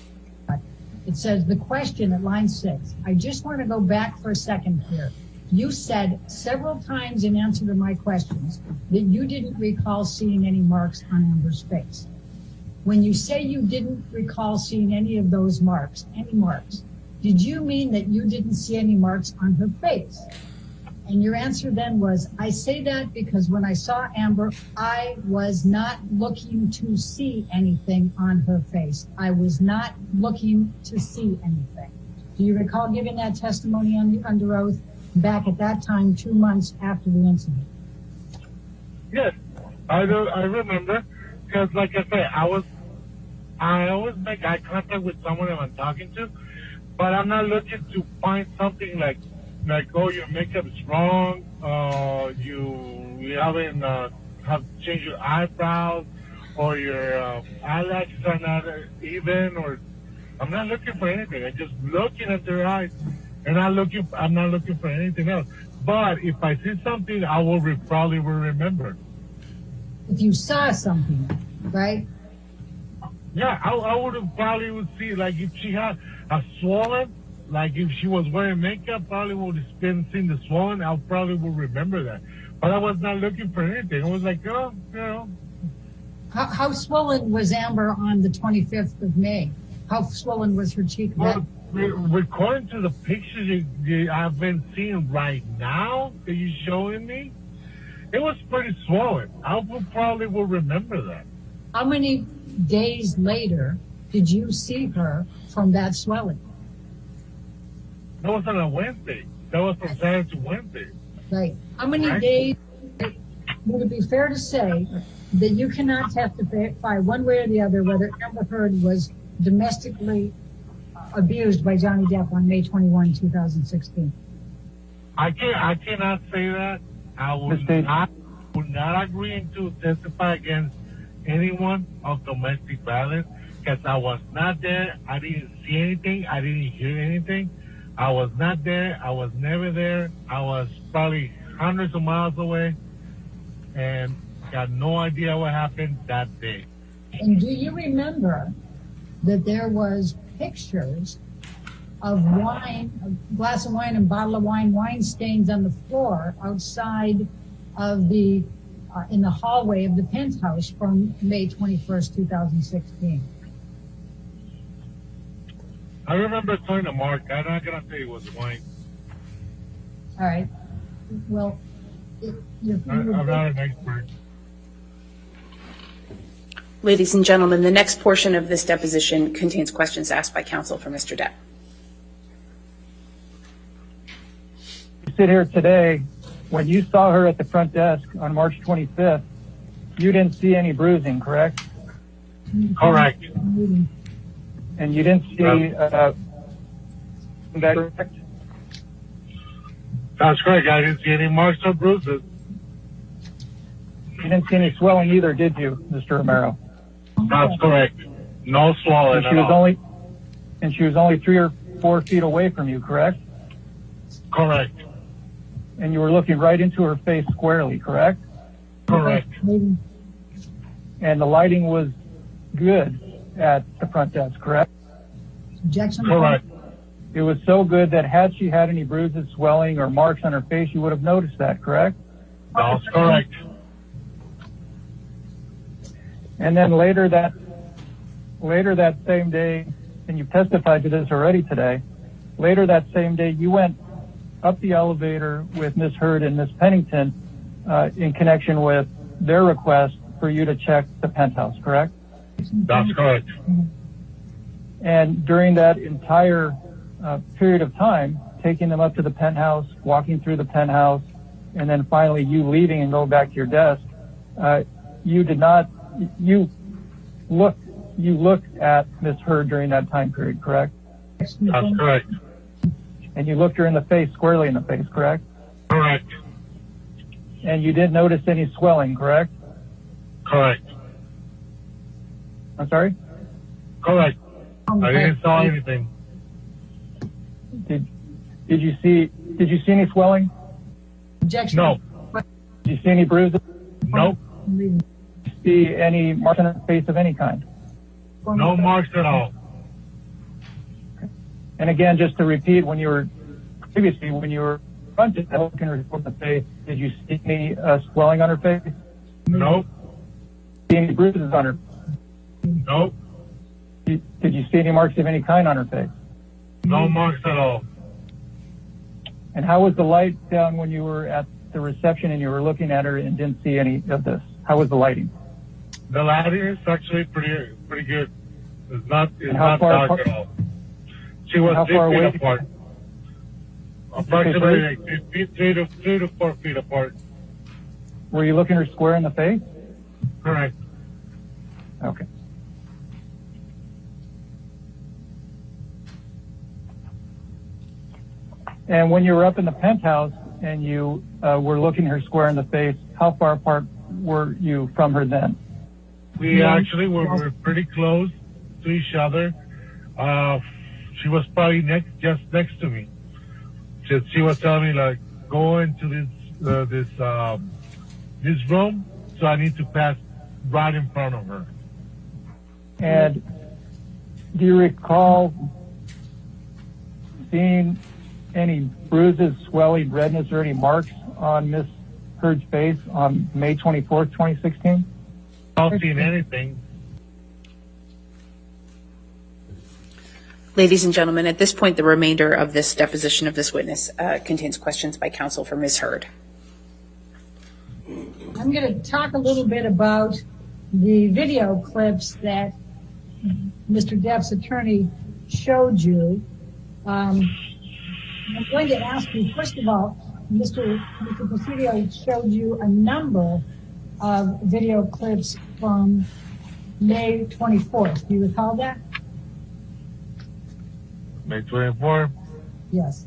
It says the question at line 6. I just want to go back for a second here. You said several times in answer to my questions that you didn't recall seeing any marks on Amber's face. When you say you didn't recall seeing any of those marks, did you mean that you didn't see any marks on her face? And your answer then was, I say that because when I saw Amber, I was not looking to see anything on her face. I was not looking to see anything. Do you recall giving that testimony under oath back at that time, 2 months after the incident? Yes, I remember, because like I say, I always make eye contact with someone that I'm talking to, but I'm not looking to find something like, oh, your makeup is wrong, you haven't have changed your eyebrows, or your eyelashes are not even, or I'm not looking for anything. I'm just looking at their eyes, and I'm not looking for anything else. But if I see something, I will probably will remember. If you saw something, right? Yeah, I would probably would see, like if she had a swollen. Like if she was wearing makeup, probably would have been seeing the swollen. I probably would remember that. But I was not looking for anything. I was like, oh, you know. How swollen was Amber on the 25th of May? How swollen was her cheek? Well, according to the pictures I've been seeing right now that you're showing me, it was pretty swollen. I probably will remember that. How many days later did you see her from that swelling? That was on a Wednesday. That was from Saturday to Wednesday. Right. How many days would it be fair to say that you cannot testify one way or the other whether Amber Heard was domestically abused by Johnny Depp on May 21, 2016? I cannot say that. I would not agree to testify against anyone of domestic violence because I was not there. I didn't see anything. I didn't hear anything. I was not there. I was never there. I was probably hundreds of miles away and got no idea what happened that day. And do you remember that there was pictures of wine, a glass of wine and bottle of wine stains on the floor outside of the, in the hallway of the penthouse from May 21st, 2016? I remember telling to Mark, I'm not going to say it was wine. All right. Well, I'm not an expert. Ladies and gentlemen, the next portion of this deposition contains questions asked by counsel for Mr. Depp. You sit here today, when you saw her at the front desk on March 25th, you didn't see any bruising, correct? Correct. And you didn't see that, correct? That's correct. I didn't see any marks or bruises. You didn't see any swelling either, did you, Mr. Romero? That's correct. No swelling at all. And she was only 3 or 4 feet away from you, correct? Correct. And you were looking right into her face squarely, correct? Correct. And the lighting was good at the front desk, correct? Objection? Correct. It was so good that had she had any bruises, swelling, or marks on her face, you would have noticed that, correct? That's correct. And then later that same day, and you've testified to this already today, later that same day, you went up the elevator with Ms. Heard and Ms. Pennington in connection with their request for you to check the penthouse, correct? That's correct. And during that entire period of time, taking them up to the penthouse, walking through the penthouse, and then finally you leaving and going back to your desk, you looked at Ms. Heard during that time period, correct? That's correct. And you looked her in the face, squarely in the face, correct? Correct. And you didn't notice any swelling, correct? Correct. I'm sorry? Correct. I didn't saw anything. Did you see any swelling? Objection. No. Did you see any bruises? Nope. Did you see any marks on her face of any kind? No marks at all. And again, just to repeat, when you were confronted, looking her in the face, did you see any swelling on her face? Nope. See any bruises on her? Nope. Did you see any marks of any kind on her face? No marks at all. And how was the light down when you were at the reception and you were looking at her and didn't see any of this? How was the lighting? The lighting is actually pretty good. It's not dark apart? at all. She was 6 feet apart. Approximately like 3 to 4 feet apart. Were you looking her square in the face? Correct. Okay. And when you were up in the penthouse and you were looking her square in the face, how far apart were you from her then? We actually were pretty close to each other. She was probably just next to me. She was telling me like, go into this room, so I need to pass right in front of her. And do you recall seeing any bruises, swelling, redness, or any marks on Miss Heard's face on May 24th, 2016? I don't see anything. Ladies and gentlemen, at this point, the remainder of this deposition of this witness contains questions by counsel for Ms. Heard. I'm going to talk a little bit about the video clips that Mr. Depp's attorney showed you. I'm going to ask you, first of all, Mr. Presidio showed you a number of video clips from May 24th. Do you recall that? May 24th? Yes.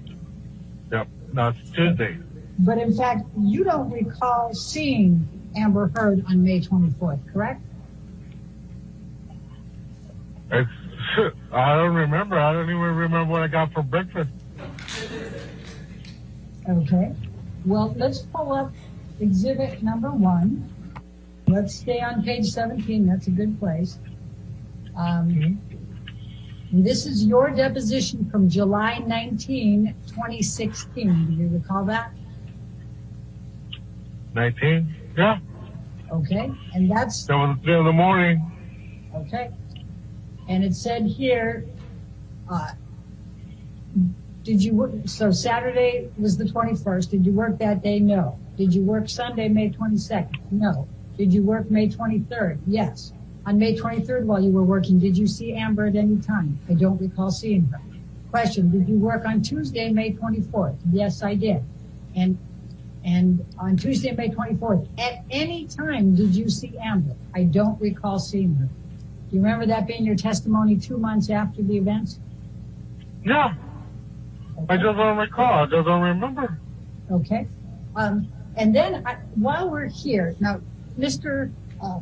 Yep. No, it's Tuesday. But in fact, you don't recall seeing Amber Heard on May 24th, correct? I don't remember. I don't even remember what I got for breakfast. Okay. Well, let's pull up exhibit number 1. Let's stay on page 17. That's a good place. This is your deposition from July 19, 2016. Do you recall that? 19? Yeah. Okay. And that's... That was 3 in the morning. Okay. And it said here, did you work, so Saturday was the 21st. Did you work that day? No. Did you work Sunday, May 22nd? No. Did you work May 23rd? Yes. On May 23rd, while you were working, did you see Amber at any time? I don't recall seeing her. Question, did you work on Tuesday, May 24th? Yes, I did. And on Tuesday, May 24th, at any time, did you see Amber? I don't recall seeing her. Do you remember that being your testimony 2 months after the events? Yeah. Okay. I just don't recall. I just don't remember. Okay. And then while we're here, now, Mr.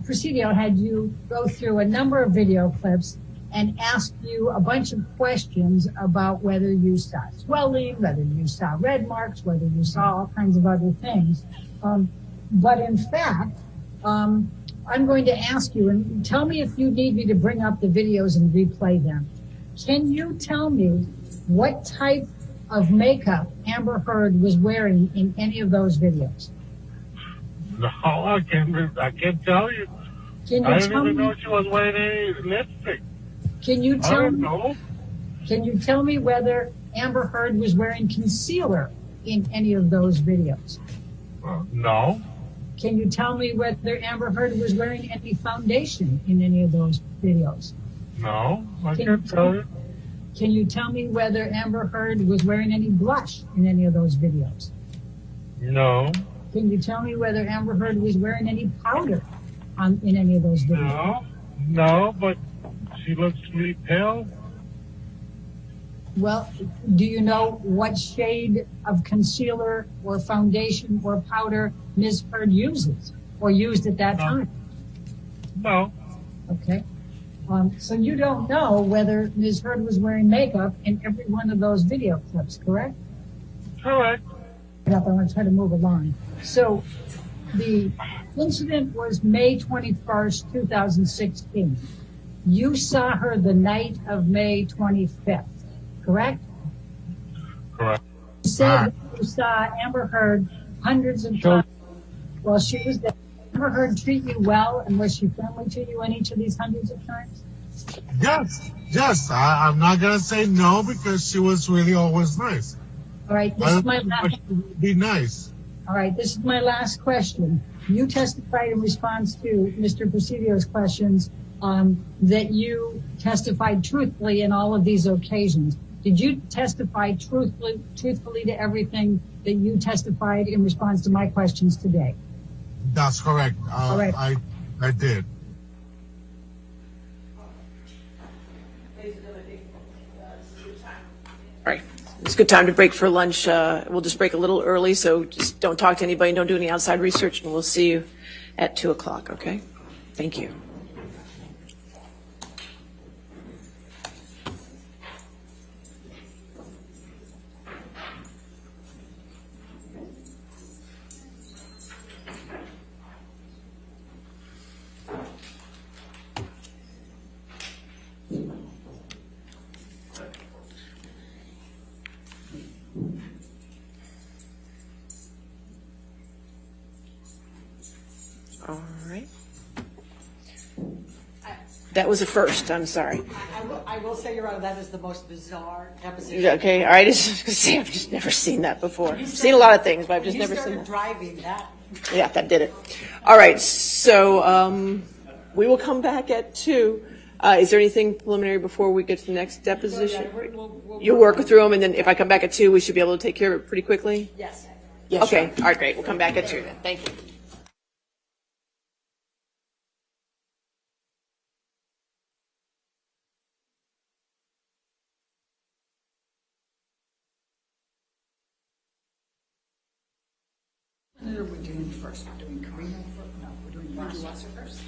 Presidio had you go through a number of video clips and ask you a bunch of questions about whether you saw swelling, whether you saw red marks, whether you saw all kinds of other things. But in fact, I'm going to ask you, and tell me if you need me to bring up the videos and replay them. Can you tell me what type of makeup Amber Heard was wearing in any of those videos? No, I can't tell you. I didn't even know she was wearing any lipstick. Can you tell I don't know. Can you tell me whether Amber Heard was wearing concealer in any of those videos? No. Can you tell me whether Amber Heard was wearing any foundation in any of those videos? No, I can't tell you. Can you tell me whether Amber Heard was wearing any blush in any of those videos? No. Can you tell me whether Amber Heard was wearing any powder in any of those videos? No, but she looks really pale. Well, do you know what shade of concealer or foundation or powder Ms. Heard uses or used at that time? No. Okay. So you don't know whether Ms. Heard was wearing makeup in every one of those video clips, correct? Correct. I want to try to move along. So the incident was May 21st, 2016. You saw her the night of May 25th, correct? Correct. You said you saw Amber Heard hundreds of times while she was there. Amber Heard treat you well, and was she friendly to you in each of these hundreds of times? Yes. I'm not gonna say no because she was really always nice. All right, this is my last. Be nice. All right, this is my last question. You testified in response to Mr. Presidio's questions that you testified truthfully in all of these occasions. Did you testify truthfully to everything that you testified in response to my questions today? That's correct. All right. I did. All right. It's a good time to break for lunch. We'll just break a little early, so just don't talk to anybody, don't do any outside research, and we'll see you at 2 o'clock, okay? Thank you. All right. That was a first, I'm sorry. I will say, Your Honor, that is the most bizarre deposition. Okay, all right, I've just never seen that before. I've seen a lot of things, but I've just never seen that. Driving that. Yeah, that did it. All right, so we will come back at 2. Is there anything preliminary before we get to the next deposition? You'll work through them, and then if I come back at 2, we should be able to take care of it pretty quickly? Yes. Okay, all right, great. We'll come back at 2 then. Thank you. What are we doing first? We're doing Karina first? No, we're doing Wasser first.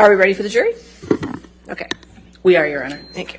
Are we ready for the jury? Okay. We are, Your Honor. Thank you.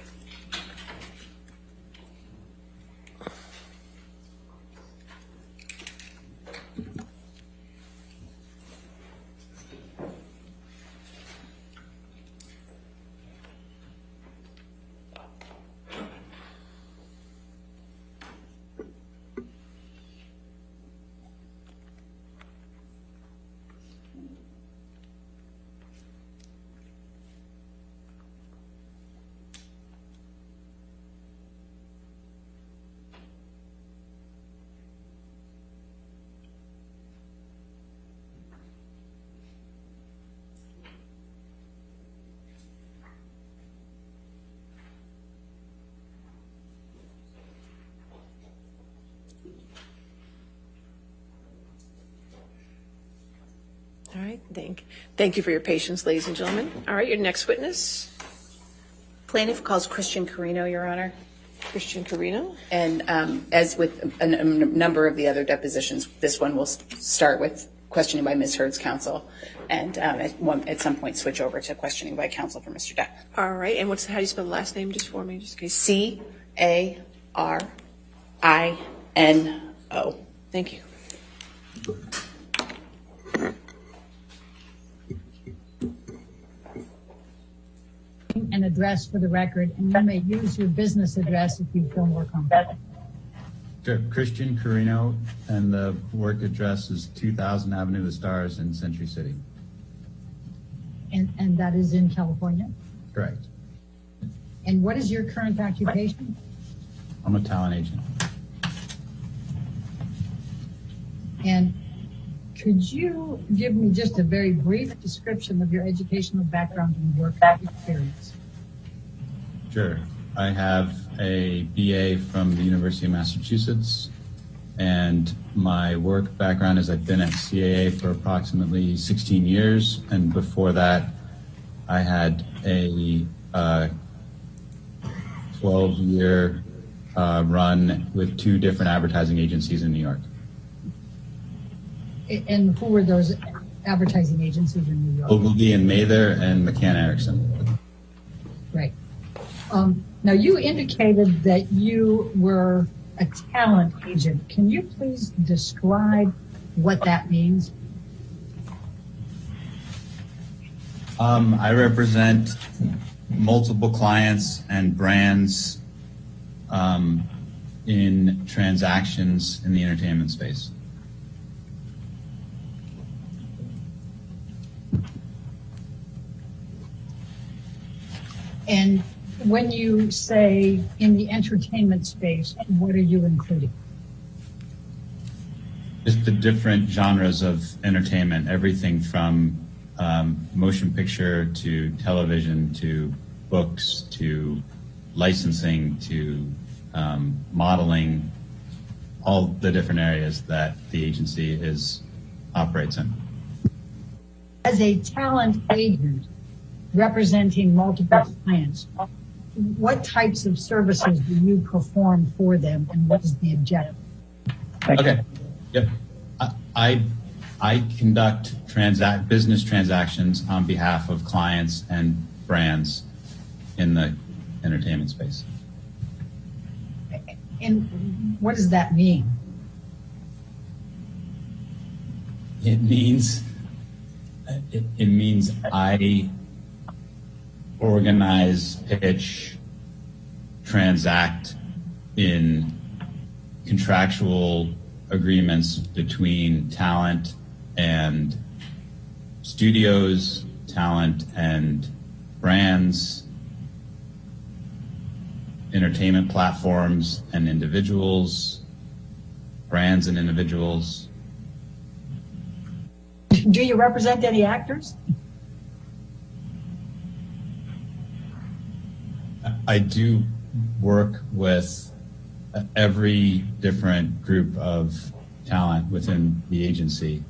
All right, thank you for your patience, ladies and gentlemen. All right, your next witness. Plaintiff calls Christian Carino, Your Honor. Christian Carino. And as with a number of the other depositions, this one will start with questioning by Ms. Heard's counsel, and at some point switch over to questioning by counsel for Mr. Depp. All right, and how do you spell the last name just for me, just in case? C-A-R-I-N-O. Thank you. An address for the record, and you may use your business address if you feel more comfortable. Sure. Christian Carino, and the work address is 2000 Avenue of the Stars in Century City. And that is in California? Correct. And what is your current occupation? I'm a talent agent. And could you give me just a very brief description of your educational background and work experience? Sure. I have a BA from the University of Massachusetts, and my work background is I've been at CAA for approximately 16 years, and before that I had a 12-year run with 2 different advertising agencies in New York. And who were those advertising agencies in New York? Ogilvy and Mather and McCann Erickson. Right. Now, you indicated that you were a talent agent. Can you please describe what that means? I represent multiple clients and brands in transactions in the entertainment space. And when you say in the entertainment space, what are you including? Just the different genres of entertainment, everything from motion picture to television to books to licensing to modeling, all the different areas that the agency operates in. As a talent agent representing multiple clients, what types of services do you perform for them, and what is the objective? Okay. Yep. I conduct business transactions on behalf of clients and brands in the entertainment space. And what does that mean? It means I organize, pitch, transact in contractual agreements between talent and studios, talent and brands, entertainment platforms and individuals, brands and individuals. Do you represent any actors? I do work with every different group of talent within the agency,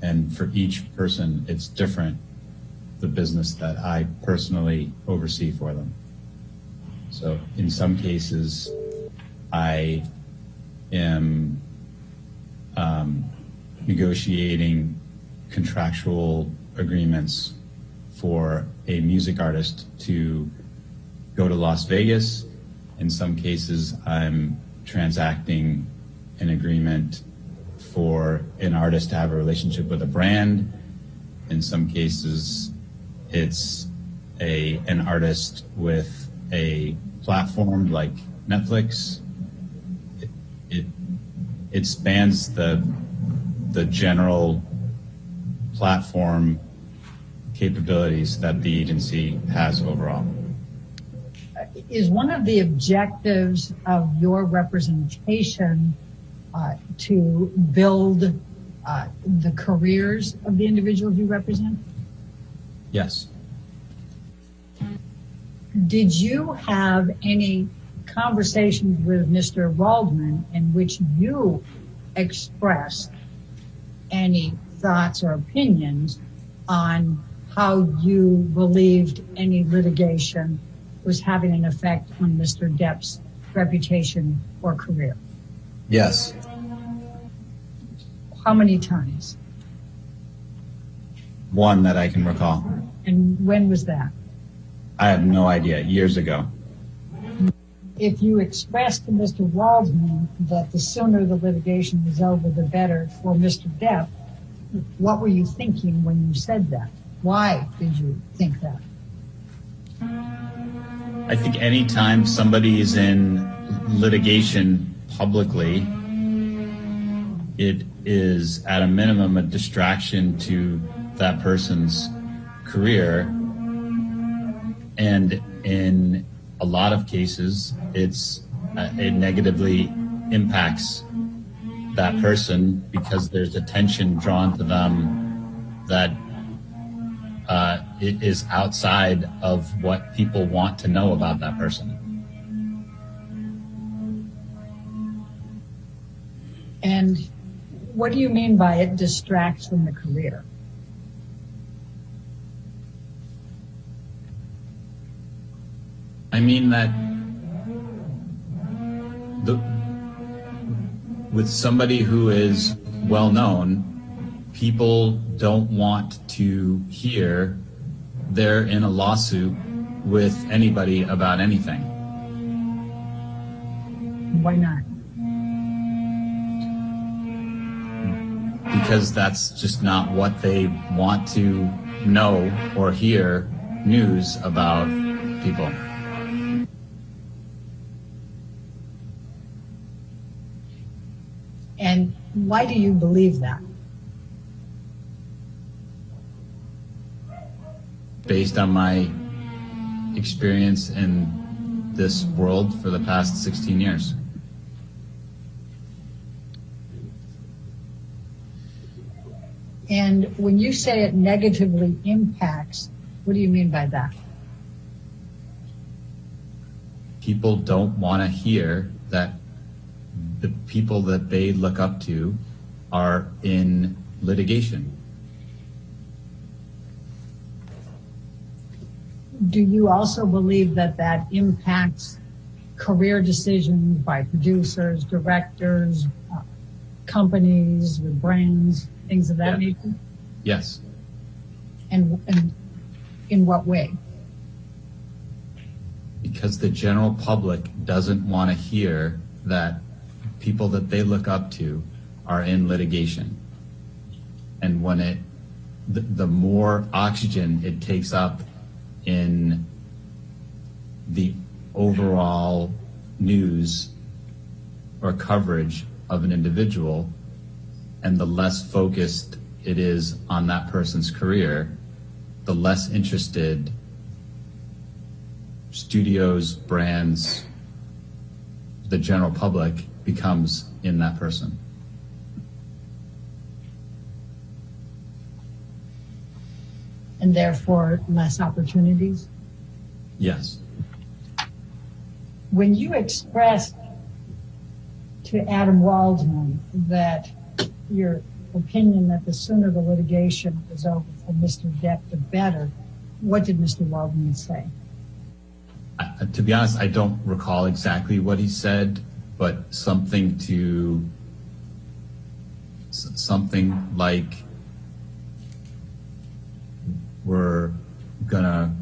and for each person it's different, the business that I personally oversee for them. So in some cases I am negotiating contractual agreements for a music artist to go to Las Vegas. In some cases, I'm transacting an agreement for an artist to have a relationship with a brand. In some cases, it's an artist with a platform like Netflix. It spans the general platform capabilities that the agency has overall. Is one of the objectives of your representation to build the careers of the individuals you represent? Yes. Did you have any conversations with Mr. Waldman in which you expressed any thoughts or opinions on how you believed any litigation was having an effect on Mr. Depp's reputation or career? Yes. How many times? One that I can recall. And when was that? I have no idea. Years ago. If you expressed to Mr. Waldman that the sooner the litigation was over, the better for Mr. Depp, what were you thinking when you said that? Why did you think that? I think anytime somebody is in litigation publicly, it is at a minimum a distraction to that person's career. And in a lot of cases, it negatively impacts that person because there's attention drawn to them that it is outside of what people want to know about that person. And what do you mean by it distracts from the career? I mean that with somebody who is well known, people don't want to hear they're in a lawsuit with anybody about anything. Why not? Because that's just not what they want to know or hear news about people. And why do you believe that? Based on my experience in this world for the past 16 years. And when you say it negatively impacts, what do you mean by that? People don't want to hear that the people that they look up to are in litigation. Do you also believe that that impacts career decisions by producers, directors, companies, with brands, things of that nature? Yes. And in what way? Because the general public doesn't want to hear that people that they look up to are in litigation. And when the more oxygen it takes up in the overall news or coverage of an individual, and the less focused it is on that person's career, the less interested studios, brands, the general public becomes in that person. And therefore less opportunities? Yes. When you expressed to Adam Waldman that your opinion that the sooner the litigation is over for Mr. Depp, the better, what did Mr. Waldman say? To be honest, I don't recall exactly what he said, but something like gonna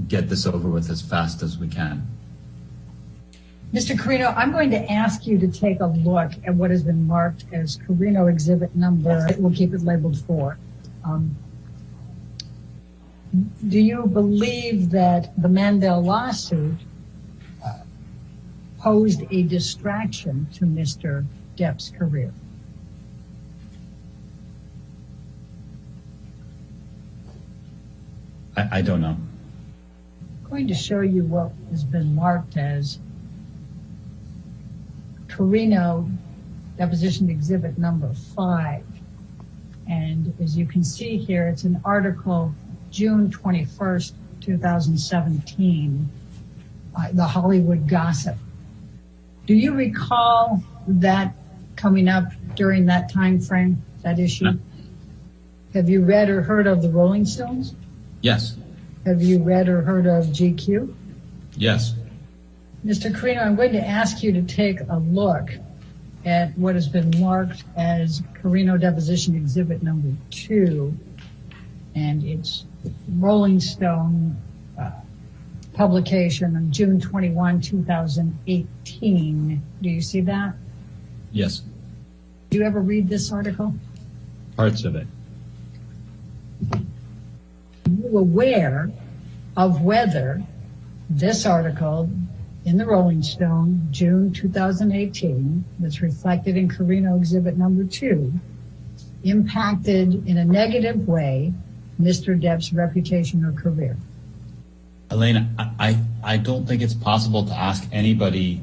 get this over with as fast as we can. Mr. Carino, I'm going to ask you to take a look at what has been marked as Carino Exhibit Number, we'll keep it labeled 4. Do you believe that the Mandel lawsuit posed a distraction to Mr. Depp's career? I don't know. I'm going to show you what has been marked as Carino Deposition Exhibit Number 5. And as you can see here, it's an article June 21st, 2017, the Hollywood Gossip. Do you recall that coming up during that time frame, that issue? No. Have you read or heard of the Rolling Stones? Yes. Have you read or heard of GQ? Yes. Mr. Carino, I'm going to ask you to take a look at what has been marked as Carino Deposition Exhibit Number 2, and it's Rolling Stone publication on June 21, 2018. Do you see that? Yes. Do you ever read this article? Parts of it. Are you aware of whether this article in the Rolling Stone, June 2018, that's reflected in Carino Exhibit Number 2, impacted in a negative way Mr. Depp's reputation or career? Elena, I don't think it's possible to ask anybody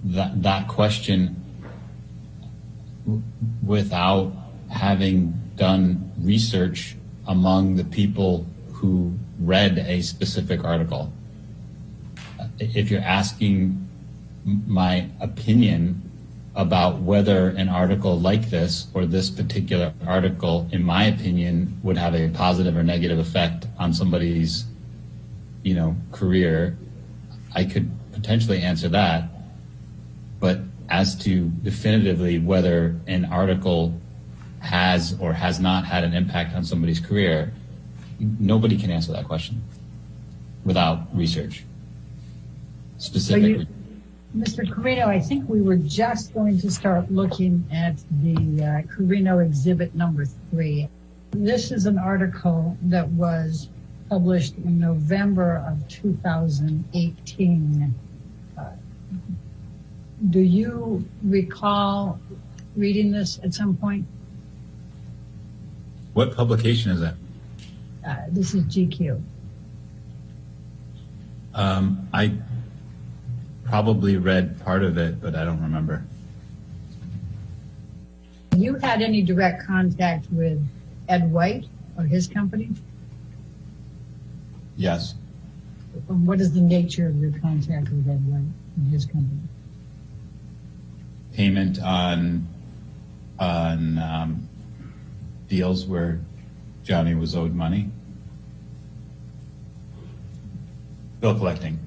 that question without having done research among the people who read a specific article. If you're asking my opinion about whether an article like this or this particular article, in my opinion, would have a positive or negative effect on somebody's, career, I could potentially answer that. But as to definitively whether an article has or has not had an impact on somebody's career, nobody can answer that question without research. Specifically. Mr. Carino, I think we were just going to start looking at the Carino Exhibit Number 3. This is an article that was published in November of 2018. Do you recall reading this at some point? What publication is that? This is GQ. I probably read part of it, but I don't remember. You had any direct contact with Ed White or his company? Yes. What is the nature of your contact with Ed White and his company? Payment on deals where Johnny was owed money. Bill collecting.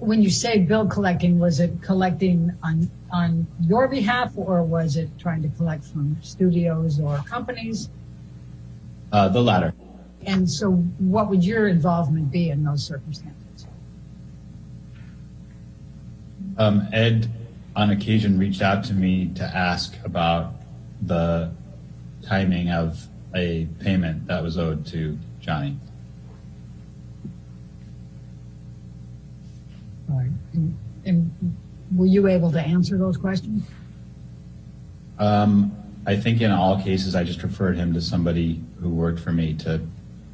When you say bill collecting, was it collecting on your behalf, or was it trying to collect from studios or companies? The latter. And so what would your involvement be in those circumstances? Ed, on occasion, reached out to me to ask about the timing of a payment that was owed to Johnny. All right. And were you able to answer those questions? I think in all cases, I just referred him to somebody who worked for me to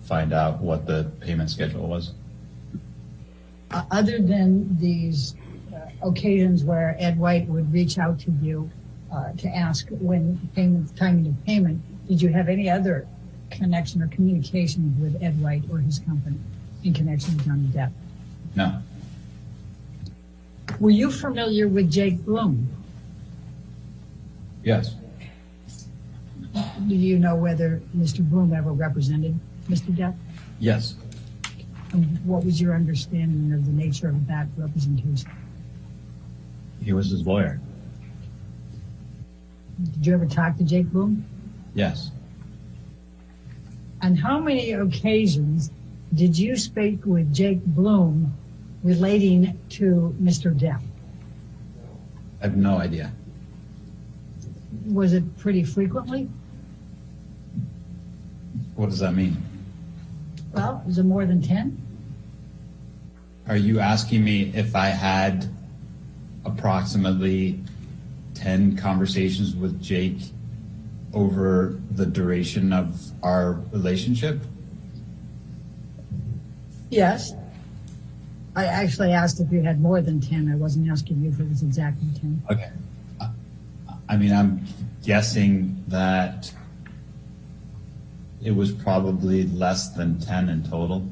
find out what the payment schedule was. Other than these occasions where Ed White would reach out to you to ask when timing of payment, did you have any other connection or communication with Ed White or his company in connection with Johnny Depp? No. Were you familiar with Jake Bloom? Yes. Do you know whether Mr. Bloom ever represented Mr. Depp? Yes. And what was your understanding of the nature of that representation? He was his lawyer. Did you ever talk to Jake Bloom? Yes. On how many occasions did you speak with Jake Bloom relating to Mr. Depp? I have no idea. Was it pretty frequently? What does that mean? Well, is it more than 10? Are you asking me if I had approximately 10 conversations with Jake over the duration of our relationship? Yes. I actually asked if you had more than 10. I wasn't asking you if it was exactly 10. Okay. I mean, I'm guessing that it was probably less than 10 in total.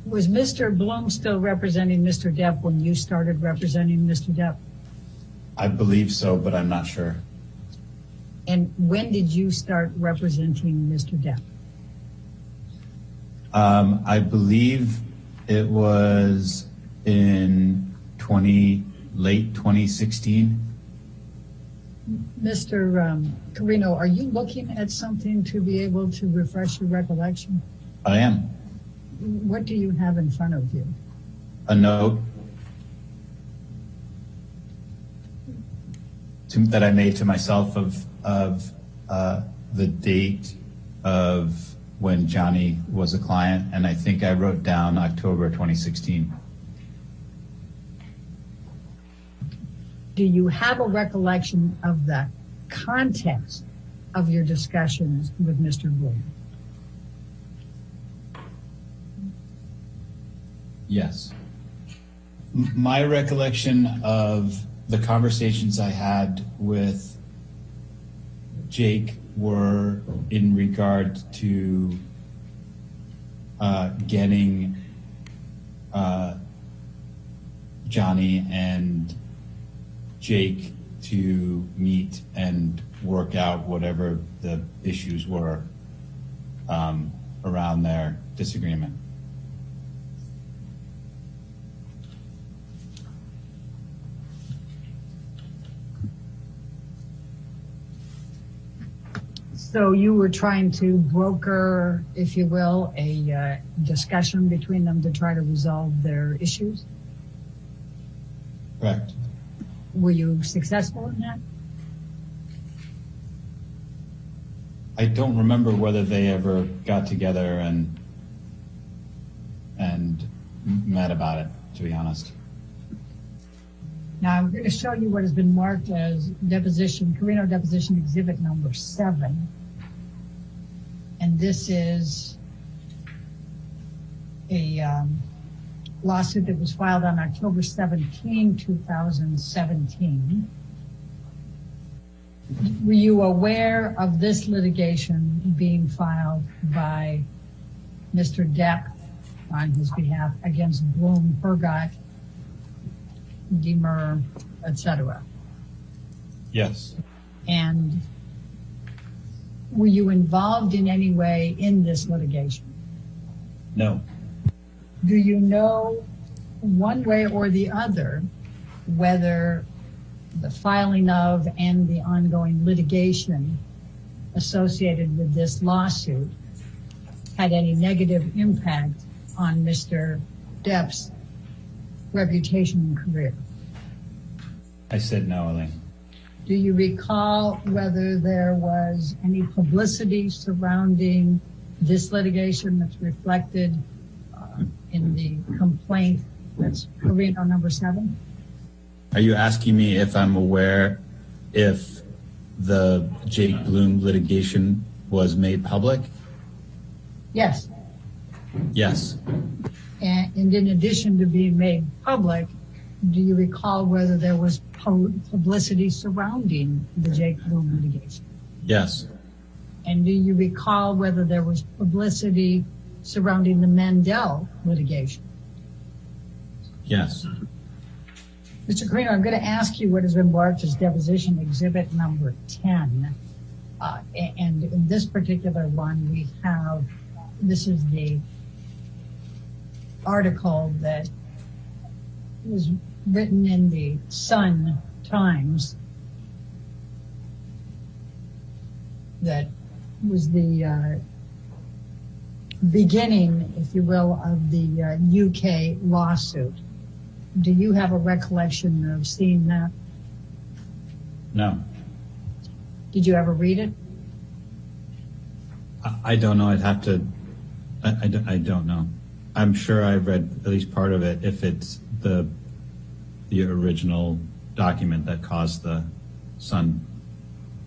Was Mr. Bloom still representing Mr. Depp when you started representing Mr. Depp? I believe so, but I'm not sure. And when did you start representing Mr. Depp? I believe it was in late 2016. Mr. Carino, are you looking at something to be able to refresh your recollection? I am. What do you have in front of you? A note that I made to myself of the date of when Johnny was a client, and I think I wrote down October 2016. Do you have a recollection of the context of your discussions with Mr. Bloom? Yes. My recollection of the conversations I had with Jake were in regard to getting Johnny and Jake to meet and work out whatever the issues were around their disagreement. So you were trying to broker, if you will, a discussion between them to try to resolve their issues? Correct. Were you successful in that? I don't remember whether they ever got together and met about it, to be honest. Now I'm going to show you what has been marked as deposition, Carino deposition exhibit number 7. And this is a lawsuit that was filed on October 17, 2017. Were you aware of this litigation being filed by Mr. Depp on his behalf against Bloom, Hergott, Demer, etc.? Yes. And were you involved in any way in this litigation? No. Do you know one way or the other whether the filing of and the ongoing litigation associated with this lawsuit had any negative impact on Mr. Depp's reputation and career? I said no, Elaine. Do you recall whether there was any publicity surrounding this litigation that's reflected in the complaint that's Carino number 7? Are you asking me if I'm aware if the Jake Bloom litigation was made public? Yes. Yes. And in addition to being made public, do you recall whether there was publicity surrounding the Jake Bloom litigation? Yes. And do you recall whether there was publicity surrounding the Mandel litigation? Yes. Mr. Carino, I'm going to ask you what has been marked as deposition exhibit number 10. And in this particular one, we have, this is the article that was written in the Sun Times that was the beginning, if you will, of the UK lawsuit. Do you have a recollection of seeing that? No. Did you ever read it? I don't know. I'd have to. I don't know. I'm sure I read at least part of it. If it's the original document that caused the Sun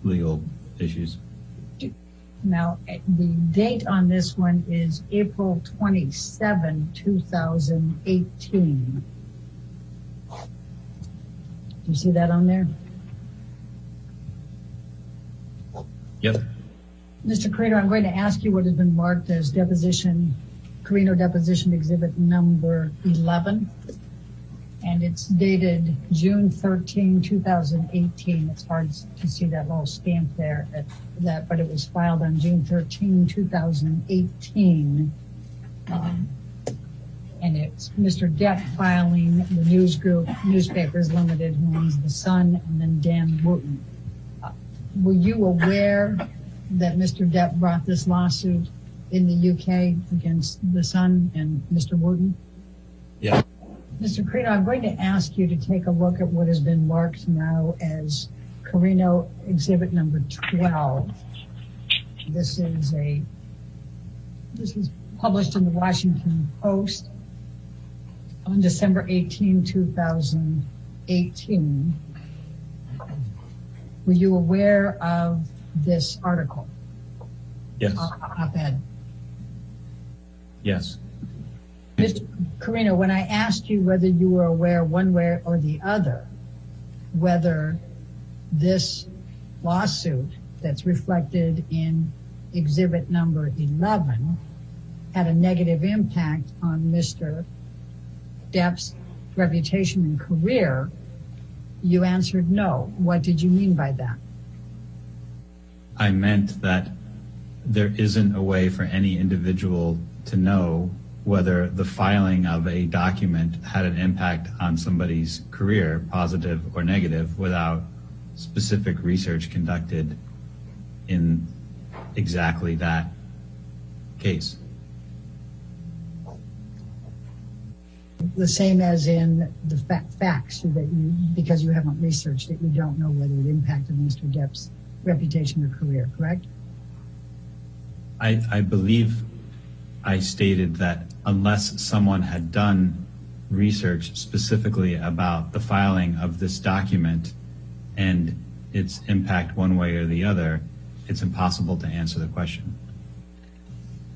legal issues. Now, the date on this one is April 27, 2018. Do you see that on there? Yep. Mr. Carino, I'm going to ask you what has been marked as Carino deposition exhibit number 11. And it's dated June 13, 2018. It's hard to see that little stamp there, but it was filed on June 13, 2018. And it's Mr. Depp filing the News Group Newspapers Limited, who owns The Sun, and then Dan Wooten. Were you aware that Mr. Depp brought this lawsuit in the UK against The Sun and Mr. Wooten? Yeah. Mr. Carino, I'm going to ask you to take a look at what has been marked now as Carino exhibit number 12. This is published in the Washington Post on December 18, 2018. Were you aware of this article? Yes. Op-ed. Yes. Mr. Carino, when I asked you whether you were aware one way or the other, whether this lawsuit that's reflected in exhibit number 11 had a negative impact on Mr. Depp's reputation and career, you answered no. What did you mean by that? I meant that there isn't a way for any individual to know whether the filing of a document had an impact on somebody's career, positive or negative, without specific research conducted in exactly that case. The same as in the facts that because you haven't researched it, you don't know whether it impacted Mr. Depp's reputation or career, correct? I believe I stated that unless someone had done research specifically about the filing of this document and its impact one way or the other, it's impossible to answer the question.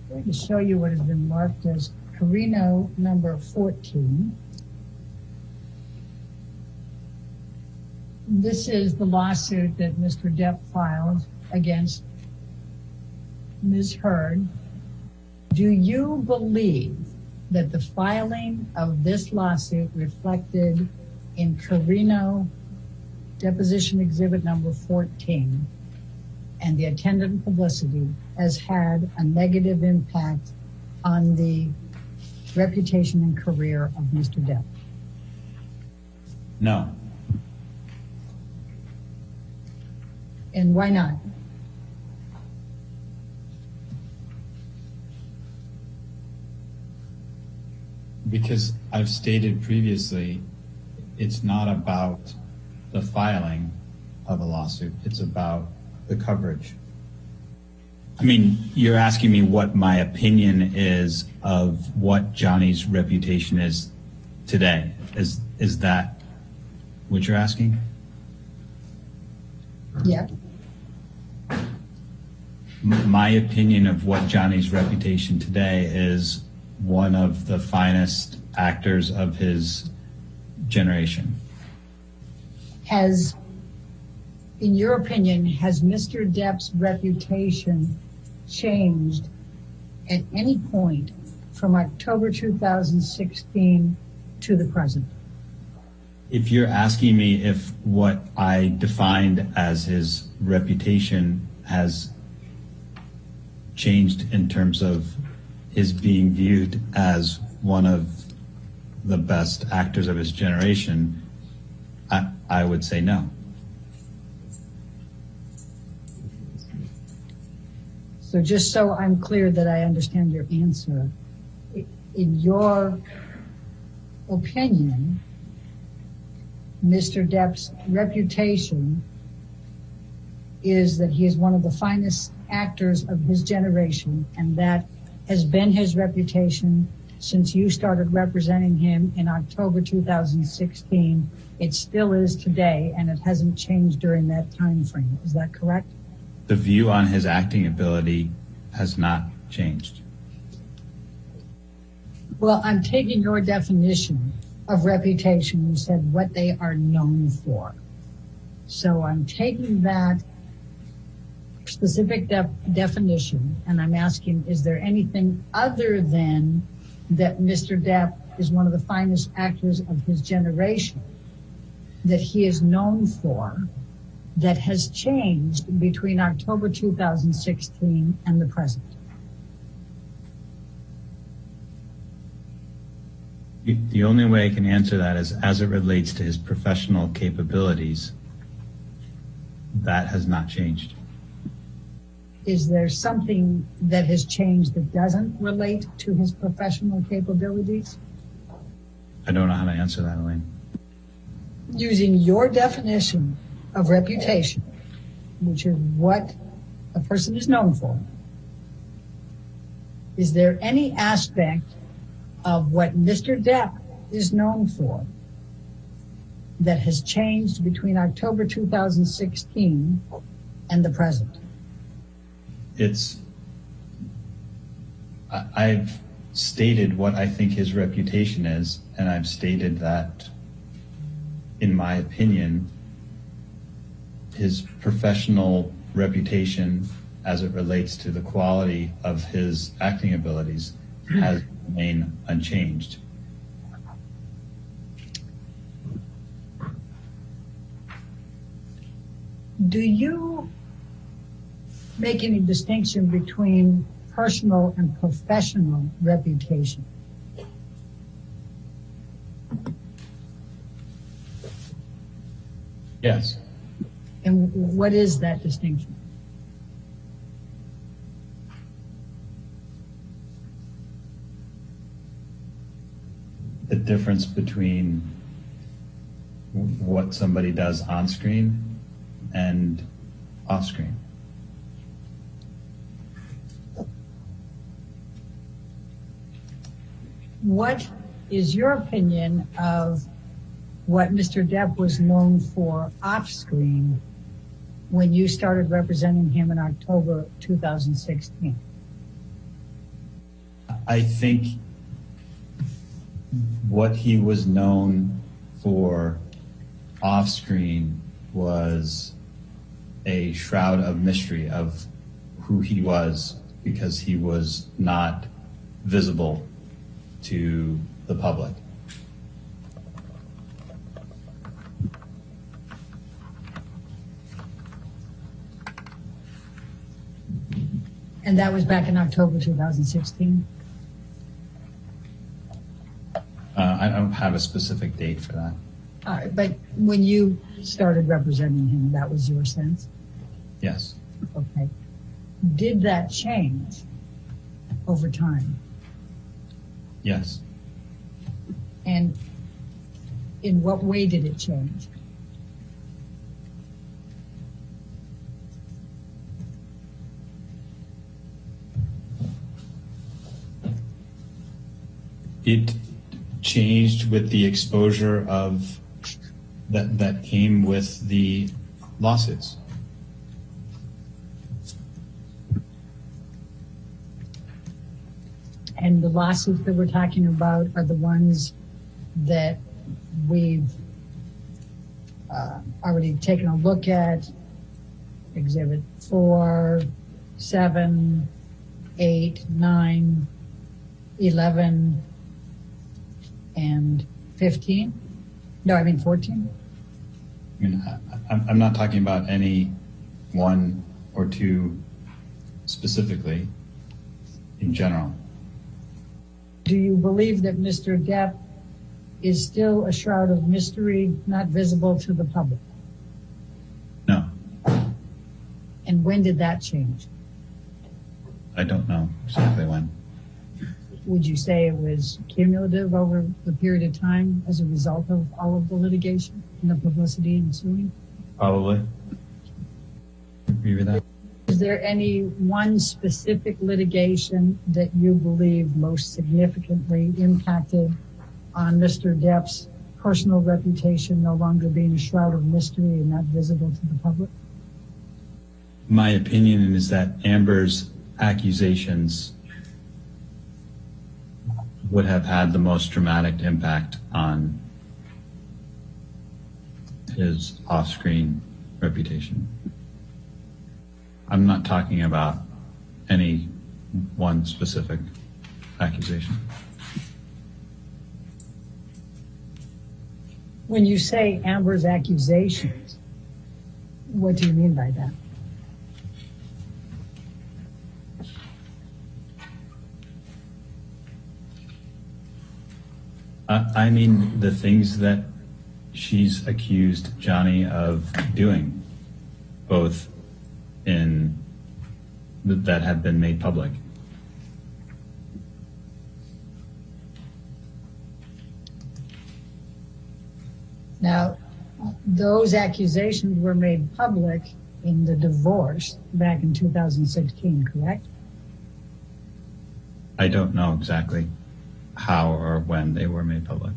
I'm going to show you what has been marked as Carino number 14. This is the lawsuit that Mr. Depp filed against Ms. Heard. Do you believe that the filing of this lawsuit reflected in Carino deposition exhibit number 14 and the attendant publicity has had a negative impact on the reputation and career of Mr. Depp? No. And why not? Because I've stated previously, it's not about the filing of a lawsuit. It's about the coverage. I mean, you're asking me what my opinion is of what Johnny's reputation is today. Is that what you're asking? Yeah. My opinion of what Johnny's reputation today is one of the finest actors of his generation. In your opinion, has Mr. Depp's reputation changed at any point from October 2016 to the present? If you're asking me if what I defined as his reputation has changed in terms of his being viewed as one of the best actors of his generation, I would say no. So just so I'm clear that I understand your answer, in your opinion, Mr. Depp's reputation is that he is one of the finest actors of his generation, and that has been his reputation since you started representing him in October 2016. It still is today, and it hasn't changed during that time frame. Is that correct? The view on his acting ability has not changed. Well, I'm taking your definition of reputation. You said what they are known for. So I'm taking that specific definition, and I'm asking, is there anything other than that Mr. Depp is one of the finest actors of his generation that he is known for that has changed between October 2016 and the present? The only way I can answer that is as it relates to his professional capabilities. That has not changed. Is there something that has changed that doesn't relate to his professional capabilities? I don't know how to answer that, Elaine. Using your definition of reputation, which is what a person is known for, is there any aspect of what Mr. Depp is known for that has changed between October 2016 and the present? I've stated what I think his reputation is, and I've stated that, in my opinion, his professional reputation as it relates to the quality of his acting abilities has remained unchanged. Do you make any distinction between personal and professional reputation? Yes. And what is that distinction? The difference between what somebody does on screen and off screen. What is your opinion of what Mr. Depp was known for off screen when you started representing him in October 2016? I think what he was known for off screen was a shroud of mystery of who he was, because he was not visible to the public. And that was back in October 2016? I don't have a specific date for that. All right, but when you started representing him, that was your sense? Yes. Okay. Did that change over time? Yes. And in what way did it change? It changed with the exposure of that came with the lawsuits. And the lawsuits that we're talking about are the ones that we've already taken a look at: Exhibit 4, 7, 8, 9, 11, and 15? No, I mean 14? I mean, I'm not talking about any one or two specifically, in general. Do you believe that Mr. Depp is still a shroud of mystery, not visible to the public? No. And when did that change? I don't know exactly when. Would you say it was cumulative over the period of time as a result of all of the litigation and the publicity ensuing? Probably. Agree with that. Is there any one specific litigation that you believe most significantly impacted on Mr. Depp's personal reputation no longer being a shroud of mystery and not visible to the public? My opinion is that Amber's accusations would have had the most dramatic impact on his off-screen reputation. I'm not talking about any one specific accusation. When you say Amber's accusations, what do you mean by that? I mean the things that she's accused Johnny of doing, both in that have been made public. Now, those accusations were made public in the divorce back in 2016, correct? I don't know exactly how or when they were made public.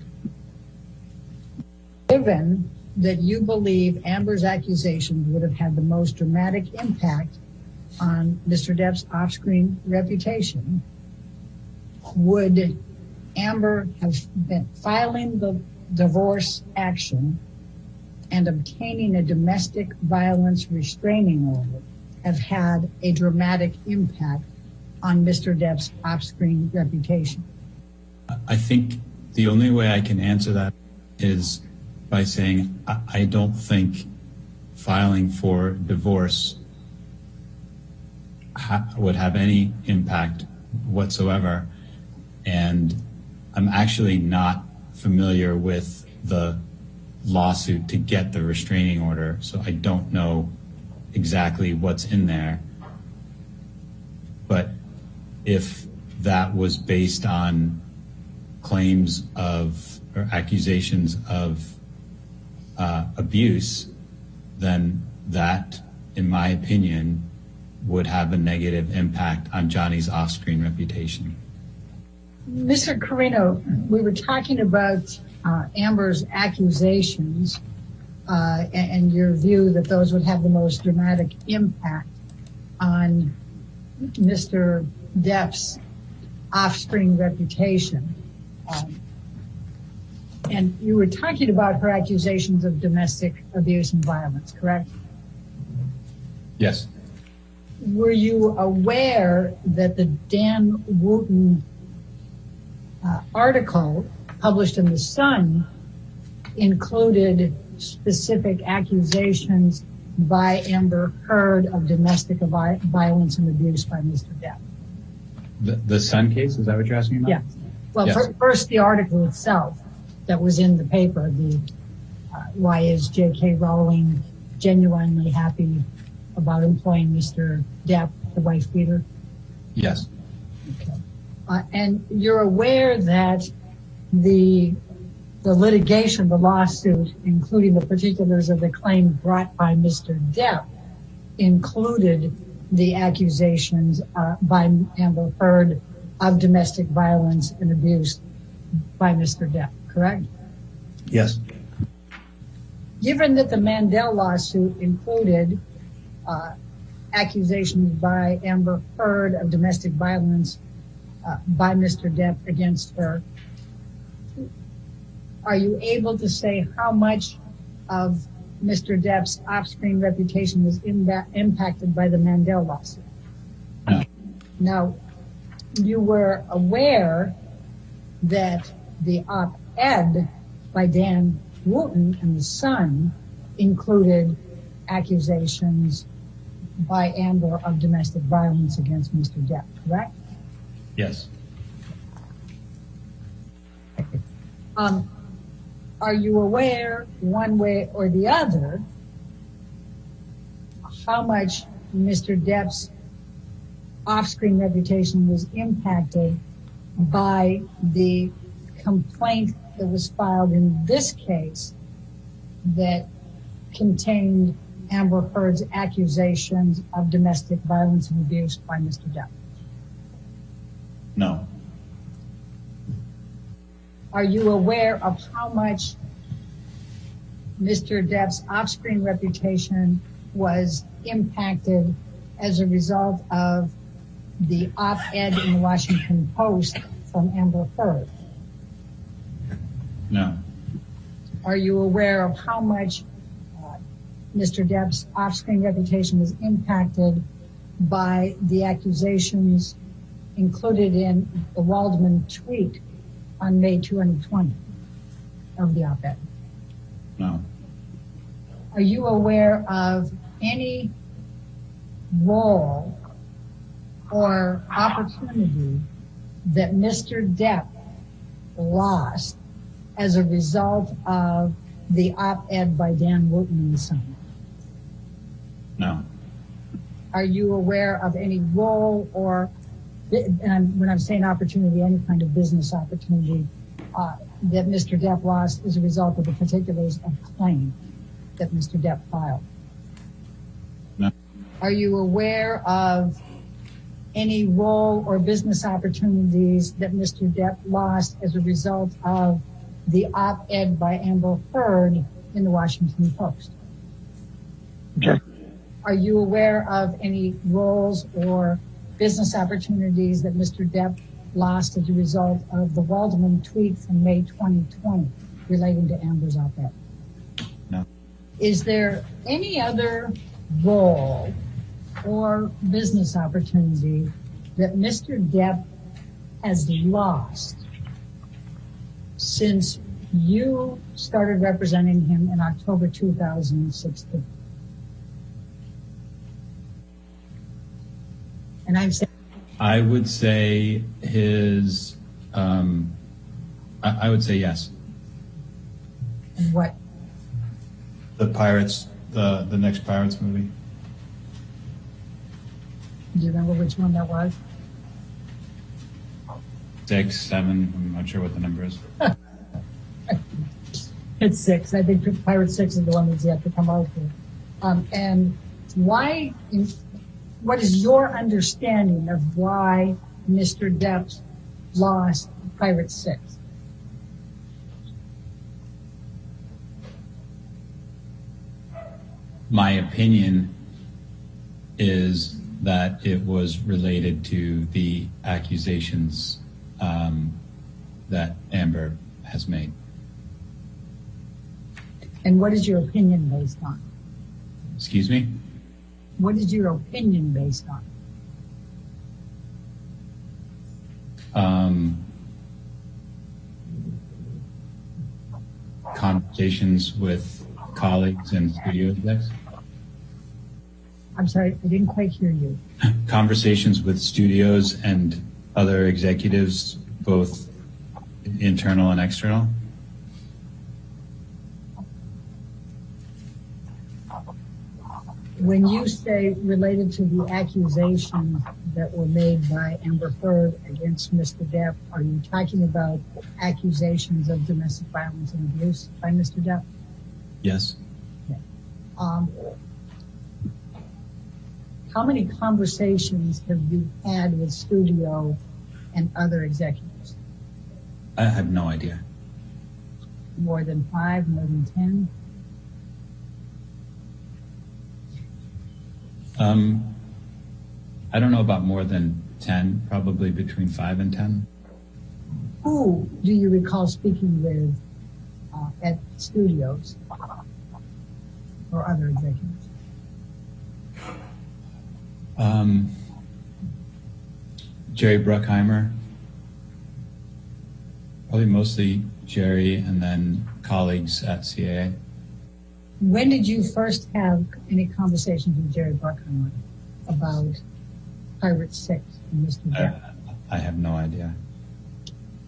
Given that you believe Amber's accusations would have had the most dramatic impact on Mr. Depp's off-screen reputation, would Amber have been filing the divorce action and obtaining a domestic violence restraining order have had a dramatic impact on Mr. Depp's off-screen reputation? I think the only way I can answer that is by saying I don't think filing for divorce would have any impact whatsoever. And I'm actually not familiar with the lawsuit to get the restraining order, so I don't know exactly what's in there. But if that was based on claims of or accusations of abuse, then that, in my opinion, would have a negative impact on Johnny's off-screen reputation. Mr. Carino, we were talking about Amber's accusations and your view that those would have the most dramatic impact on Mr. Depp's off-screen reputation. And you were talking about her accusations of domestic abuse and violence, correct? Yes. Were you aware that the Dan Wooten article published in The Sun included specific accusations by Amber Heard of domestic violence and abuse by Mr. Depp? The Sun case, is that what you're asking about? Yeah. Well, yes. First the article itself that was in the paper, the why is J.K. Rowling genuinely happy about employing Mr. Depp, the wife beater? Yes. Okay. And you're aware that the litigation, the lawsuit, including the particulars of the claim brought by Mr. Depp, included the accusations by Amber Heard of domestic violence and abuse by Mr. Depp, correct? Yes. Given that the Mandel lawsuit included accusations by Amber Heard of domestic violence by Mr. Depp against her, are you able to say how much of Mr. Depp's off-screen reputation was impacted by the Mandel lawsuit? No. Now, you were aware that the op-ed by Dan Wooten in The Sun included accusations by Amber of domestic violence against Mr. Depp, correct? Yes. Are you aware, one way or the other, how much Mr. Depp's off-screen reputation was impacted by the complaint that was filed in this case that contained Amber Heard's accusations of domestic violence and abuse by Mr. Depp? No. Are you aware of how much Mr. Depp's off-screen reputation was impacted as a result of the op-ed in the Washington Post from Amber Heard? No. Are you aware of how much Mr. Depp's off-screen reputation was impacted by the accusations included in the Waldman tweet on May 2020 of the op-ed? No. Are you aware of any role or opportunity that Mr. Depp lost as a result of the op-ed by Dan Wooten and Son? No. Are you aware of any role or, and when I'm saying opportunity, any kind of business opportunity that Mr. Depp lost as a result of the particulars of claim that Mr. Depp filed? No. Are you aware of any role or business opportunities that Mr. Depp lost as a result of the op-ed by Amber Heard in the Washington Post? Yes. Are you aware of any roles or business opportunities that Mr. Depp lost as a result of the Waldman tweet from May 2020 relating to Amber's op-ed? No. Is there any other role or business opportunity that Mr. Depp has lost since you started representing him in October 2016? And I'm saying, I would say his, I would say yes. what? The Pirates, the next Pirates movie. Do you remember which one that was? 6, 7, I'm not sure what the number is. It's 6. I think Pirate 6 is the one that's yet to come out here. And why, what is your understanding of why Mr. Depp lost Pirate 6? My opinion is that it was related to the accusations that Amber has made. And what is your opinion based on? Excuse me? What is your opinion based on? Conversations with colleagues and studio execs. I'm sorry, I didn't quite hear you. Conversations with studios and other executives, both internal and external. When you say related to the accusations that were made by Amber Heard against Mr. Depp, are you talking about accusations of domestic violence and abuse by Mr. Depp? Yes. Okay. How many conversations have you had with studio and other executives? I have no idea. More than 5, more than 10? I don't know about more than 10, probably between 5 and 10. Who do you recall speaking with at studios or other executives? Jerry Bruckheimer, probably mostly Jerry, and then colleagues at CAA. When did you first have any conversations with Jerry Bruckheimer about Pirate 6 and Mr. Depp? I have no idea.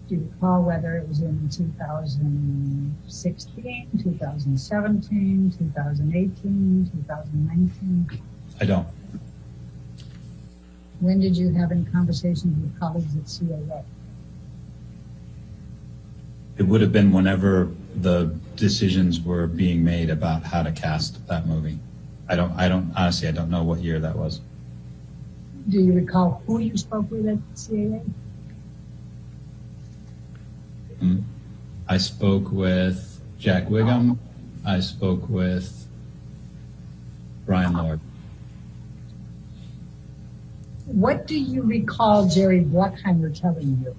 Do you recall whether it was in 2016, 2017, 2018, 2019? I don't. When did you have any conversations with colleagues at CAA? It would have been whenever the decisions were being made about how to cast that movie. I don't honestly, I don't know what year that was. Do you recall who you spoke with at CAA? I spoke with Jack Wiggum. I spoke with Brian Lord. What do you recall Jerry Bruckheimer telling you?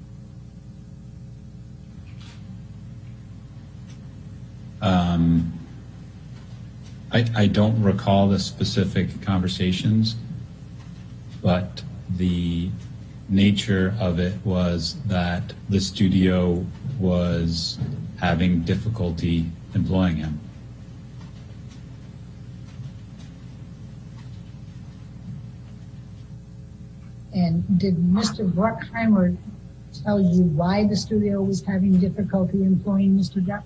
I don't recall the specific conversations, but the nature of it was that the studio was having difficulty employing him. And did Mr. Bruckheimer tell you why the studio was having difficulty employing Mr. Depp?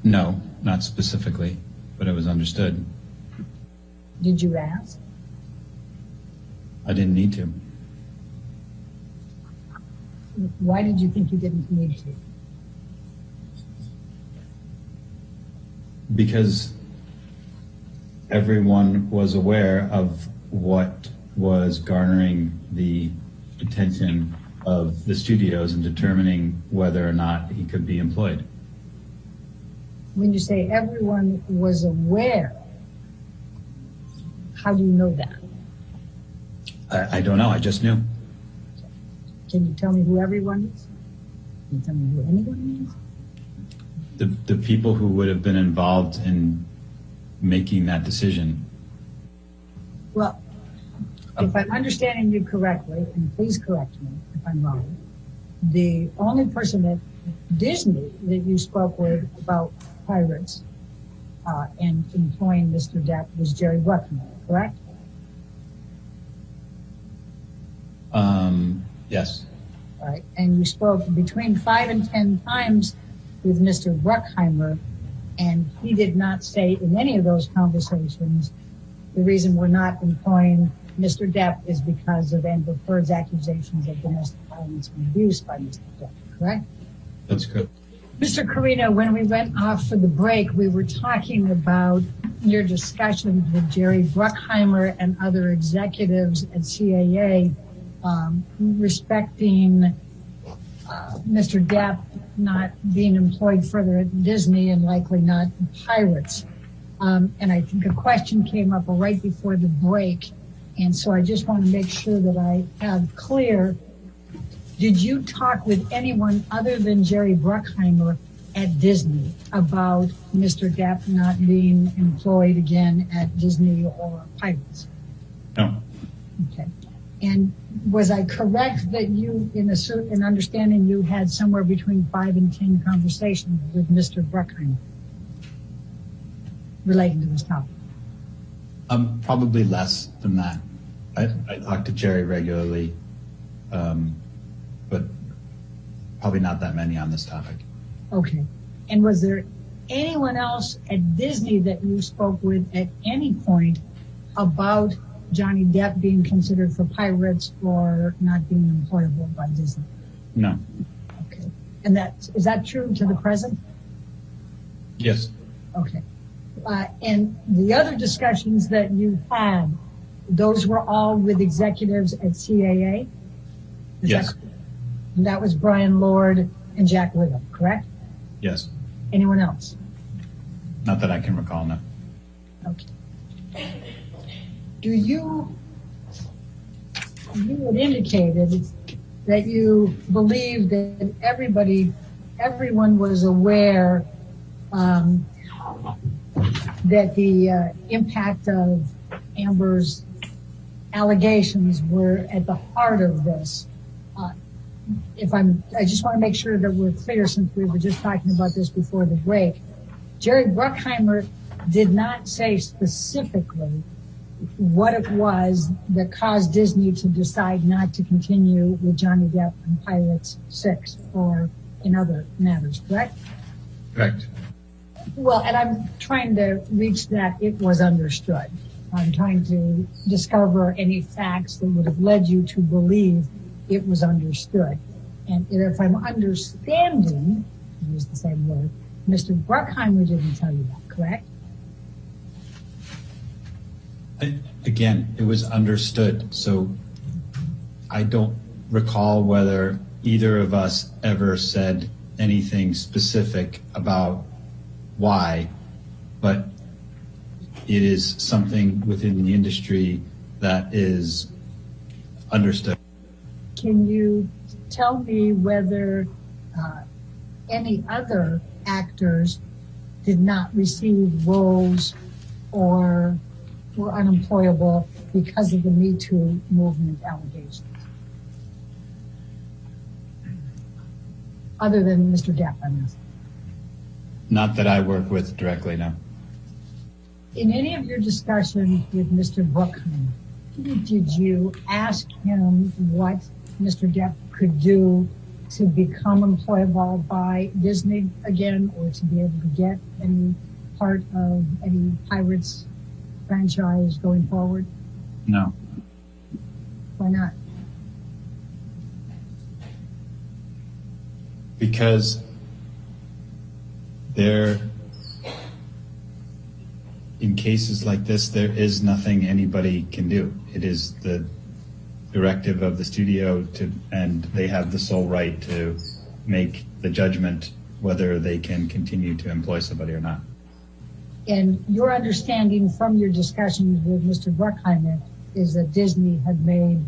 No, not specifically, but it was understood. Did you ask? I didn't need to. Why did you think you didn't need to? Because everyone was aware of what was garnering the attention of the studios and determining whether or not he could be employed. When you say everyone was aware, how do you know that? I don't know. I just knew. Can you tell me who everyone is? Can you tell me who anyone is? The people who would have been involved in making that decision. Well, if I'm understanding you correctly, and please correct me if I'm wrong, the only person at Disney that you spoke with about pirates and employing Mr. Depp was Jerry Bruckheimer, correct? Yes. All right. And you spoke between 5 and 10 times with Mr. Bruckheimer, and he did not say in any of those conversations the reason we're not employing Mr. Depp is because of Amber Heard's accusations of domestic violence and abuse by Mr. Depp, correct? That's good. Mr. Carino, when we went off for the break, we were talking about your discussions with Jerry Bruckheimer and other executives at CAA respecting Mr. Depp not being employed further at Disney and likely not Pirates. And I think a question came up right before the break. And so I just want to make sure that I have clear. Did you talk with anyone other than Jerry Bruckheimer at Disney about Mr. Depp not being employed again at Disney or Pirates? No. Okay. And was I correct that you, in understanding, you had somewhere between 5 and 10 conversations with Mr. Bruckheimer relating to this topic? Probably less than that. I talk to Jerry regularly, but probably not that many on this topic. Okay. And was there anyone else at Disney that you spoke with at any point about Johnny Depp being considered for Pirates or not being employable by Disney? No. Okay. And is that true to the present? Yes. Okay. And the other discussions that you had, those were all with executives at CAA? Yes. And that was Brian Lord and Jack Wiggum, correct? Yes. Anyone else? Not that I can recall, no. Okay. You had indicated that you believed that everyone was aware that the impact of Amber's allegations were at the heart of this. I just want to make sure that we're clear, since we were just talking about this before the break. Jerry Bruckheimer did not say specifically what it was that caused Disney to decide not to continue with Johnny Depp and Pirates 6 or in other matters, correct? Correct. Well, and I'm trying to reach that it was understood. I'm trying to discover any facts that would have led you to believe it was understood. And if I'm understanding, to use the same word, Mr. Bruckheimer didn't tell you that, correct? Again, it was understood. So I don't recall whether either of us ever said anything specific about why, but it is something within the industry that is understood. Can you tell me whether any other actors did not receive roles or were unemployable because of the Me Too movement allegations? Other than Mr. Depp, I'm asking. Not that I work with directly, no. In any of your discussions with Mr. Bruckheimer, did you ask him what Mr. Depp could do to become employable by Disney again, or to be able to get any part of any Pirates franchise going forward? No. Why not? Because in cases like this, there is nothing anybody can do. It is the directive of the studio and they have the sole right to make the judgment whether they can continue to employ somebody or not. And your understanding from your discussions with Mr. Bruckheimer is that Disney had made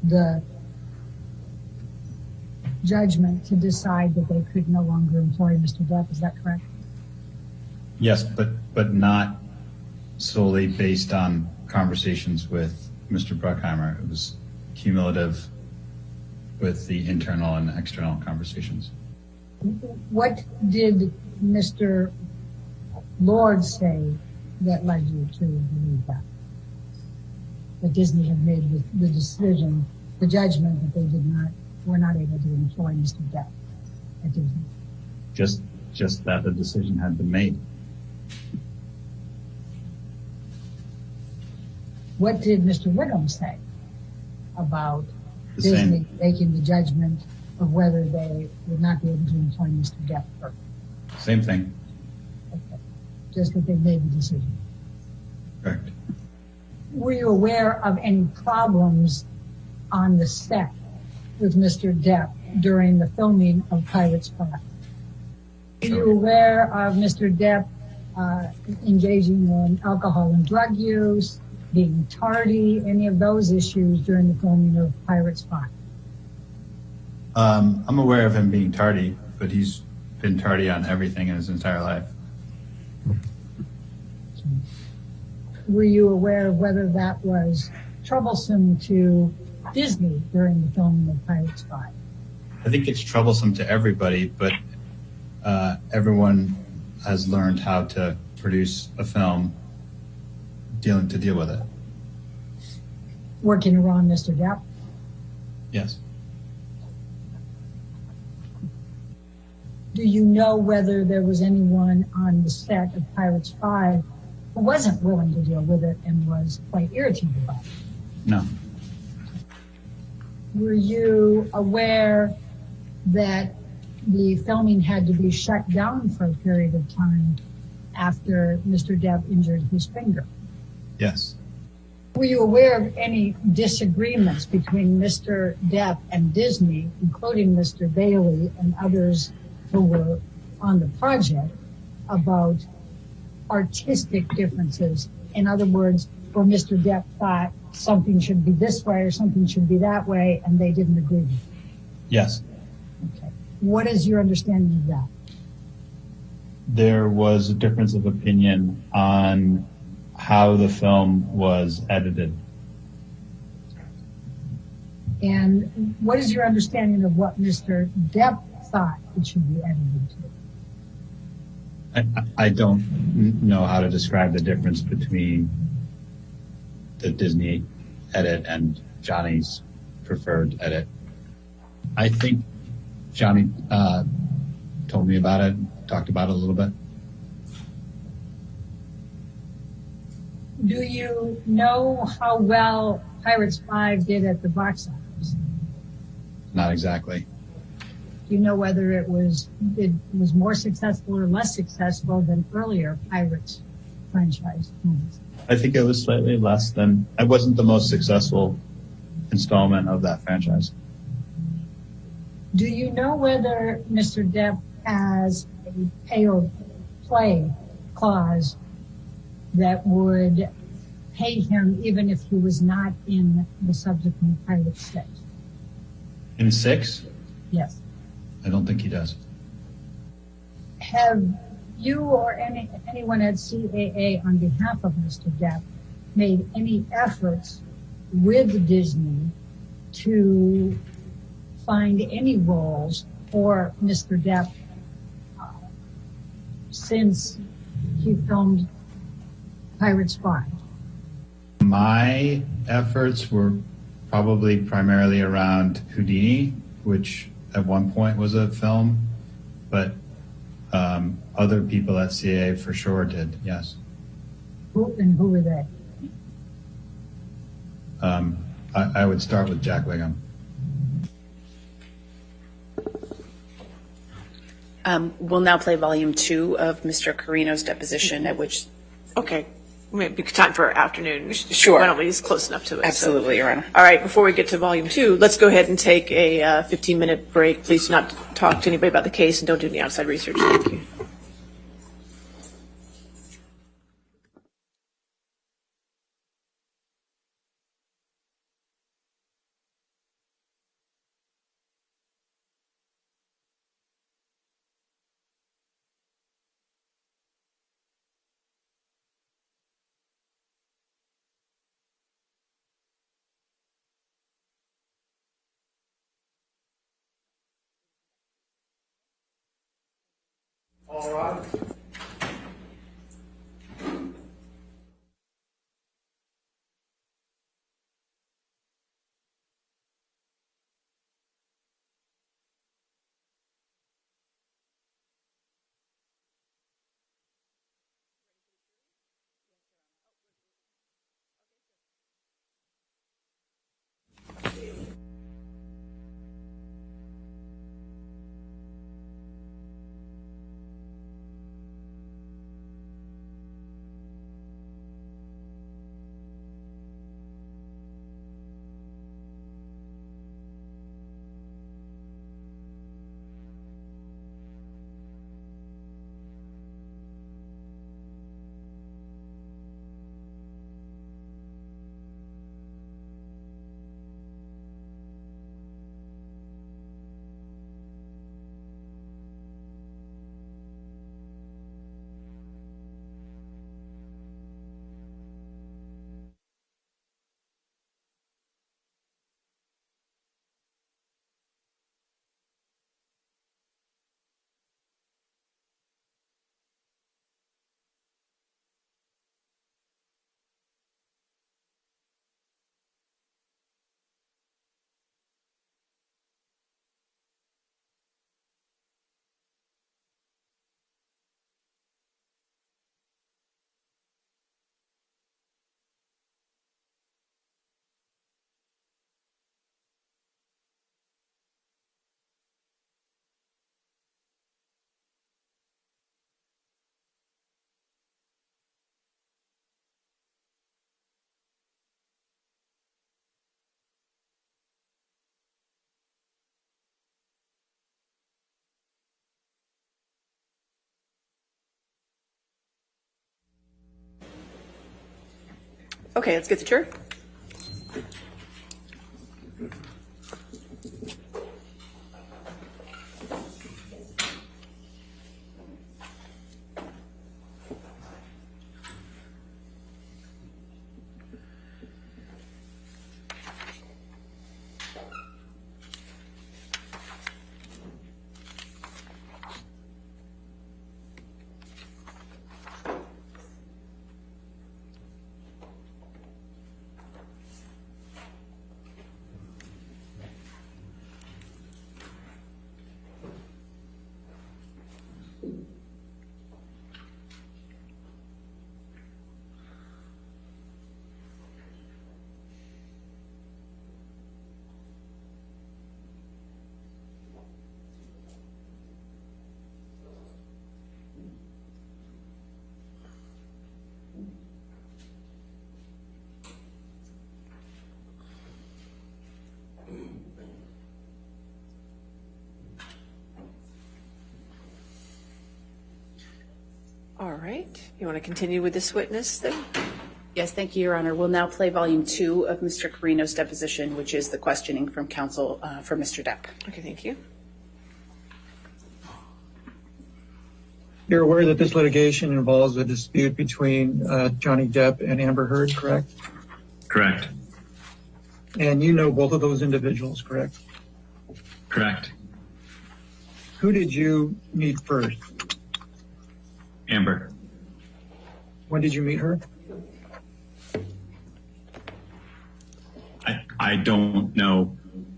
the judgment to decide that they could no longer employ Mr. Depp. Is that correct? Yes, but not solely based on conversations with Mr. Bruckheimer. It was cumulative with the internal and external conversations. What did Mr. Lord say that led you to believe that? That Disney had made the decision, the judgment that they were not able to employ Mr. Depp at Disney? Just that the decision had been made. What did Mr. Wiggum say about Disney making the judgment of whether they would not be able to employ Mr. Depp? Same thing. Okay. Just that they made the decision. Correct. Were you aware of any problems on the set with Mr. Depp during the filming of Pirates 5? Were you aware of Mr. Depp engaging in alcohol and drug use, being tardy, any of those issues during the filming of Pirates 5? I'm aware of him being tardy, but he's been tardy on everything in his entire life. Were you aware of whether that was troublesome to Disney during the filming of Pirates 5? I think it's troublesome to everybody, but everyone has learned how to produce a film to deal with it. Working around Mr. Depp? Yes. Do you know whether there was anyone on the set of Pirates 5 who wasn't willing to deal with it and was quite irritated by it? No. Were you aware that the filming had to be shut down for a period of time after Mr. Depp injured his finger? Yes. Were you aware of any disagreements between Mr. Depp and Disney, including Mr. Bailey and others who were on the project, about artistic differences? In other words, where Mr. Depp thought something should be this way or something should be that way, and they didn't agree with it? Yes. Okay. What is your understanding of that? There was a difference of opinion on how the film was edited. And what is your understanding of what Mr. Depp thought it should be edited to? I don't know how to describe the difference between the Disney edit and Johnny's preferred edit. I think Johnny told me about it, talked about it a little bit. Do you know how well Pirates 5 did at the box office? Not exactly. Do you know whether it was more successful or less successful than earlier Pirates franchise movies? I think it was slightly less than, it wasn't the most successful installment of that franchise. Do you know whether Mr. Depp has a pay or play clause that would pay him even if he was not in the subsequent Pirates 6? In 6? Yes. I don't think he does. Have you or anyone at CAA on behalf of Mr. Depp made any efforts with Disney to find any roles for Mr. Depp since he filmed Pirates 5? My efforts were probably primarily around Houdini, which at one point was a film, but other people at CA for sure did, yes. Who were they? I would start with Jack Wiggum. We'll now play volume 2 of Mr. Carino's deposition, at which... Okay. Maybe time for afternoon. Sure. Why don't we just close enough to it? Absolutely, Your Honor. All right, before we get to volume 2, let's go ahead and take a 15-minute break. Please do not talk to anybody about the case and don't do any outside research. Thank you. All right. Okay, let's get the jury. right. You want to continue with this witness then? Yes, thank you, Your Honor. We'll now play volume 2 of Mr. Carino's deposition, which is the questioning from counsel for Mr. Depp. Okay, thank you. You're aware that this litigation involves a dispute between Johnny Depp and Amber Heard, correct? Correct. And you know both of those individuals, correct? Correct. Who did you meet first? Amber. When did you meet her? I don't know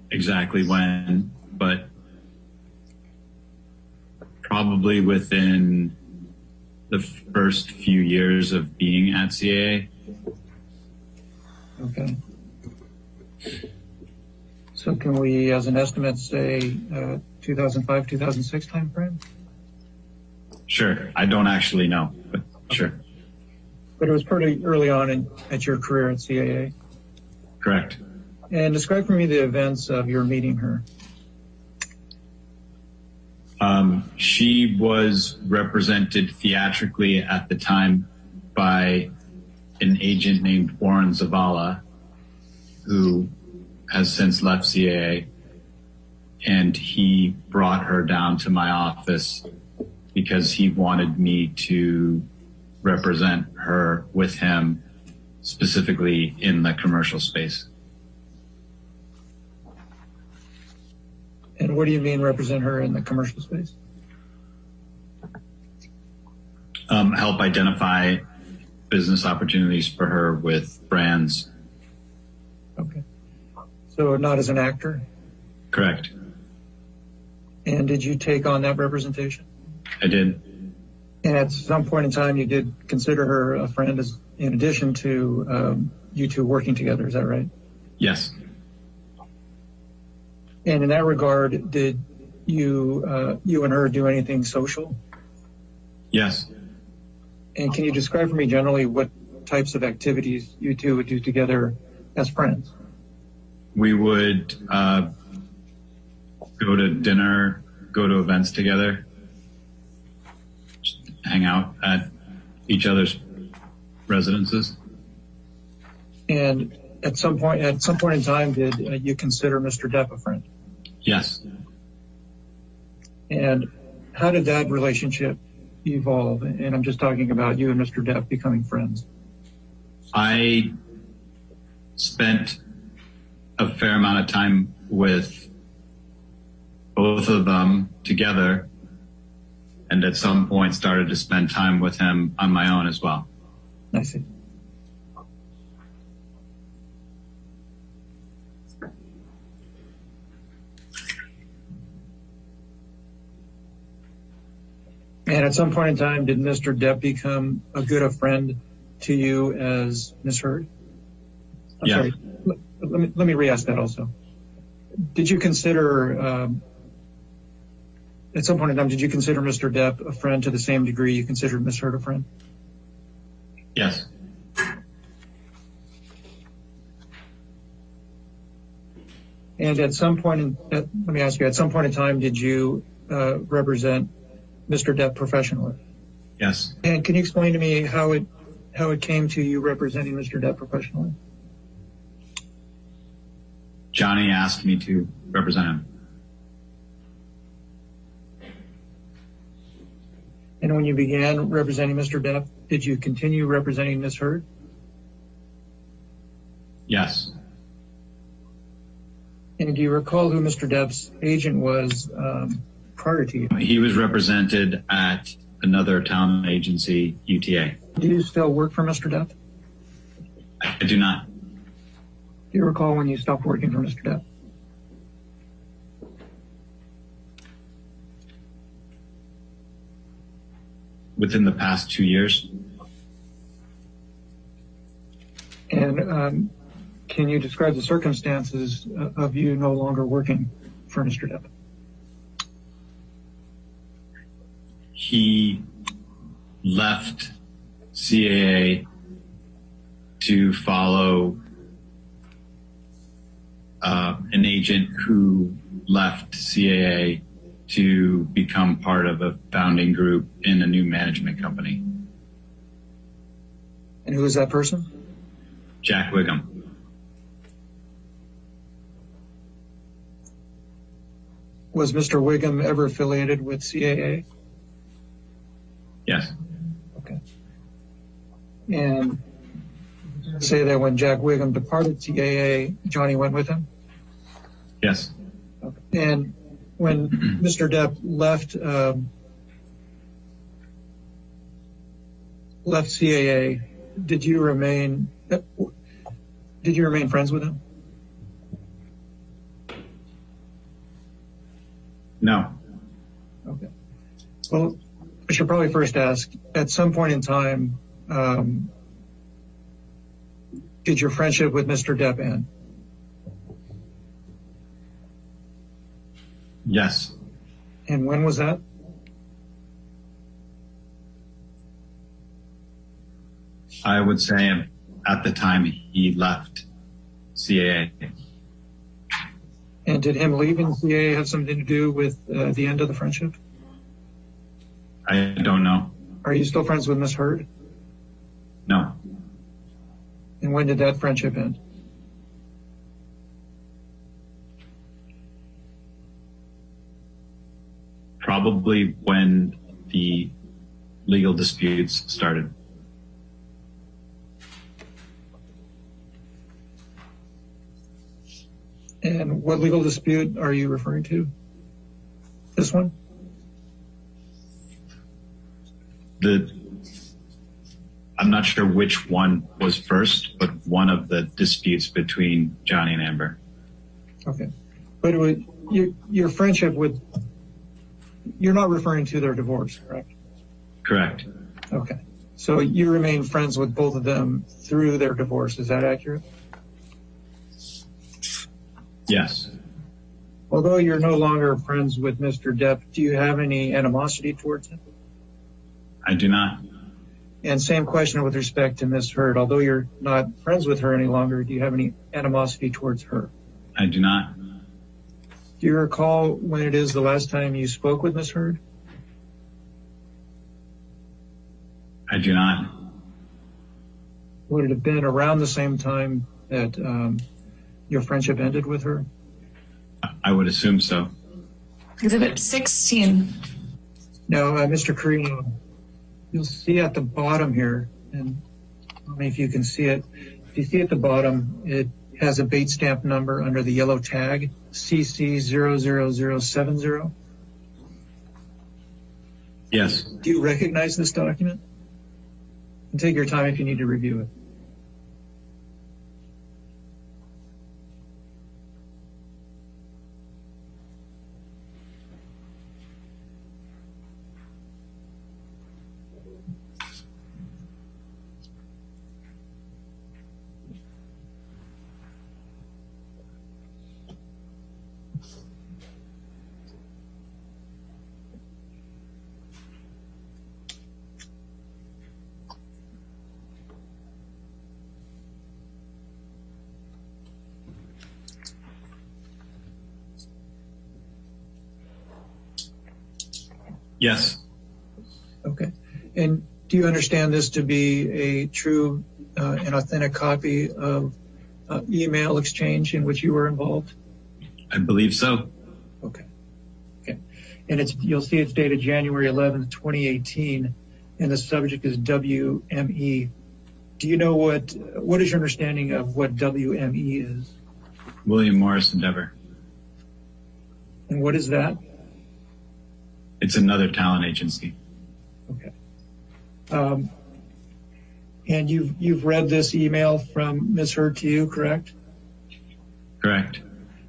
exactly when, but probably within the first few years of being at CAA. Okay. So can we, as an estimate, say 2005, 2006 time frame? Sure. I don't actually know, but sure. But it was pretty early on at your career at CAA. Correct. And describe for me the events of your meeting her. She was represented theatrically at the time by an agent named Warren Zavala, who has since left CAA, and he brought her down to my office because he wanted me to represent her with him, specifically in the commercial space. And what do you mean represent her in the commercial space? Help identify business opportunities for her with brands. Okay. So not as an actor? Correct. And did you take on that representation? I did. And at some point in time, you did consider her a friend in addition to you two working together, is that right? Yes. And in that regard, did you and her do anything social? Yes. And can you describe for me generally what types of activities you two would do together as friends? We would go to dinner, go to events together, just hang out at each other's residences. And at some point in time, did you consider Mr. Depp a friend? Yes. And how did that relationship evolve? And I'm just talking about you and Mr. Depp becoming friends. I spent a fair amount of time with both of them together, and at some point started to spend time with him on my own as well. I see. And at some point in time, did Mr. Depp become a good a friend to you as Ms. Heard? Yeah. Sorry. Let me re-ask that also. Did you consider, at some point in time, did you consider Mr. Depp a friend to the same degree you considered Ms. Heard a friend? Yes. And at some point, let me ask you, at some point in time, did you represent Mr. Depp professionally? Yes. And can you explain to me how it came to you representing Mr. Depp professionally? Johnny asked me to represent him. And when you began representing Mr. Depp, did you continue representing Ms. Heard? Yes. And do you recall who Mr. Depp's agent was prior to you? He was represented at another talent agency, UTA. Do you still work for Mr. Depp? I do not. Do you recall when you stopped working for Mr. Depp? Within the past 2 years. And can you describe the circumstances of you no longer working for Mr. Depp? He left CAA to follow an agent who left CAA to become part of a founding group in a new management company. And who is that person? Jack Wiggum. Was Mr. Wiggum ever affiliated with CAA? Yes. Okay. And say that when Jack Wiggum departed CAA, Johnny went with him? Yes. Okay. And when Mr. Depp left CAA, did you remain friends with him? No. Okay. Well, I should probably first ask, at some point in time, did your friendship with Mr. Depp end? Yes. And when was that? I would say at the time he left CAA. And did him leaving CAA have something to do with the end of the friendship? I don't know. Are you still friends with Miss Heard? No. And when did that friendship end? Probably when the legal disputes started. And what legal dispute are you referring to? This one? I'm not sure which one was first, but one of the disputes between Johnny and Amber. Okay. But your friendship with, you're not referring to their divorce, correct? Correct. Okay. So you remain friends with both of them through their divorce. Is that accurate? Yes. Although you're no longer friends with Mr. Depp, do you have any animosity towards him? I do not. And same question with respect to Miss Heard. Although you're not friends with her any longer, do you have any animosity towards her? I do not. Do you recall when it is the last time you spoke with Miss Heard? I do not. Would it have been around the same time that your friendship ended with her? I would assume so. Exhibit 16. No, Mr. Carino, you'll see at the bottom here, and I don't know if you can see it. If you see at the bottom, it has a bait stamp number under the yellow tag, CC00070. Yes. Do you recognize this document? And take your time if you need to review it. Yes. Okay. And do you understand this to be a true and authentic copy of email exchange in which you were involved? I believe so. Okay. Okay. And you'll see it's dated January 11th, 2018, and the subject is WME. Do you know what is your understanding of what WME is? William Morris Endeavor. And what is that? It's another talent agency. Okay. And you've read this email from Ms. Heard to you, correct? Correct.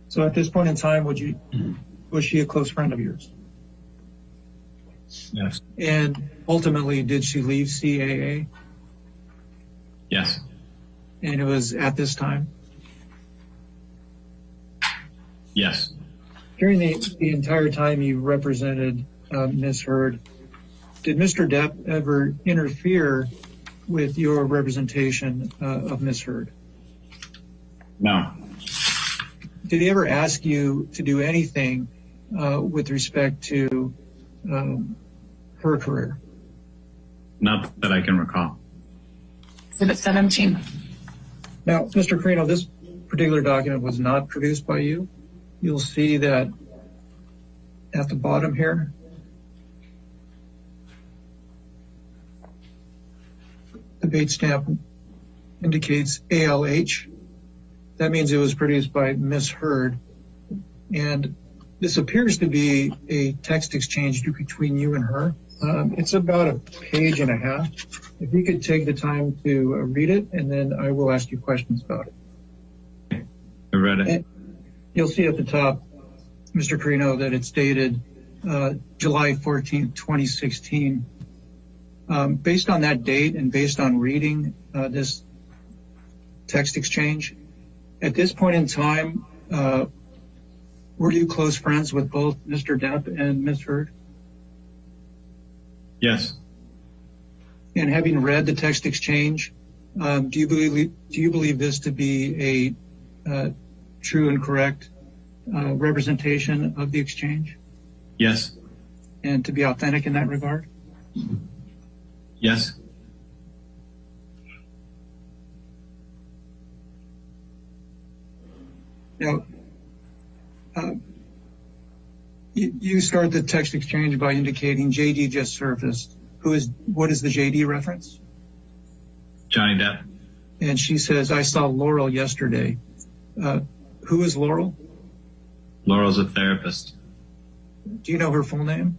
So at this point in time, was she a close friend of yours? Yes. And ultimately, did she leave CAA? Yes. And it was at this time? Yes. During the entire time you represented Ms. Heard, did Mr. Depp ever interfere with your representation of Ms. Heard? No. Did he ever ask you to do anything with respect to her career? Not that I can recall. Exhibit 17. Now, Mr. Carino, this particular document was not produced by you. You'll see that at the bottom here, the date stamp indicates ALH. That means it was produced by Ms. Heard. And this appears to be a text exchange between you and her. It's about a page and a half. If you could take the time to read it, and then I will ask you questions about it. I read it. And you'll see at the top, Mr. Carino, that it's dated July 14th, 2016. Based on that date and based on reading this text exchange, at this point in time, were you close friends with both Mr. Depp and Ms. Heard? Yes. And having read the text exchange, do you believe this to be a true and correct representation of the exchange? Yes. And to be authentic in that regard? Yes. Now, you start the text exchange by indicating JD just surfaced. What is the JD reference? Johnny Depp. And she says, I saw Laurel yesterday. Who is Laurel? Laurel's a therapist. Do you know her full name?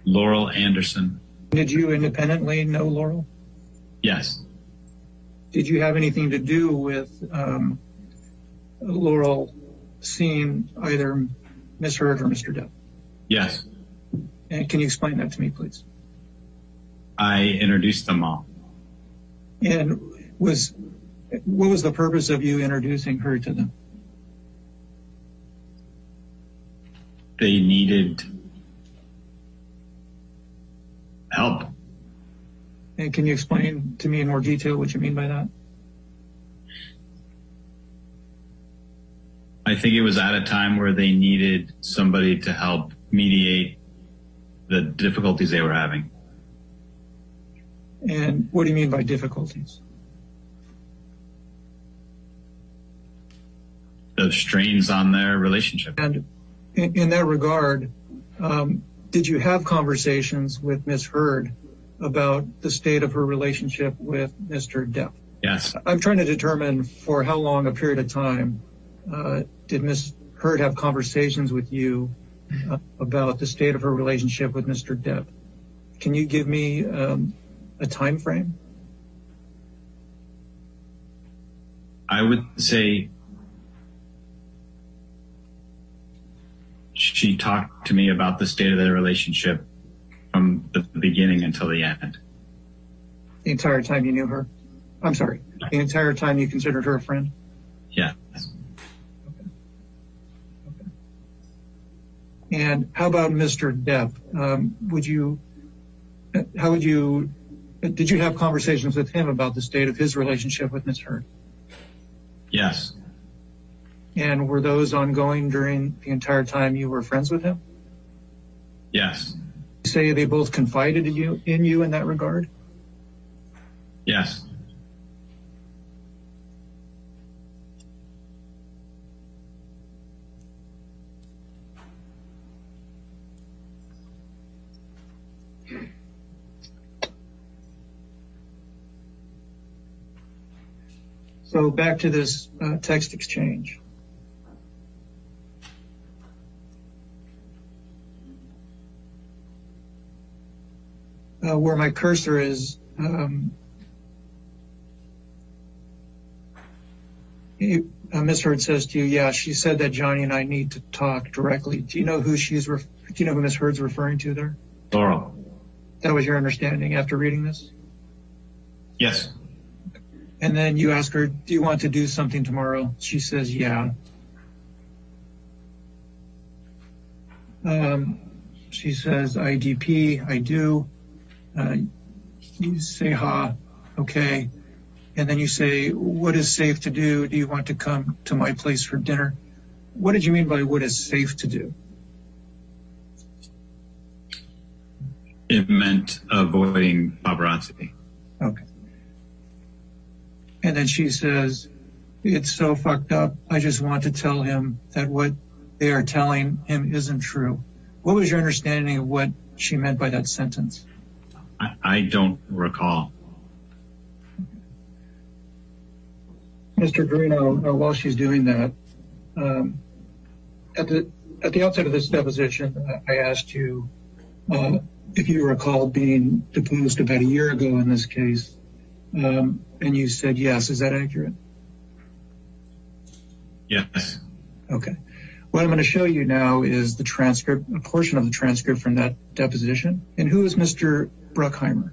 Laurel Anderson. Did you independently know Laurel? Yes. Did you have anything to do with Laurel seeing either Ms. Heard or Mr. Depp? Yes. And can you explain that to me, please? I introduced them all. And what was the purpose of you introducing her to them? They needed help. And can you explain to me in more detail what you mean by that? I think it was at a time where they needed somebody to help mediate the difficulties they were having. And what do you mean by difficulties? The strains on their relationship. And in that regard, did you have conversations with Ms. Heard about the state of her relationship with Mr. Depp? Yes. I'm trying to determine for how long a period of time did Ms. Heard have conversations with you about the state of her relationship with Mr. Depp? Can you give me a time frame? I would say she talked to me about the state of their relationship from the beginning until the end. The entire time you knew her? I'm sorry, the entire time you considered her a friend? Yes. Okay. And how about Mr. Depp? Did you have conversations with him about the state of his relationship with Ms. Heard? Yes. And were those ongoing during the entire time you were friends with him? Yes. You say they both confided in you in that regard? Yes. So back to this text exchange. Where my cursor is, Ms. Heard says to you, yeah, she said that Johnny and I need to talk directly. Do you know who Ms. Heard's referring to there? Laurel. That was your understanding after reading this? Yes. And then you ask her, do you want to do something tomorrow? She says, yeah. She says, IDP, I do. You say, okay. And then you say, what is safe to do? Do you want to come to my place for dinner? What did you mean by what is safe to do? It meant avoiding paparazzi. Okay. And then she says, it's so fucked up. I just want to tell him that what they are telling him isn't true. What was your understanding of what she meant by that sentence? I don't recall. Mr. Garino, while she's doing that, at the outset of this deposition, I asked you if you recall being deposed about a year ago in this case, and you said yes. Is that accurate? Yes. Okay. What I'm going to show you now is the transcript, a portion of the transcript from that deposition. And who is Mr. Bruckheimer?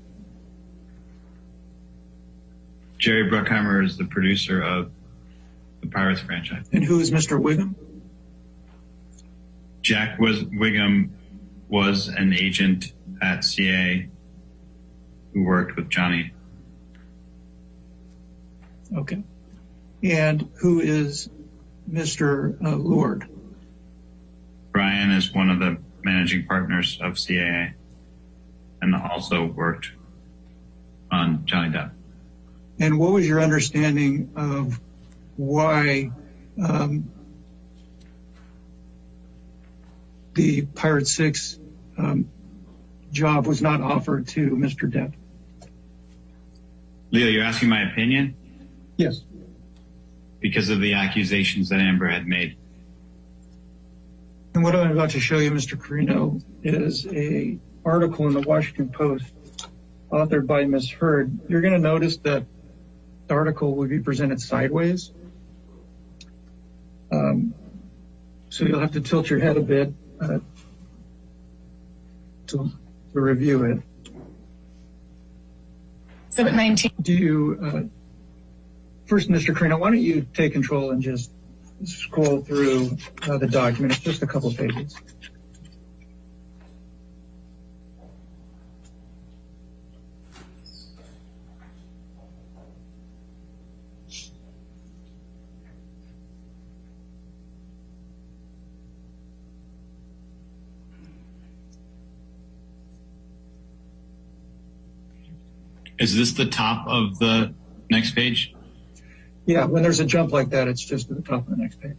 Jerry Bruckheimer is the producer of the Pirates franchise. And who is Mr. Wiggum? Jack Wiggum was an agent at CA who worked with Johnny. Okay. And who is Mr. Lord? Brian is one of the managing partners of CAA and also worked on Johnny Depp. And what was your understanding of why the Pirate 6 job was not offered to Mr. Depp? Leo, you're asking my opinion? Yes. Because of the accusations that Amber had made. And what I'm about to show you, Mr. Carino, is an article in the Washington Post authored by Ms. Heard. You're going to notice that the article will be presented sideways. So you'll have to tilt your head a bit to review it. Exhibit 19. Do you, first, Mr. Carino, why don't you take control and just scroll through the document. It's just a couple of pages. Is this the top of the next page? Yeah, when there's a jump like that, it's just at the top of the next page.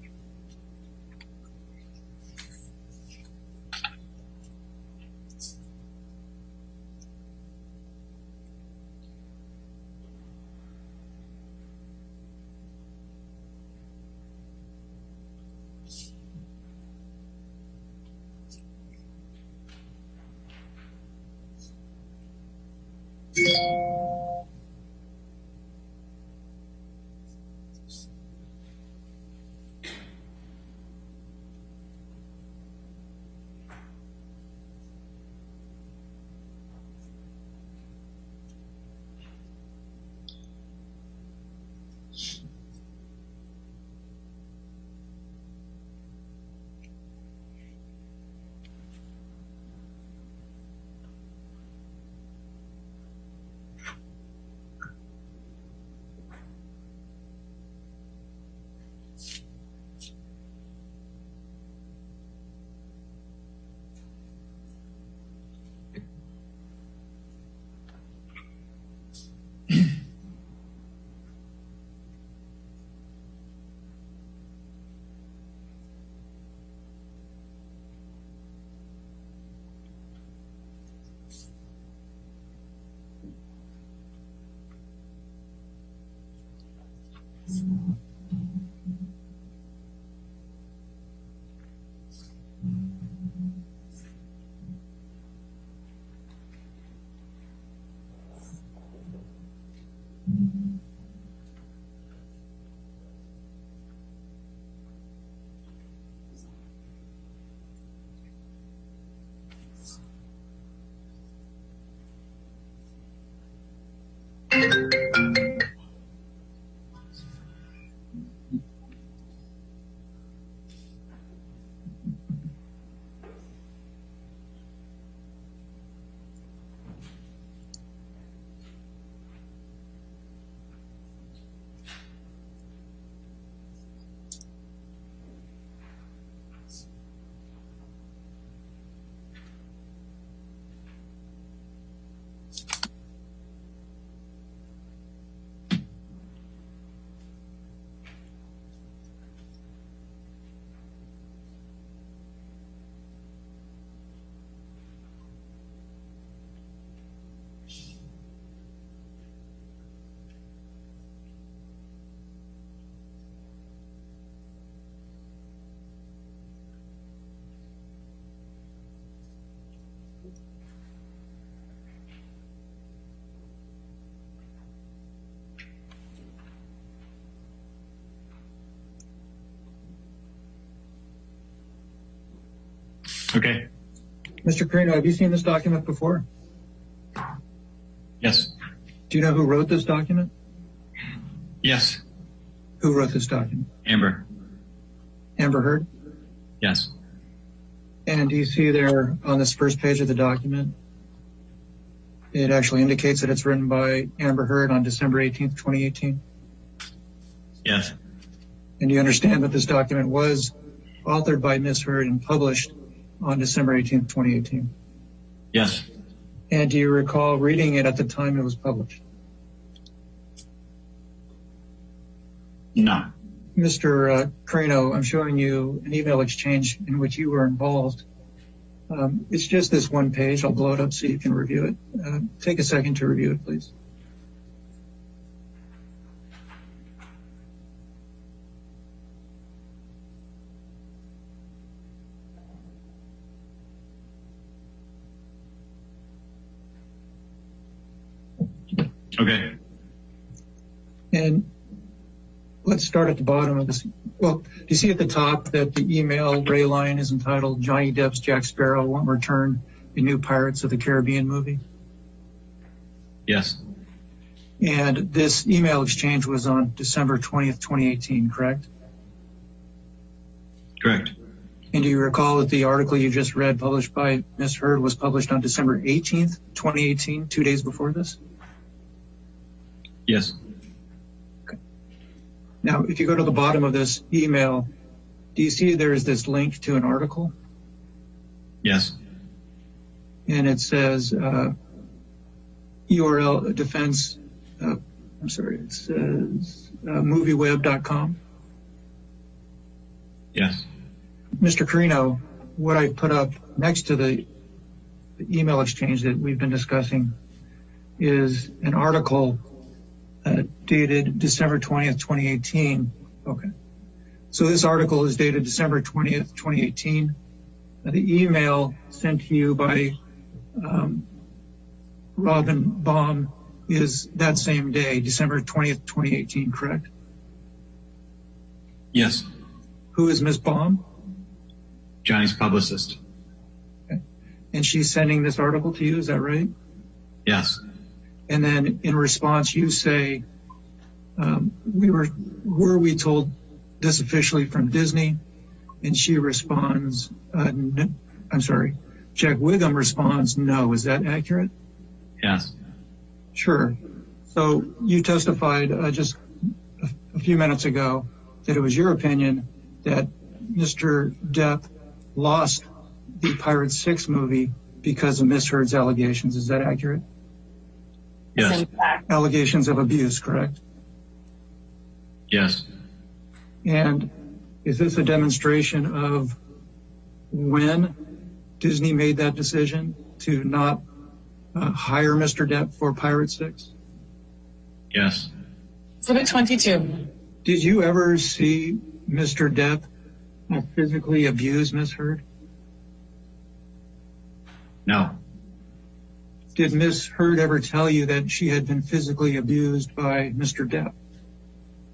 Okay. Mr. Carino, have you seen this document before? Yes. Do you know who wrote this document? Yes. Who wrote this document? Amber. Amber Heard? Yes. And do you see there on this first page of the document, it actually indicates that it's written by Amber Heard on December 18th, 2018? Yes. And do you understand that this document was authored by Ms. Heard and published on December 18th, 2018? Yes. And do you recall reading it at the time it was published? No. Mr. Carino, I'm showing you an email exchange in which you were involved. It's just this one page. I'll blow it up so you can review it. Take a second to review it, please. Okay. And let's start at the bottom of this. Well, do you see at the top that the email Ray line is entitled Johnny Depp's Jack Sparrow won't return in new Pirates of the Caribbean movie? Yes. And this email exchange was on December 20th, 2018, correct? Correct. And do you recall that the article you just read published by Ms. Heard was published on December 18th, 2018, 2 days before this? Yes. Now, if you go to the bottom of this email, do you see there is this link to an article? Yes. And it says URL defense, it says movieweb.com. Yes. Mr. Carino, what I put up next to the email exchange that we've been discussing is an article dated December 20th, 2018. Okay. So this article is dated December 20th, 2018. The email sent to you by Robin Baum is that same day, December 20th, 2018, correct? Yes. Who is Ms. Baum? Johnny's publicist. Okay. And she's sending this article to you, is that right? Yes. And then in response, you say, were we told this officially from Disney? And she responds, Jack Wiggum responds, no. Is that accurate? Yes. Sure. So you testified just a few minutes ago that it was your opinion that Mr. Depp lost the Pirates 6 movie because of Ms. Heard's allegations. Is that accurate? Yes. Allegations of abuse, correct? Yes. And is this a demonstration of when Disney made that decision to not hire Mr. Depp for Pirates 6? Yes. Exhibit 22. Did you ever see Mr. Depp physically abuse Ms. Heard? No. Did Ms. Heard ever tell you that she had been physically abused by Mr. Depp?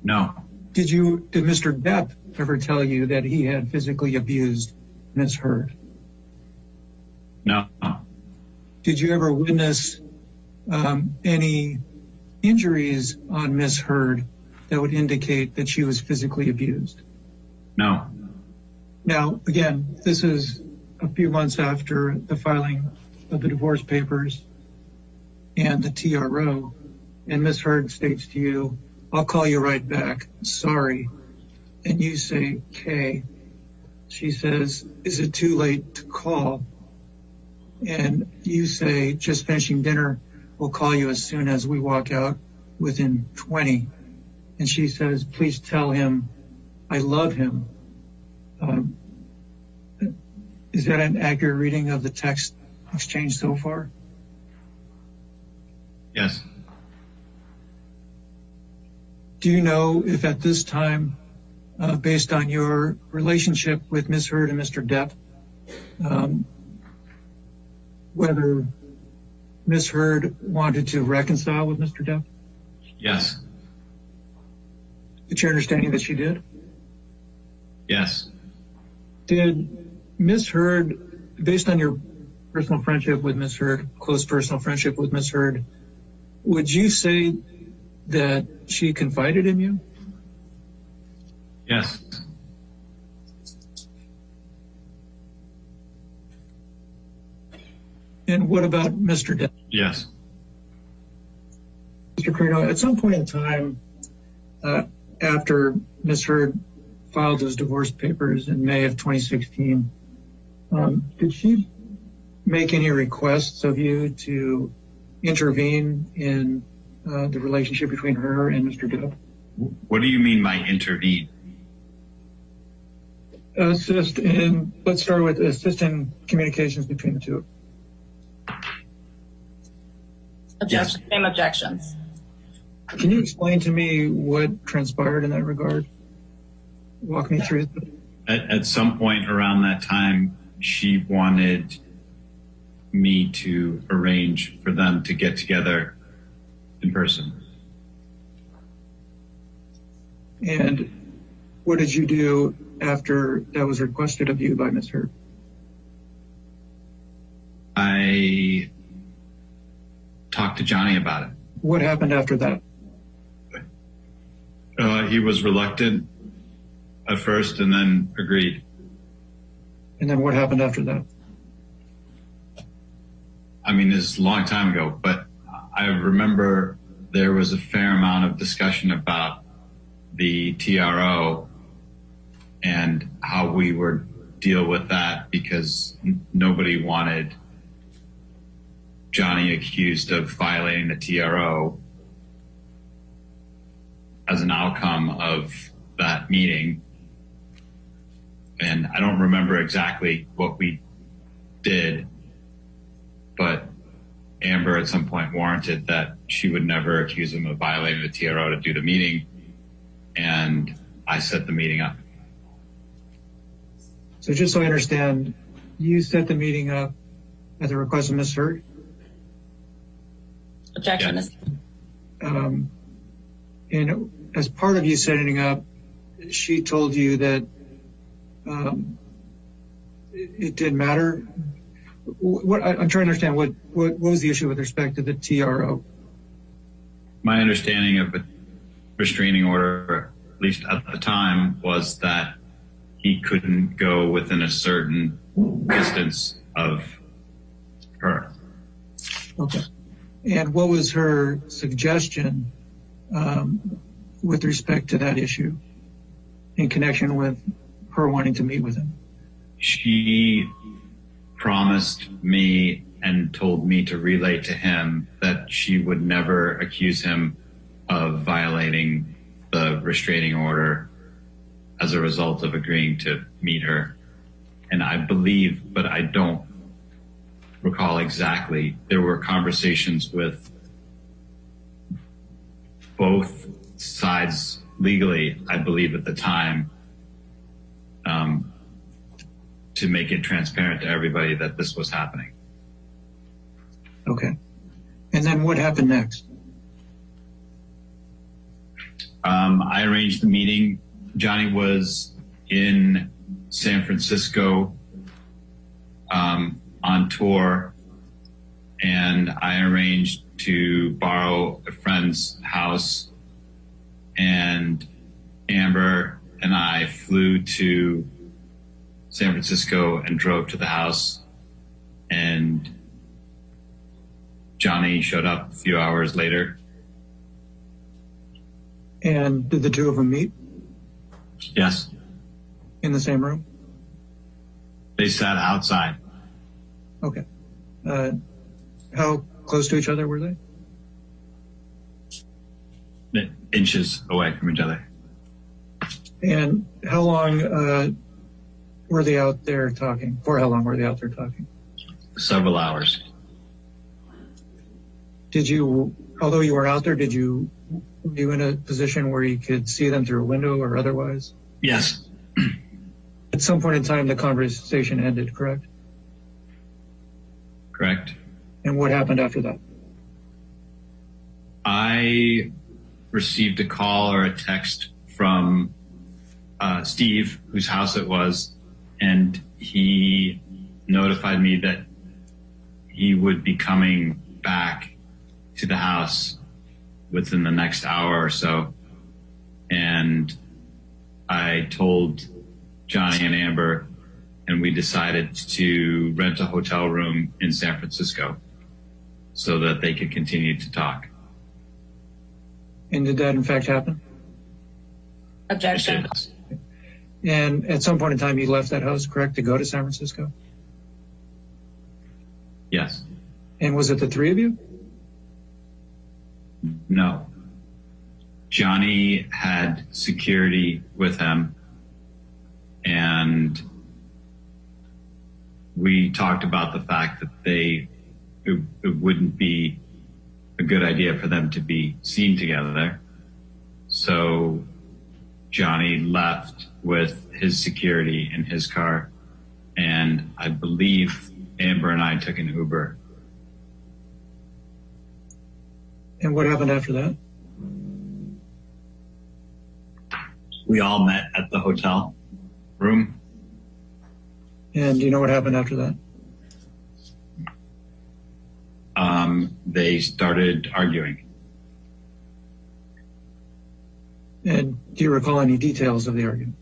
No. Did Mr. Depp ever tell you that he had physically abused Ms. Heard? No. Did you ever witness any injuries on Ms. Heard that would indicate that she was physically abused? No. Now, again, this is a few months after the filing of the divorce papers and the TRO, and Ms. Heard states to you, I'll call you right back, sorry. And you say, okay. She says, is it too late to call? And you say, just finishing dinner, we'll call you as soon as we walk out within 20. And she says, please tell him I love him. Is that an accurate reading of the text exchange so far? Yes. Do you know if at this time, based on your relationship with Ms. Heard and Mr. Depp, whether Ms. Heard wanted to reconcile with Mr. Depp? Yes. It's your understanding that she did? Yes. Did Ms. Heard based on your personal friendship with Ms. Heard, close personal friendship with Ms. Heard, would you say that she confided in you? Yes. And what about Mr. Depp? Yes. Mr. Carino, at some point in time, after Ms. Heard filed those divorce papers in May of 2016, did she make any requests of you to intervene in the relationship between her and Mr. Depp? What do you mean by intervene? Assist in, let's start with assist in communications between the two. Objection. Same objections. Can you explain to me what transpired in that regard? Walk me through it. At some point around that time, she wanted me to arrange for them to get together in person. And what did you do after that was requested of you by Ms. Heard? I talked to Johnny about it. What happened after that? He was reluctant at first and then agreed. And then what happened after that? I mean, this is a long time ago, but I remember there was a fair amount of discussion about the TRO and how we would deal with that, because nobody wanted Johnny accused of violating the TRO as an outcome of that meeting. And I don't remember exactly what we did, but Amber at some point warranted that she would never accuse him of violating the TRO to do the meeting, and I set the meeting up. So just so I understand, you set the meeting up at the request of Ms. Heard? Objection. Yes. And as part of you setting up, she told you that it didn't matter. I'm trying to understand what was the issue with respect to the TRO? My understanding of the restraining order, at least at the time, was that he couldn't go within a certain distance of her. Okay. And what was her suggestion with respect to that issue in connection with her wanting to meet with him? She promised me and told me to relay to him that she would never accuse him of violating the restraining order as a result of agreeing to meet her. And I believe, but I don't recall exactly, there were conversations with both sides legally, I believe at the time, to make it transparent to everybody that this was happening. Okay. And then what happened next? I arranged the meeting. Johnny was in San Francisco on tour, and I arranged to borrow a friend's house, and Amber and I flew to San Francisco and drove to the house, and Johnny showed up a few hours later. And did the two of them meet? Yes. In the same room? They sat outside. Okay. How close to each other were they? Inches away from each other. And how long were they out there talking? For how long were they out there talking? Several hours. Did you, although you were out there, were you in a position where you could see them through a window or otherwise? Yes. At some point in time, the conversation ended, correct? Correct. And what happened after that? I received a call or a text from Steve, whose house it was, and he notified me that he would be coming back to the house within the next hour or so. And I told Johnny and Amber, and we decided to rent a hotel room in San Francisco so that they could continue to talk. And did that in fact happen? Objection. And at some point in time, you left that house, correct, to go to San Francisco? Yes. And was it the three of you? No. Johnny had security with him, and we talked about the fact that it wouldn't be a good idea for them to be seen together. So Johnny left with his security in his car, and I believe Amber and I took an Uber. And what happened after that? We all met at the hotel room. And do you know what happened after that? They started arguing. And do you recall any details of the argument?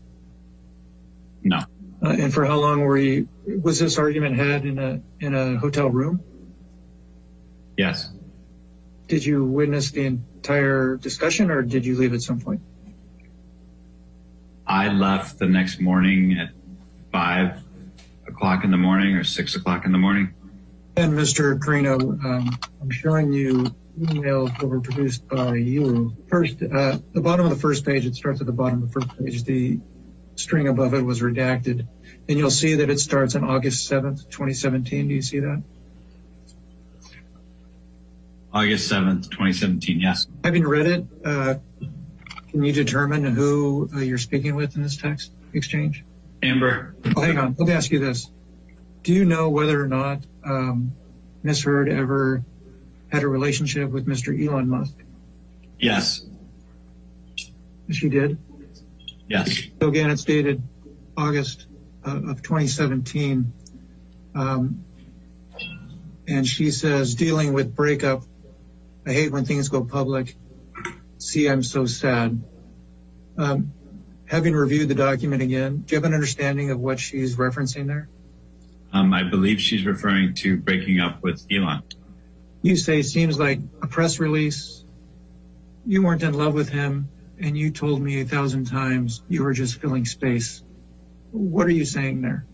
No. And for how long was this argument had in a hotel room? Yes. Did you witness the entire discussion, or did you leave at some point? I left the next morning at 5 o'clock in the morning or 6 o'clock in the morning. And Mr. Carino, I'm showing you emails that were produced by you. First, the bottom of the first page, it starts at the bottom of the first page. The string above it was redacted. And you'll see that it starts on August 7th, 2017. Do you see that? August 7th, 2017, yes. Having read it, can you determine who you're speaking with in this text exchange? Amber. Oh, hang on. Let me ask you this. Do you know whether or not Ms. Heard ever had a relationship with Mr. Elon Musk? Yes. She did? Yes. So again, it's dated August of 2017. And she says, dealing with breakup, I hate when things go public. See, I'm so sad. Having reviewed the document again, do you have an understanding of what she's referencing there? I believe she's referring to breaking up with Elon. You say, seems like a press release. You weren't in love with him, and you told me 1,000 times you were just filling space. What are you saying there?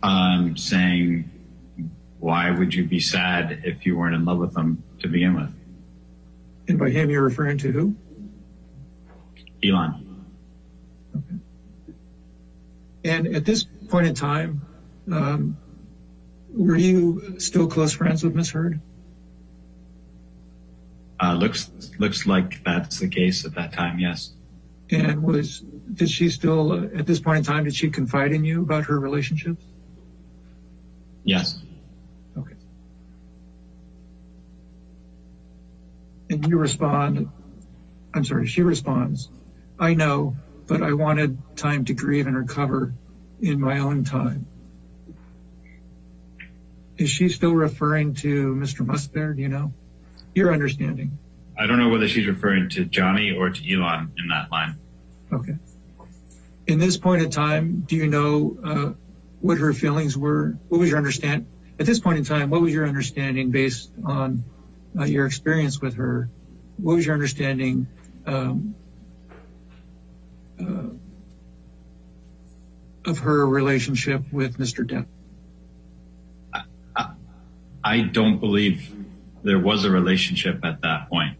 I'm saying, why would you be sad if you weren't in love with him to begin with? And by him, you're referring to who? Elon. Okay. And at this point in time, were you still close friends with Ms. Heard? Looks like that's the case at that time, yes. And did she still, at this point in time, did she confide in you about her relationship? Yes. Okay. And you respond, she responds, I know, but I wanted time to grieve and recover in my own time. Is she still referring to Mr. Musk there? Do you know? Your understanding. I don't know whether she's referring to Johnny or to Elon in that line. Okay. In this point in time, do you know what her feelings were? What was your understanding? At this point in time, what was your understanding based on your experience with her? What was your understanding of her relationship with Mr. Depp? I don't believe there was a relationship at that point.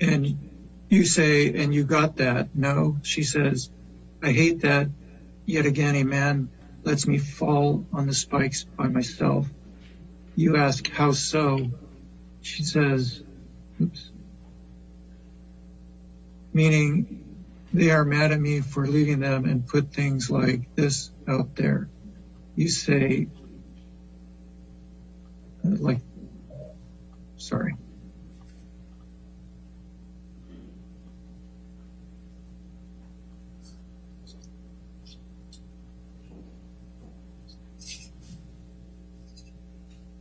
And you say, and you got that. No, she says, I hate that. Yet again, a man lets me fall on the spikes by myself. You ask, how so? She says, oops. Meaning they are mad at me for leaving them and put things like this out there. You say, sorry.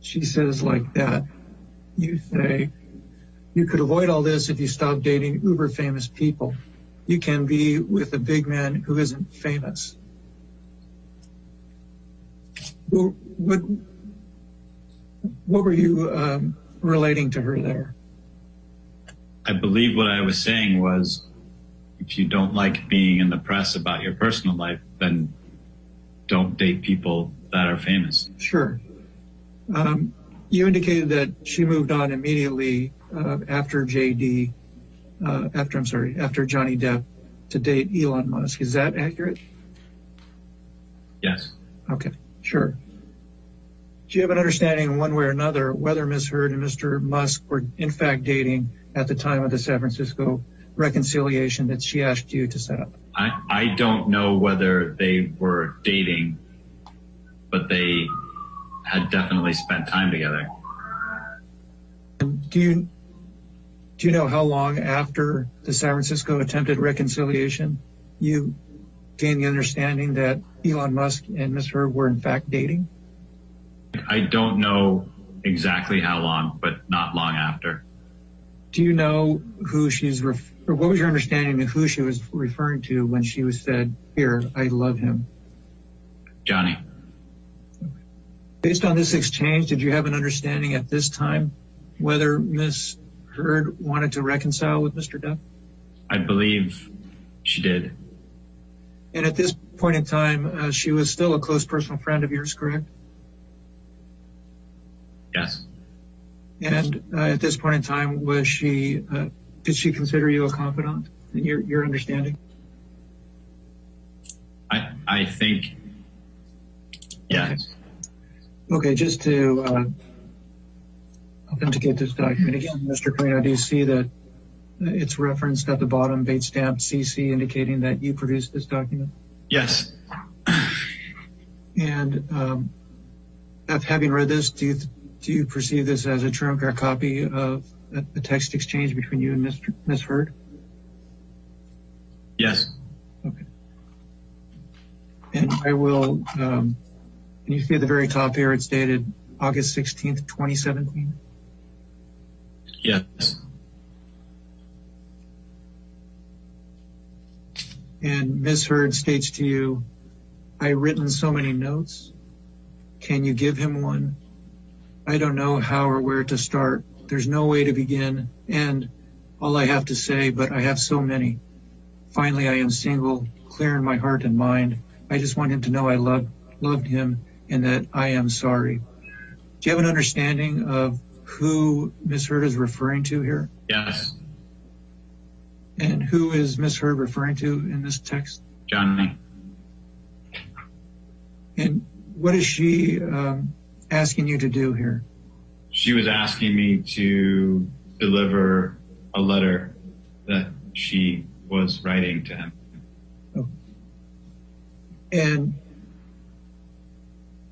she says like that, you say, you could avoid all this if you stop dating uber famous people. You can be with a big man who isn't famous. What were you relating to her there? I believe what I was saying was, if you don't like being in the press about your personal life, then don't date people that are famous. Sure. You indicated that she moved on immediately after Johnny Depp to date Elon Musk. Is that accurate? Yes. Okay, sure. Do you have an understanding one way or another whether Ms. Heard and Mr. Musk were in fact dating at the time of the San Francisco reconciliation that she asked you to set up? I don't know whether they were dating, but they had definitely spent time together. Do you know how long after the San Francisco attempted reconciliation you gained the understanding that Elon Musk and Ms. Heard were in fact dating? I don't know exactly how long, but not long after. Do you know who or what was your understanding of who she was referring to when she was said, "Here, I love him"? Johnny. Based on this exchange, did you have an understanding at this time whether Ms. Heard wanted to reconcile with Mr. Depp? I believe she did. And at this point in time, she was still a close personal friend of yours, correct? Yes. And at this point in time, did she consider you a confidant in your understanding? I think, yes. Okay, just to authenticate this document again, Mr. Carino, do you see that it's referenced at the bottom, date stamped CC, indicating that you produced this document? Yes. And having read this, do you perceive this as a true or copy of a text exchange between you and Ms. Heard? Yes. Okay. And I will, and you see at the very top here, it's dated August 16th, 2017? Yes. And Ms. Heard states to you, "I've written so many notes. Can you give him one? I don't know how or where to start. There's no way to begin. And all I have to say, but I have so many. Finally, I am single, clear in my heart and mind. I just want him to know I loved him and that I am sorry." Do you have an understanding of who Ms. Heard is referring to here? Yes. And who is Ms. Heard referring to in this text? Johnny. And what is she asking you to do here? She was asking me to deliver a letter that she was writing to him. Oh. And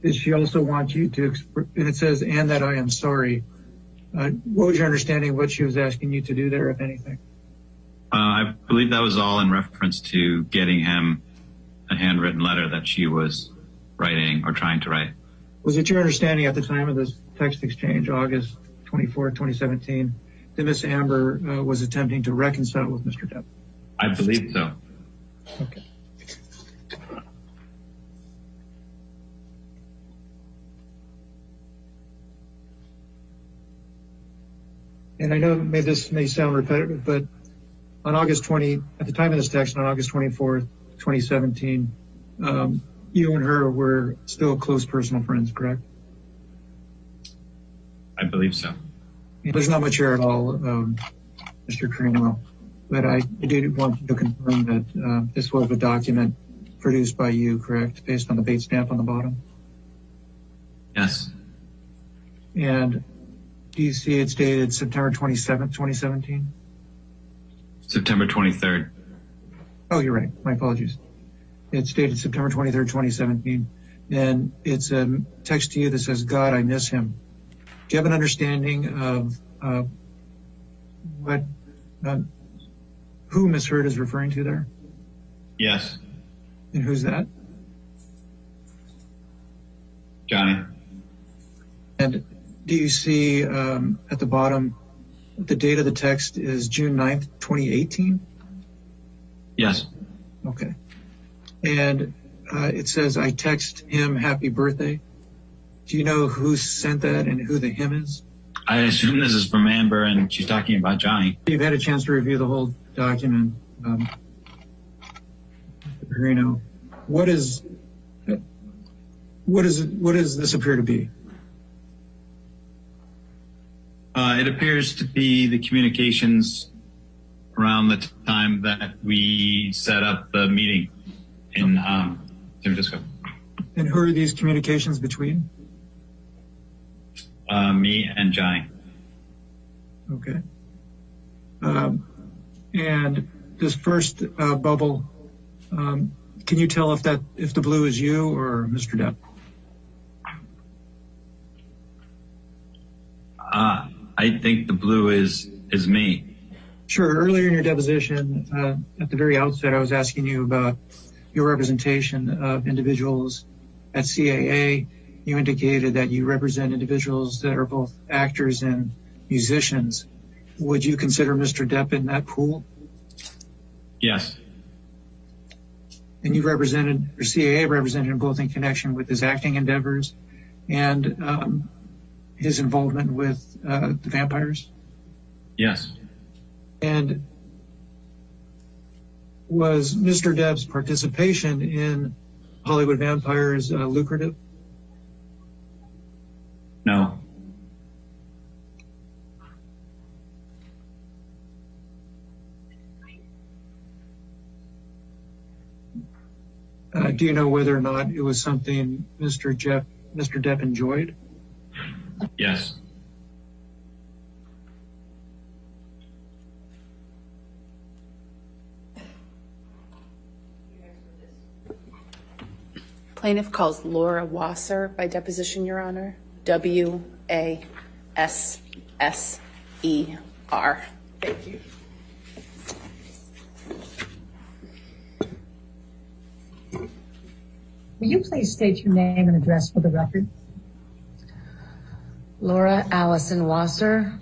did she also want you to, and it says, "and that I am sorry." What was your understanding of what she was asking you to do there, if anything? I believe that was all in reference to getting him a handwritten letter that she was writing or trying to write. Was it your understanding at the time of this text exchange, August 24, 2017, that Ms. Amber was attempting to reconcile with Mr. Depp? I believe so. Okay. And I know this may sound repetitive, but on August 20, at the time of this text, on August 24th, 2017, you and her were still close personal friends, correct? I believe so. There's not much here at all, Mr. Carino, but I did want you to confirm that this was a document produced by you, correct, based on the date stamp on the bottom? Yes. And do you see it's dated September 27th, 2017? September 23rd. Oh, you're right. My apologies. It's dated September 23rd, 2017. And it's a text to you that says, "God, I miss him." Do you have an understanding of who Ms. Heard is referring to there? Yes. And who's that? Johnny. And do you see at the bottom, the date of the text is June 9th, 2018? Yes. Okay. And it says, I text him happy birthday. Do you know who sent that and who the him is? I assume this is from Amber, and she's talking about Johnny. You've had a chance to review the whole document. Perino, what does this appear to be? It appears to be the communications around the time that we set up the meeting in San Francisco. And who are these communications between? Me and Johnny. Okay. And this first bubble, can you tell if the blue is you or Mr. Depp? I think the blue is me. Sure. Earlier in your deposition, at the very outset, I was asking you about your representation of individuals at CAA. You indicated that you represent individuals that are both actors and musicians. Would you consider Mr. Depp in that pool? Yes. And you represented, or CAA represented him both in connection with his acting endeavors and his involvement with the vampires? Yes. And was Mr. Depp's participation in Hollywood Vampires lucrative? No. Do you know whether or not it was something Mr. Depp enjoyed? Yes. Plaintiff calls Laura Wasser by deposition, Your Honor. W-A-S-S-E-R. Thank you. Will you please state your name and address for the record? Laura Allison Wasser,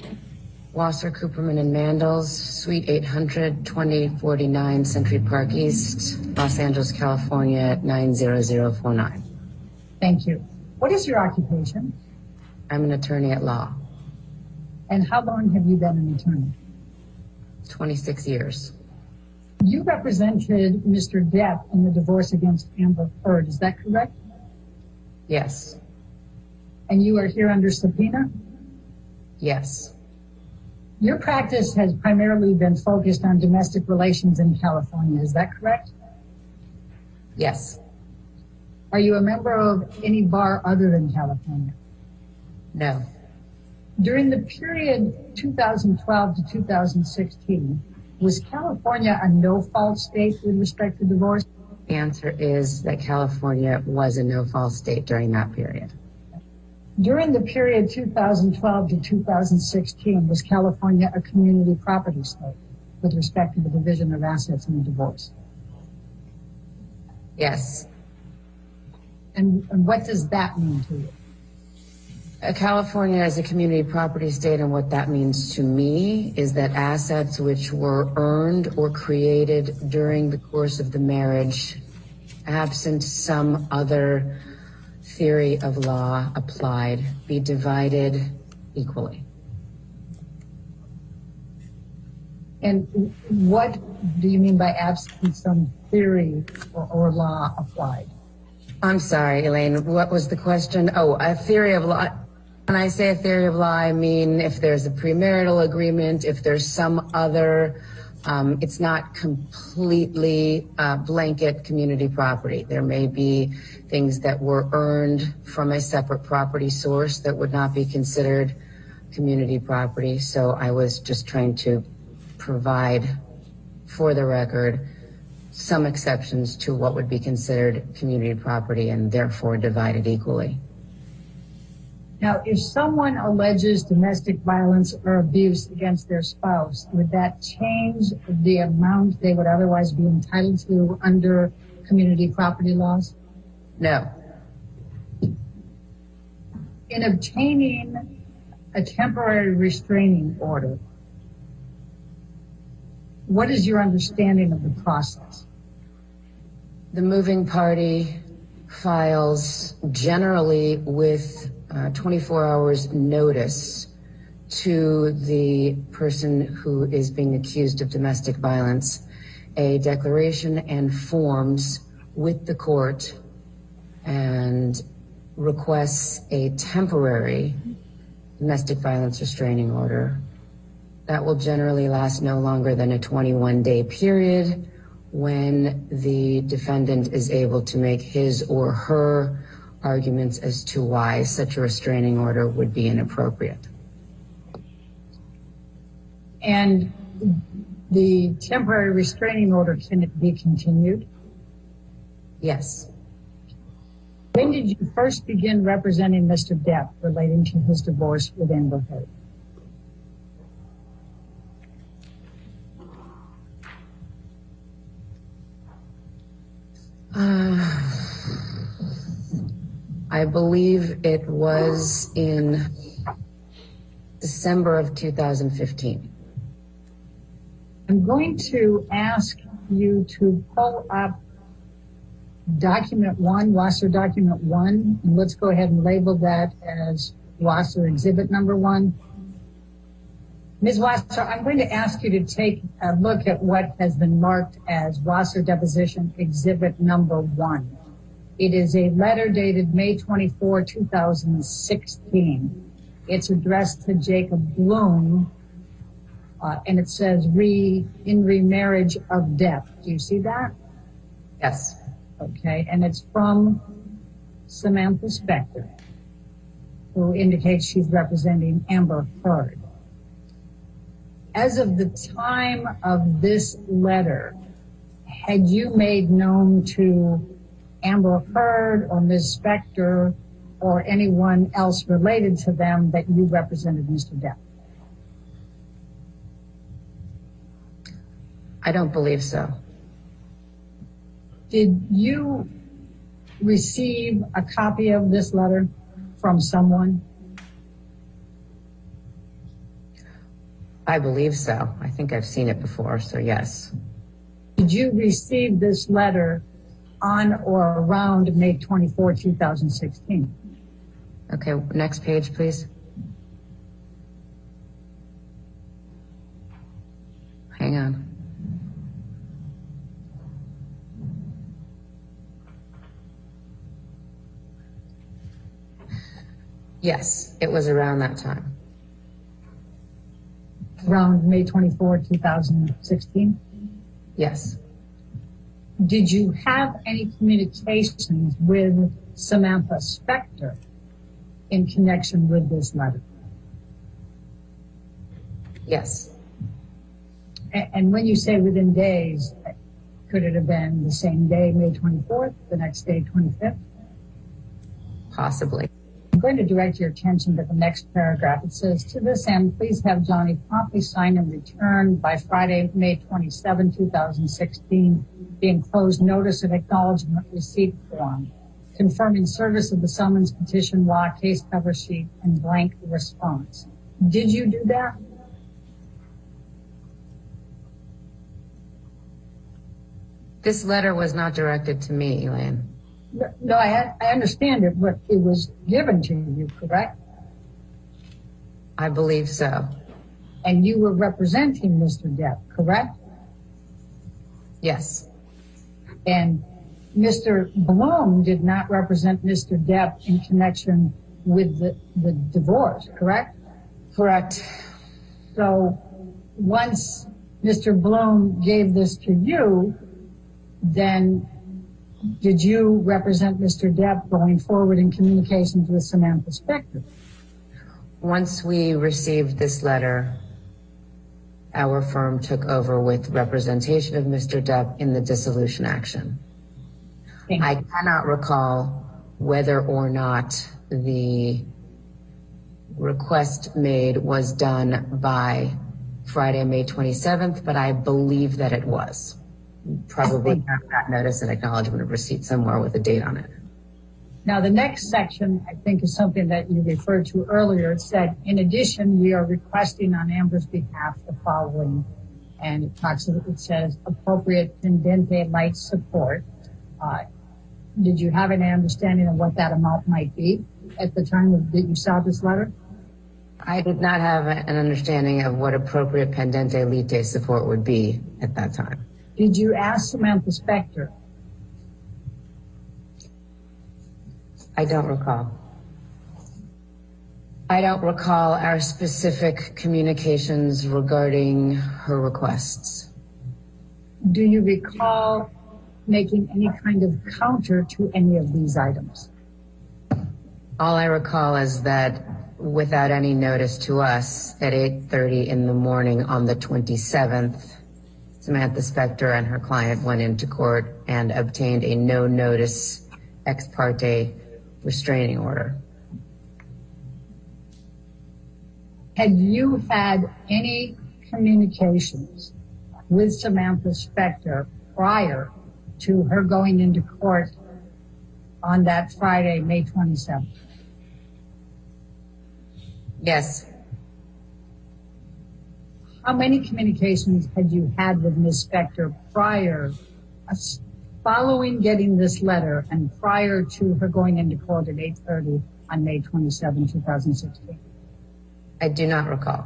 Wasser, Cooperman and Mandels, Suite 800, 2849 Century Park East, Los Angeles, California, 90049. Thank you. What is your occupation? I'm an attorney at law. And how long have you been an attorney? 26 years. You represented Mr. Depp in the divorce against Amber Heard, is that correct? Yes. And you are here under subpoena? Yes. Your practice has primarily been focused on domestic relations in California, is that correct? Yes. Are you a member of any bar other than California? No. During the period 2012 to 2016, was California a no-fault state with respect to divorce? The answer is that California was a no-fault state during that period. During the period 2012 to 2016, was California a community property state with respect to the division of assets in a divorce? Yes. And what does that mean to you? California is a community property state, and what that means to me is that assets which were earned or created during the course of the marriage, absent some other theory of law applied, be divided equally. And what do you mean by absent some theory or law applied? I'm sorry, Elaine, what was the question? Oh, a theory of law. When I say a theory of law, I mean if there's a premarital agreement, if there's some other, it's not completely blanket community property. There may be things that were earned from a separate property source that would not be considered community property. So I was just trying to provide, for the record, some exceptions to what would be considered community property and therefore divided equally. Now, if someone alleges domestic violence or abuse against their spouse, would that change the amount they would otherwise be entitled to under community property laws? No. In obtaining a temporary restraining order, what is your understanding of the process? The moving party files generally with 24 hours notice to the person who is being accused of domestic violence a declaration and forms with the court and requests a temporary domestic violence restraining order. That will generally last no longer than a 21-day period when the defendant is able to make his or her arguments as to why such a restraining order would be inappropriate. And the temporary restraining order, can it be continued? Yes. When did you first begin representing Mr. Depp relating to his divorce with Amber Heard? I believe it was in December of 2015. I'm going to ask you to pull up document 1, Wasser document 1, and let's go ahead and label that as Wasser exhibit number 1. Ms. Wasser, I'm going to ask you to take a look at what has been marked as Wasser deposition exhibit number 1. It is a letter dated May 24, 2016. It's addressed to Jacob Bloom, and it says in remarriage of Depp. Do you see that? Yes. Okay, and it's from Samantha Spector, who indicates she's representing Amber Heard. As of the time of this letter, had you made known to Amber Heard or Ms. Spector or anyone else related to them that you represented Mr. Depp? I don't believe so. Did you receive a copy of this letter from someone? I believe so. I think I've seen it before, so yes. Did you receive this letter on or around May 24, 2016? Okay, next page, please. Hang on. Yes, it was around that time. Around May 24, 2016? Yes. Did you have any communications with Samantha Spector in connection with this letter? Yes. And when you say within days, could it have been the same day, May 24th, the next day, 25th? Possibly. I'm going to direct your attention to the next paragraph. It says, to this end, please have Johnny promptly sign and return by Friday, May 27, 2016, the enclosed notice of acknowledgement receipt form, confirming service of the summons, petition, law, case cover sheet, and blank response. Did you do that? This letter was not directed to me, Elaine. No, I understand it, but it was given to you, correct? I believe so. And you were representing Mr. Depp, correct? Yes. And Mr. Bloom did not represent Mr. Depp in connection with the divorce, correct? Correct. So once Mr. Bloom gave this to you, then did you represent Mr. Depp going forward in communications with Samantha Spector? Once we received this letter, our firm took over with representation of Mr. Depp in the dissolution action. I cannot recall whether or not the request made was done by Friday, May 27th, but I believe that it was. Probably have that notice and acknowledgement of receipt somewhere with a date on it. Now, the next section, I think, is something that you referred to earlier. It said, in addition, we are requesting on Amber's behalf the following. And it says appropriate pendente light support. Did you have an understanding of what that amount might be at the time that you saw this letter? I did not have an understanding of what appropriate pendente lite support would be at that time. Did you ask Samantha Spector? I don't recall. I don't recall our specific communications regarding her requests. Do you recall making any kind of counter to any of these items? All I recall is that without any notice to us, at 8:30 in the morning on the 27th, Samantha Spector and her client went into court and obtained a no-notice ex parte restraining order. Had you had any communications with Samantha Spector prior to her going into court on that Friday, May 27th? Yes. How many communications had you had with Ms. Spector prior, following getting this letter and prior to her going into court at 8:30 on May 27, 2016? I do not recall.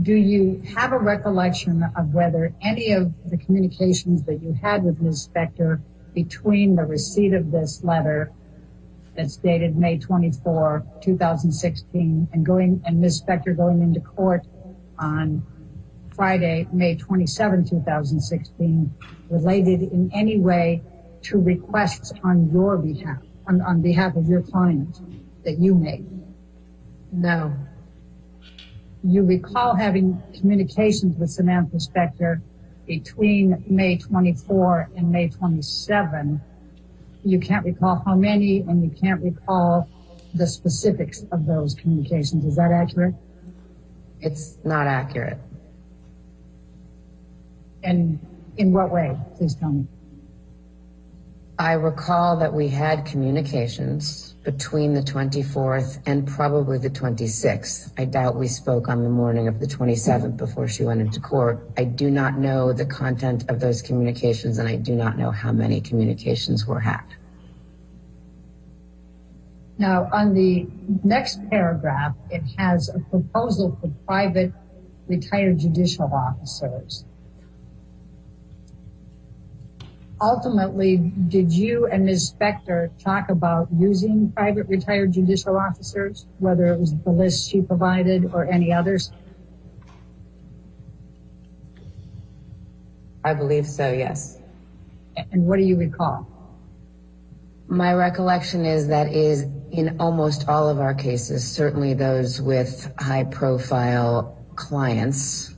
Do you have a recollection of whether any of the communications that you had with Ms. Spector between the receipt of this letter that's dated May 24, 2016, and Ms. Spector going into court on Friday, May 27, 2016, related in any way to requests on your behalf, on behalf of your client that you made? No. You recall having communications with Samantha Spector between May 24 and May 27. You can't recall how many, and you can't recall the specifics of those communications. Is that accurate? It's not accurate. And in what way? Please tell me. I recall that we had communications between the 24th and probably the 26th. I doubt we spoke on the morning of the 27th before she went into court. I do not know the content of those communications, and I do not know how many communications were had. Now, on the next paragraph, it has a proposal for private retired judicial officers. Ultimately, did you and Ms. Spector talk about using private retired judicial officers, whether it was the list she provided or any others? I believe so, yes. And what do you recall? My recollection is that is in almost all of our cases, certainly those with high-profile clients,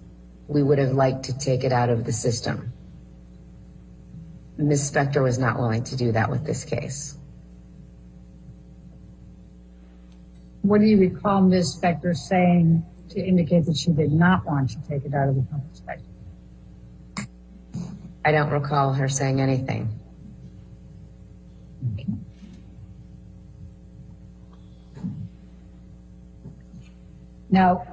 we would have liked to take it out of the system. Ms. Spector was not willing to do that with this case. What do you recall Ms. Spector saying to indicate that she did not want to take it out of the public spectrum? I don't recall her saying anything. Okay. Now,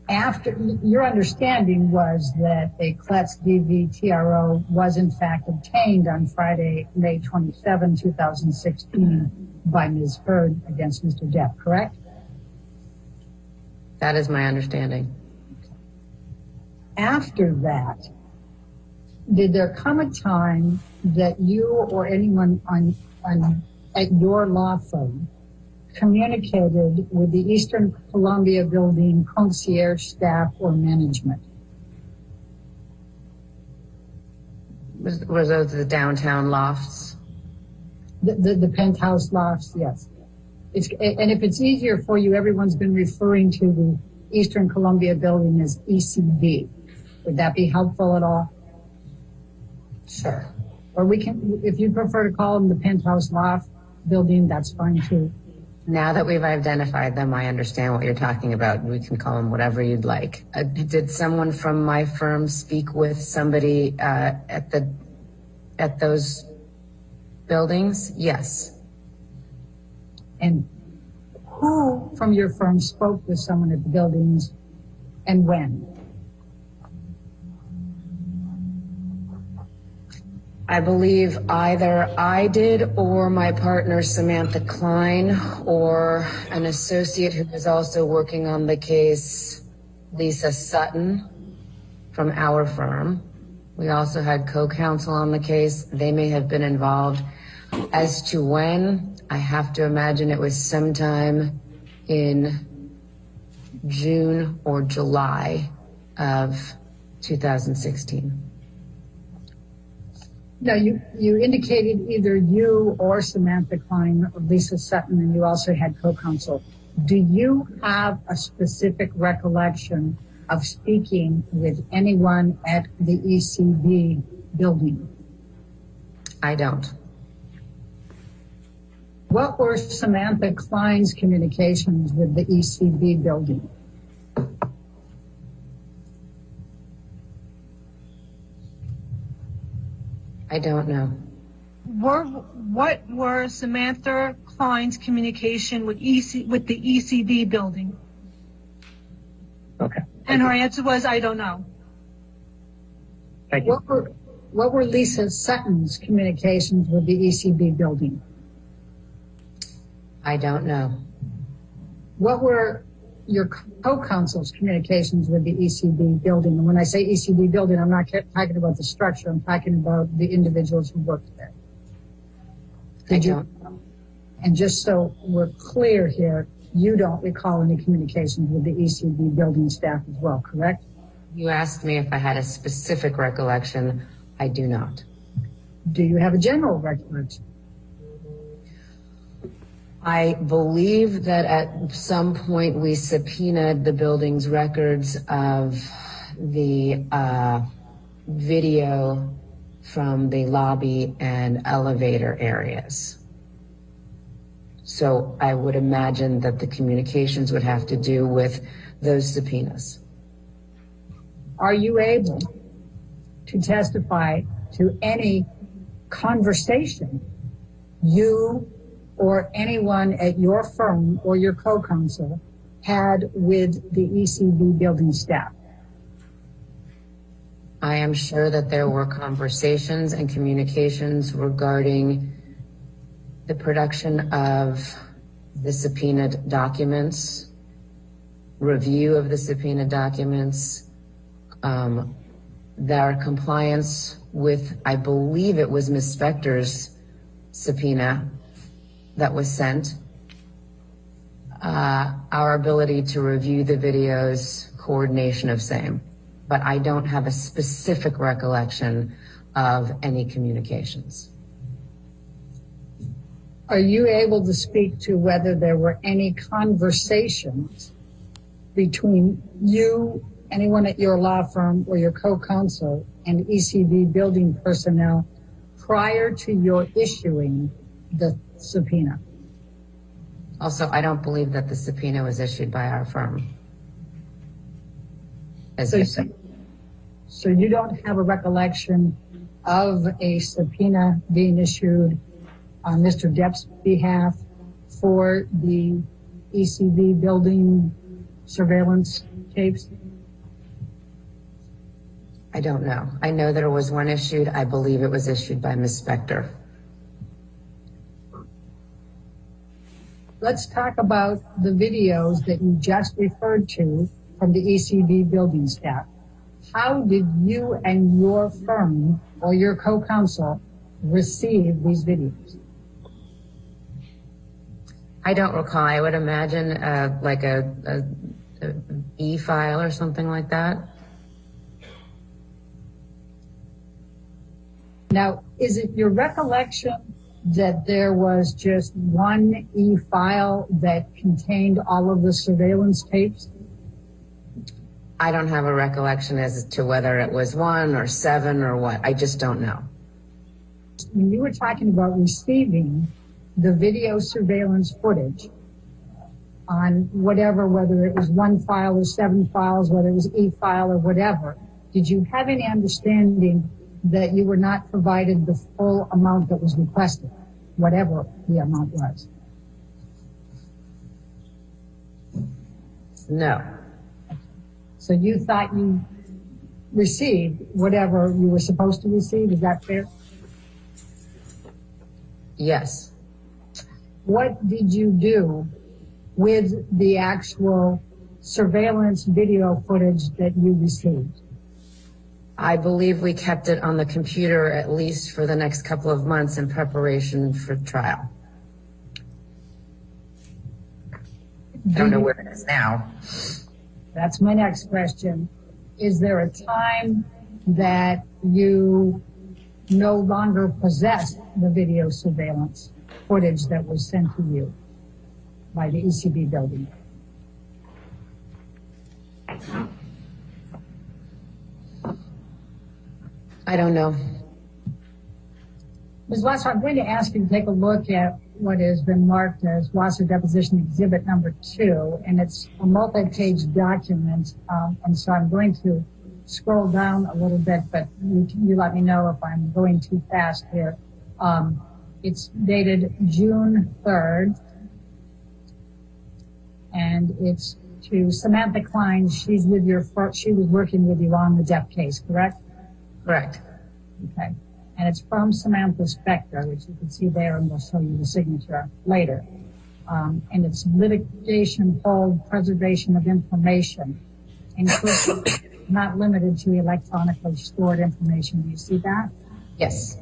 after your understanding was that a CLETS DV-TRO was in fact obtained on Friday, May 27, 2016 by Ms. Heard against Mr. Depp, correct? That is my understanding. After that, did there come a time that you or anyone at your law firm communicated with the Eastern Columbia Building concierge staff or management? Was those the downtown lofts? The penthouse lofts, yes. And if it's easier for you, everyone's been referring to the Eastern Columbia Building as ECB. Would that be helpful at all? Sure. Or we can, if you prefer to call them the penthouse loft building, that's fine too. Now that we've identified them, I understand what you're talking about. We can call them whatever you'd like. Did someone from my firm speak with somebody at the at those buildings, yes. And who from your firm spoke with someone at the buildings and when? I believe either I did or my partner Samantha Klein or an associate who was also working on the case, Lisa Sutton from our firm. We also had co-counsel on the case. They may have been involved. As to when, I have to imagine it was sometime in June or July of 2016. Now, you indicated either you or Samantha Klein or Lisa Sutton, and you also had co-counsel. Do you have a specific recollection of speaking with anyone at the ECB building? I don't. What were Samantha Klein's communications with the ECB building? I don't know. What were Samantha Klein's communication with the ECB building? Okay. And her answer was, I don't know. Thank you. What were Lisa Sutton's communications with the ECB building? I don't know. What were your co-counsel's communications with the ECB building? And when I say ECB building, I'm not talking about the structure. I'm talking about the individuals who worked there. And just so we're clear here, you don't recall any communications with the ECB building staff as well, correct? You asked me if I had a specific recollection. I do not. Do you have a general recollection? I believe that at some point we subpoenaed the building's records of the video from the lobby and elevator areas. So I would imagine that the communications would have to do with those subpoenas. Are you able to testify to any conversation you or anyone at your firm or your co-counsel had with the ECB building staff? I am sure that there were conversations and communications regarding the production of the subpoenaed documents, review of the subpoenaed documents, their compliance with, I believe it was Ms. Spector's subpoena that was sent, our ability to review the videos, coordination of same. But I don't have a specific recollection of any communications. Are you able to speak to whether there were any conversations between you, anyone at your law firm or your co-counsel, and ECB building personnel prior to your issuing the subpoena? Also, I don't believe that the subpoena was issued by our firm. So you don't have a recollection of a subpoena being issued on Mr. Depp's behalf for the ECB building surveillance tapes? I don't know. I know there was one issued. I believe it was issued by Ms. Spector. Let's talk about the videos that you just referred to from the ECB building staff. How did you and your firm or your co-counsel receive these videos? I don't recall. I would imagine like a e-file or something like that. Now, is it your recollection that there was just one e-file that contained all of the surveillance tapes? I don't have a recollection as to whether it was 1 or 7 or what. I just don't know. When you were talking about receiving the video surveillance footage on whatever, whether it was 1 file or 7 files, whether it was e-file or whatever, did you have any understanding that you were not provided the full amount that was requested, whatever the amount was? No. So you thought you received whatever you were supposed to receive, is that fair? Yes. What did you do with the actual surveillance video footage that you received? I believe we kept it on the computer at least for the next couple of months in preparation for trial. I don't know where it is now. That's my next question. Is there a time that you no longer possess the video surveillance footage that was sent to you by the ECB building? I don't know. Ms. Wasser, I'm going to ask you to take a look at what has been marked as Wasser Deposition Exhibit number 2, and it's a multi-page document, and so I'm going to scroll down a little bit, but you let me know if I'm going too fast here. It's dated June 3rd, and it's to Samantha Klein. She was working with you on the Depp case, correct? Correct. Okay. And it's from Samantha Spector, which you can see there, and we'll show you the signature later. And it's litigation hold preservation of information, including not limited to electronically stored information. Do you see that? Yes.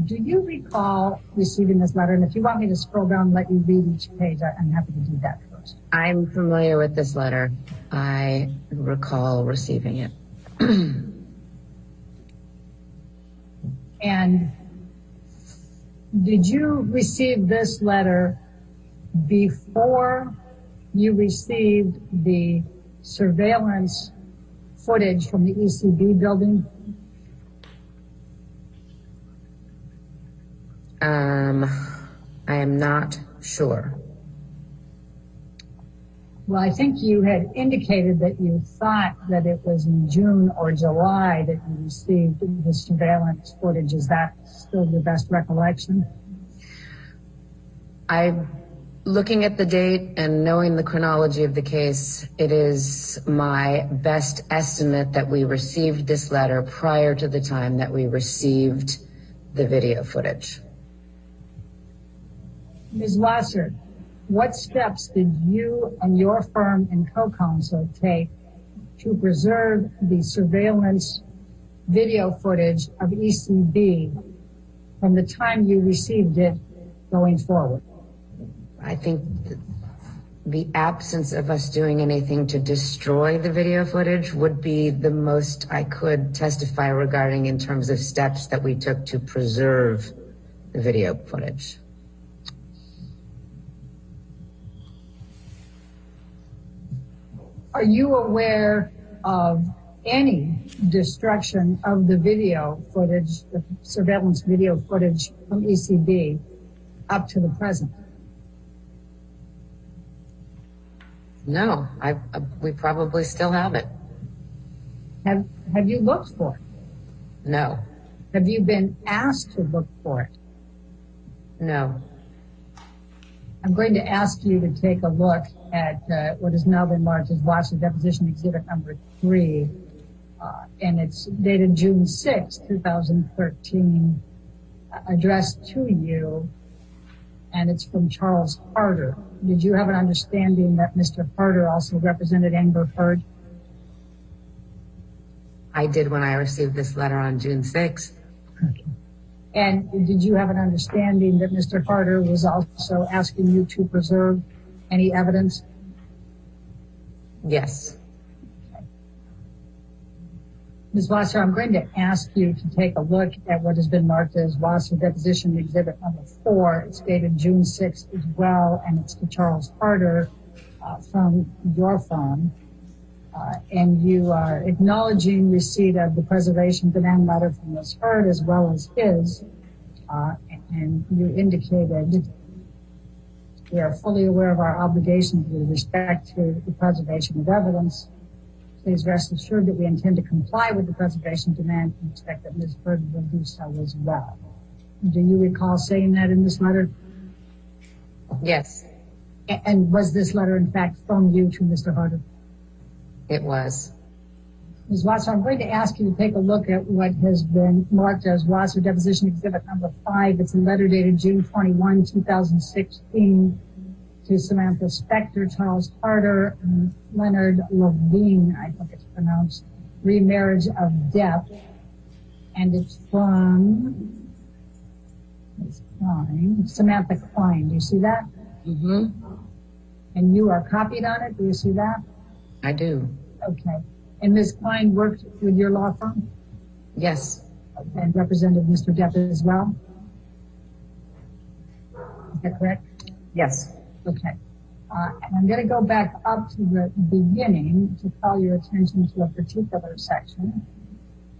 Do you recall receiving this letter? And if you want me to scroll down and let you read each page, I'm happy to do that first. I'm familiar with this letter. I recall receiving it. And did you receive this letter before you received the surveillance footage from the ECB building? I am not sure. Well, I think you had indicated that you thought that it was in June or July that you received the surveillance footage. Is that still your best recollection? Looking at the date and knowing the chronology of the case, it is my best estimate that we received this letter prior to the time that we received the video footage. Ms. Wasser, what steps did you and your firm and co-counsel take to preserve the surveillance video footage of ECB from the time you received it going forward? I think the absence of us doing anything to destroy the video footage would be the most I could testify regarding in terms of steps that we took to preserve the video footage. Are you aware of any destruction of the video footage, the surveillance video footage from ECB up to the present? No, we probably still have it. Have you looked for it? No. Have you been asked to look for it? No. I'm going to ask you to take a look at what has now been marked as Wasser Deposition Exhibit number 3, and it's dated June 6, 2013, addressed to you, and it's from Charles Harder. Did you have an understanding that Mr. Harder also represented Amber Heard? I did when I received this letter on June 6th. Okay. And did you have an understanding that Mr. Harder was also asking you to preserve any evidence? Yes. Okay. Ms. Wasser, I'm going to ask you to take a look at what has been marked as Wasser Deposition Exhibit number 4. It's dated June 6th as well, and it's to Charles Harder from your firm. And you are acknowledging receipt of the preservation demand letter from Ms. Heard as well as his, and you indicated we are fully aware of our obligations with respect to the preservation of evidence. please rest assured that we intend to comply with the preservation demand and expect that Ms. Heard will do so as well. Do you recall saying that in this letter? Yes, And was this letter, in fact, from you to Mr. Harder? it was. Ms. Wasser, I'm going to ask you to take a look at what has been marked as Wasser Deposition Exhibit number 5. It's a letter dated June 21, 2016 to Samantha Spector, Charles Harder, and Leonard Levine, I think it's pronounced, remarriage of Depp. And it's from Samantha Klein. Do you see that? Mm-hmm. And you are copied on it. Do you see that? I do. Okay. And Ms. Klein worked with your law firm? Yes. And represented Mr. Depp as well? Is that correct? Yes. Okay. And I'm going to go back up to the beginning to call your attention to a particular section.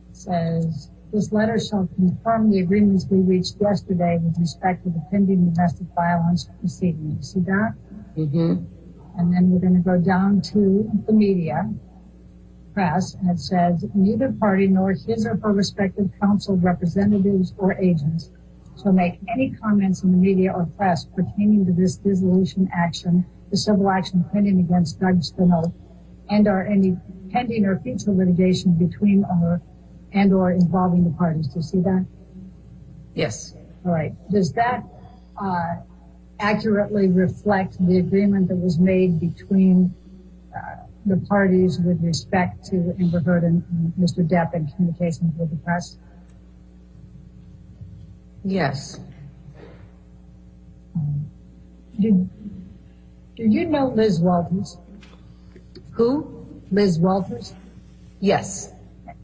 It says, this letter shall confirm the agreements we reached yesterday with respect to the pending domestic violence proceeding. You see that? Mm-hmm. And then we're going to go down to the media, press, and it says, neither party nor his or her respective counsel representatives or agents shall make any comments in the media or press pertaining to this dissolution action, the civil action pending against Doug Spinoza, and or any pending or future litigation between or involving the parties. Do you see that? Yes. All right. Does that accurately reflect the agreement that was made between the parties with respect to Amber Heard and Mr. Depp and communications with the press? Yes. Did you know Liz Walters? Who? Liz Walters? Yes.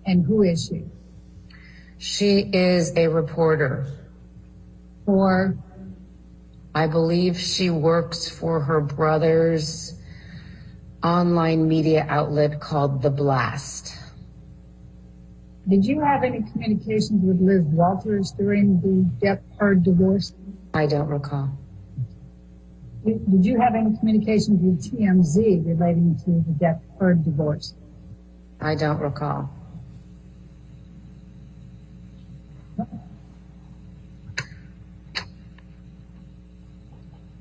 And who is she? She is a reporter. For? I believe she works for her brother's online media outlet called The Blast. Did you have any communications with Liz Walters during the Depp Heard divorce? I don't recall. Did you have any communications with TMZ relating to the Depp Heard divorce? I don't recall.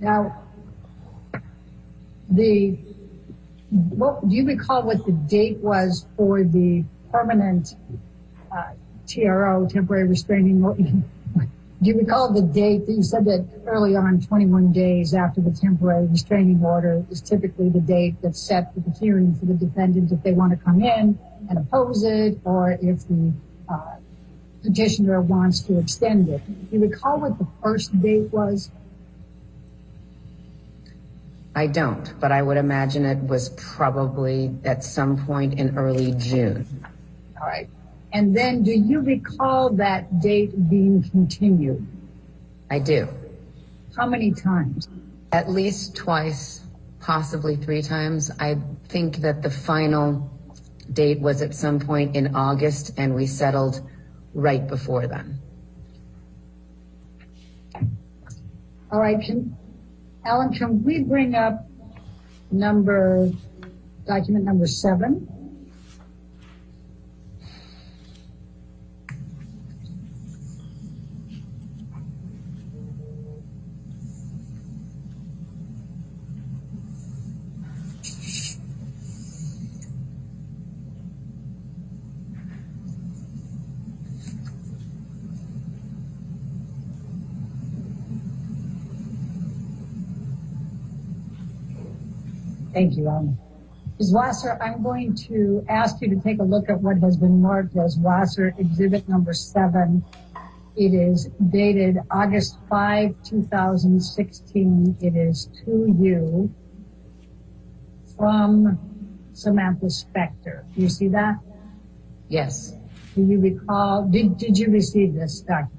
Now, do you recall what the date was for the permanent TRO, temporary restraining order? Do you recall the date that you said that early on, 21 days after the temporary restraining order is typically the date that's set for the hearing for the defendant if they want to come in and oppose it, or if the petitioner wants to extend it? Do you recall what the first date was? I don't, but I would imagine it was probably at some point in early June. All right. And then do you recall that date being continued? I do. How many times? At least twice, possibly 3 times. I think that the final date was at some point in August, and we settled right before then. All right. Alan, can we bring up document number 7? Thank you, Alan. Ms. Wasser, I'm going to ask you to take a look at what has been marked as Wasser Exhibit number 7. It is dated August 5, 2016. It is to you from Samantha Spector. Do you see that? Yes. Do you recall, did you receive this document?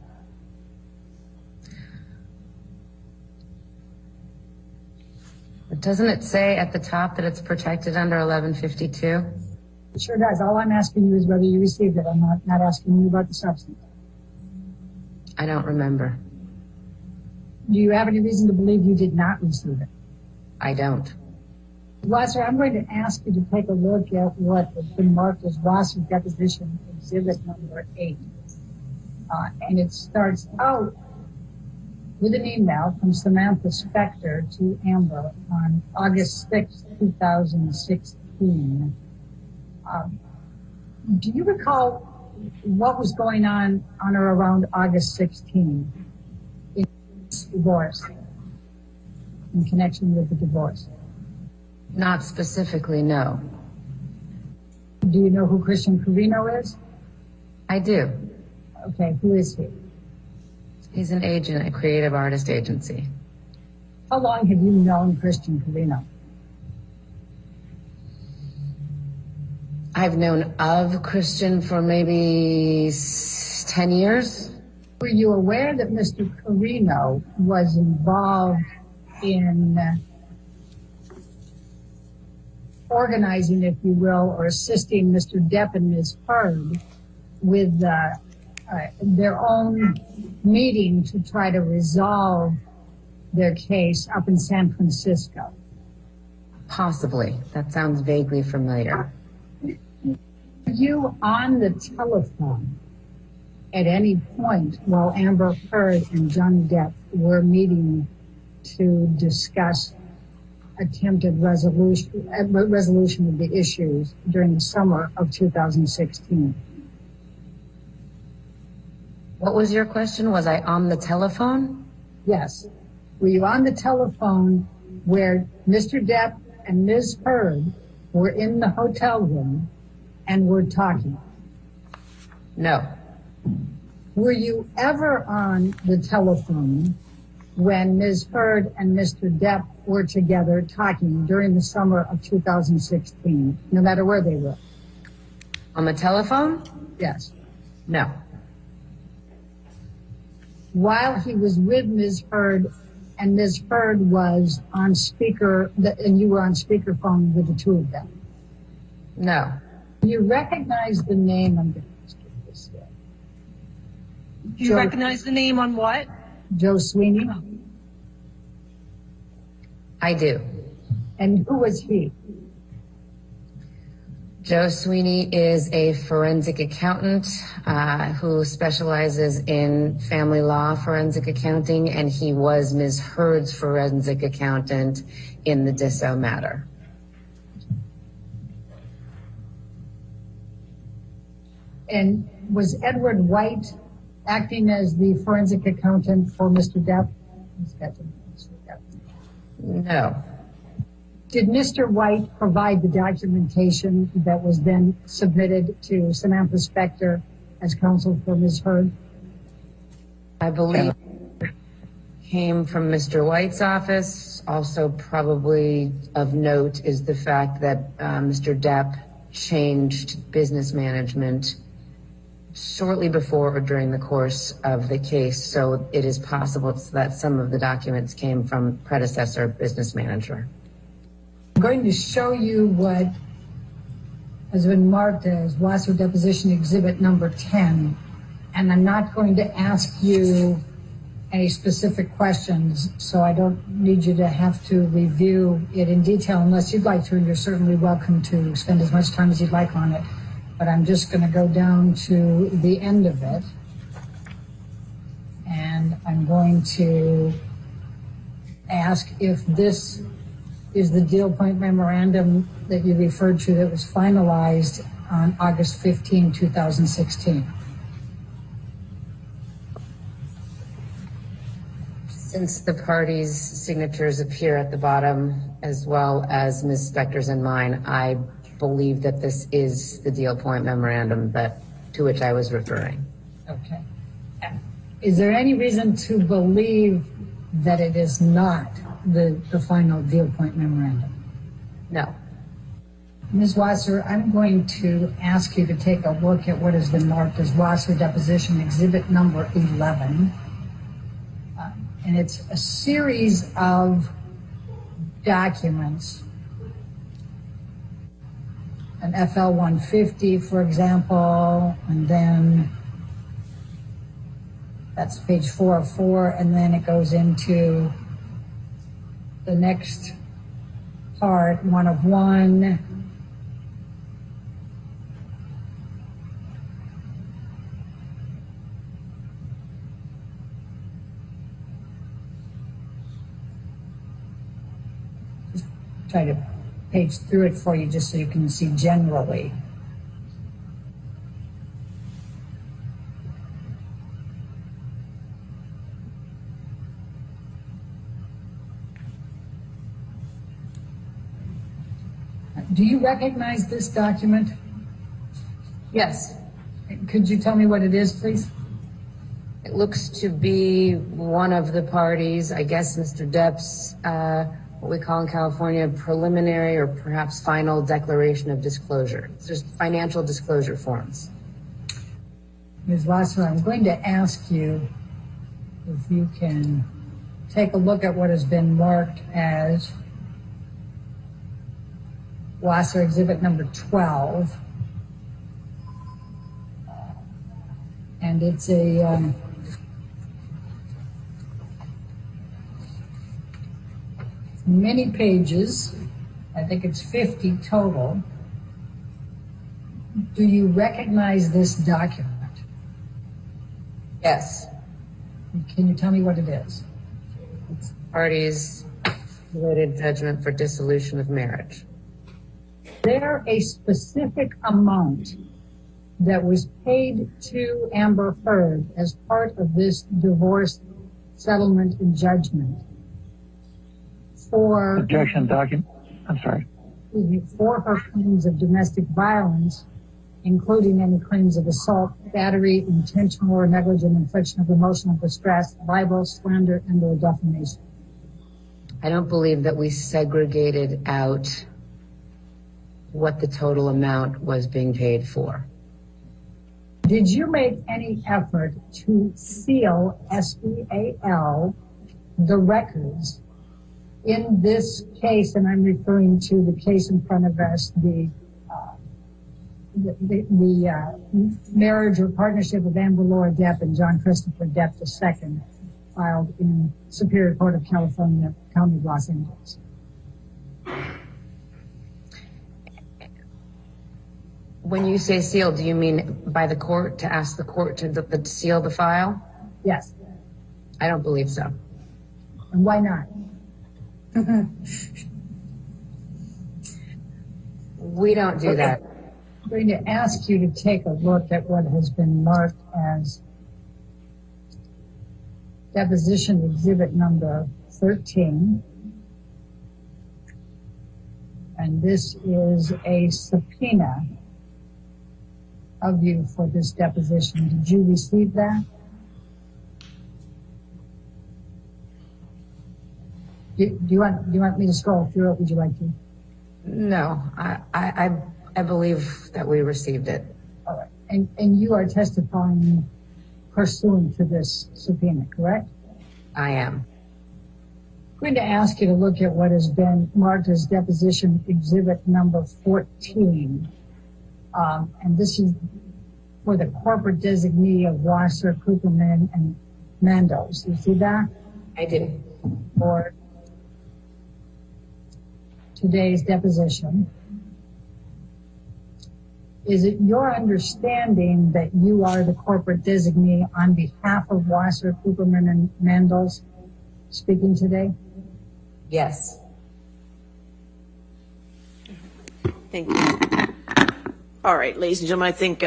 Doesn't it say at the top that it's protected under 1152? It sure does. All I'm asking you is whether you received it. I'm not asking you about the substance. I don't remember. Do you have any reason to believe you did not receive it? I don't. Wasser, I'm going to ask you to take a look at what has been marked as Wasser Deposition Exhibit number 8. And it starts out with an email from Samantha Spector to Amber on August 6, 2016. Do you recall what was going on or around August 16 in divorce, in connection with the divorce? Not specifically, no. Do you know who Christian Carino is? I do. Okay, who is he? He's an agent, a creative artist agency. How long have you known Christian Carino? I've known of Christian for maybe 10 years. Were you aware that Mr. Carino was involved in organizing, if you will, or assisting Mr. Depp and Ms. Heard with their own meeting to try to resolve their case up in San Francisco? Possibly. That sounds vaguely familiar. Were you on the telephone at any point while Amber Heard and Johnny Depp were meeting to discuss attempted resolution of the issues during the summer of 2016? What was your question? Was I on the telephone? Yes. Were you on the telephone where Mr. Depp and Ms. Heard were in the hotel room and were talking? No. Were you ever on the telephone when Ms. Heard and Mr. Depp were together talking during the summer of 2016, no matter where they were? On the telephone? Yes. No. While he was with Ms. Heard and Ms. Heard was on speaker, and you were on speakerphone with the two of them? No. You recognize the name? I'm going to just get this here. Do you recognize the name on what? Joe Sweeney? I do. And who was he? Joe Sweeney is a forensic accountant who specializes in family law forensic accounting, and he was Ms. Heard's forensic accountant in the Disso matter. And was Edward White acting as the forensic accountant for Mr. Depp? No. Did Mr. White provide the documentation that was then submitted to Samantha Spector as counsel for Ms. Heard? I believe it came from Mr. White's office. Also probably of note is the fact that Mr. Depp changed business management shortly before or during the course of the case, so it is possible that some of the documents came from predecessor business manager. I'm going to show you what has been marked as Wasser Deposition Exhibit number 10, and I'm not going to ask you any specific questions, so I don't need you to have to review it in detail unless you'd like to, and you're certainly welcome to spend as much time as you'd like on it. But I'm just going to go down to the end of it, and I'm going to ask if this is the deal point memorandum that you referred to that was finalized on August 15, 2016. Since the parties' signatures appear at the bottom, as well as Ms. Spector's and mine, I believe that this is the deal point memorandum to which I was referring. Okay. Is there any reason to believe that it is not the final deal point memorandum? No. Ms. Wasser, I'm going to ask you to take a look at what has been marked as Wasser Deposition Exhibit number 11. And it's a series of documents. An FL-150, for example, and then that's page 404, and then it goes into the next part, one of one. Just try to page through it for you just so you can see generally. Do you recognize this document? Yes. Could you tell me what it is, please? It looks to be one of the parties, I guess Mr. Depp's, what we call in California, preliminary or perhaps final declaration of disclosure. It's just financial disclosure forms. Ms. Wasser, I'm going to ask you if you can take a look at what has been marked as Wasser Exhibit number 12. And it's a many pages. I think it's 50 total. Do you recognize this document? Yes. Can you tell me what it is? It's parties related judgment for dissolution of marriage. Is there a specific amount that was paid to Amber Heard as part of this divorce settlement and judgment for Objection document. I'm sorry. For her claims of domestic violence, including any claims of assault, battery, intentional or negligent infliction of emotional distress, libel, slander, and or defamation? I don't believe that we segregated out what the total amount was being paid for. Did you make any effort to seal, S-E-A-L, the records in this case? And I'm referring to the case in front of us, the marriage or partnership of Amber Laura Depp and John Christopher Depp II, filed in Superior Court of California, County of Los Angeles. When you say seal, do you mean by the court, to ask the court to seal the file? Yes. I don't believe so. And why not? We don't do that. I'm going to ask you to take a look at what has been marked as deposition exhibit number 13. And this is a subpoena of you for this deposition. Did you receive that? Do you want me to scroll through it? Would you like to? No, I believe that we received it. All right. And you are testifying pursuant to this subpoena, correct? I am. I'm going to ask you to look at what has been marked as deposition exhibit number 14. And this is for the corporate designee of Wasser, Cooperman, and Mandos. You see that? I do. For today's deposition. Is it your understanding that you are the corporate designee on behalf of Wasser, Cooperman, and Mandos speaking today? Yes. Thank you. All right, ladies and gentlemen, I think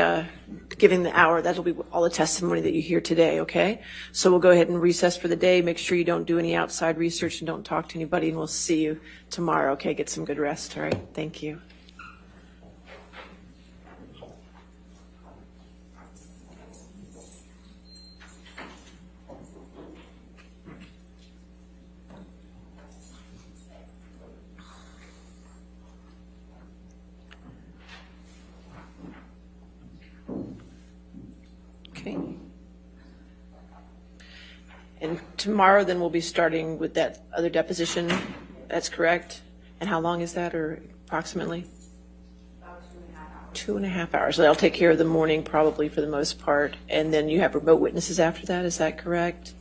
given the hour, that'll be all the testimony that you hear today, okay? So we'll go ahead and recess for the day. Make sure you don't do any outside research and don't talk to anybody, and we'll see you tomorrow, okay? Get some good rest, all right? Thank you. Okay. And tomorrow, then we'll be starting with that other deposition. That's correct. And how long is that, or approximately? About 2.5 hours. So that'll take care of the morning, probably for the most part. And then you have remote witnesses after that. Is that correct?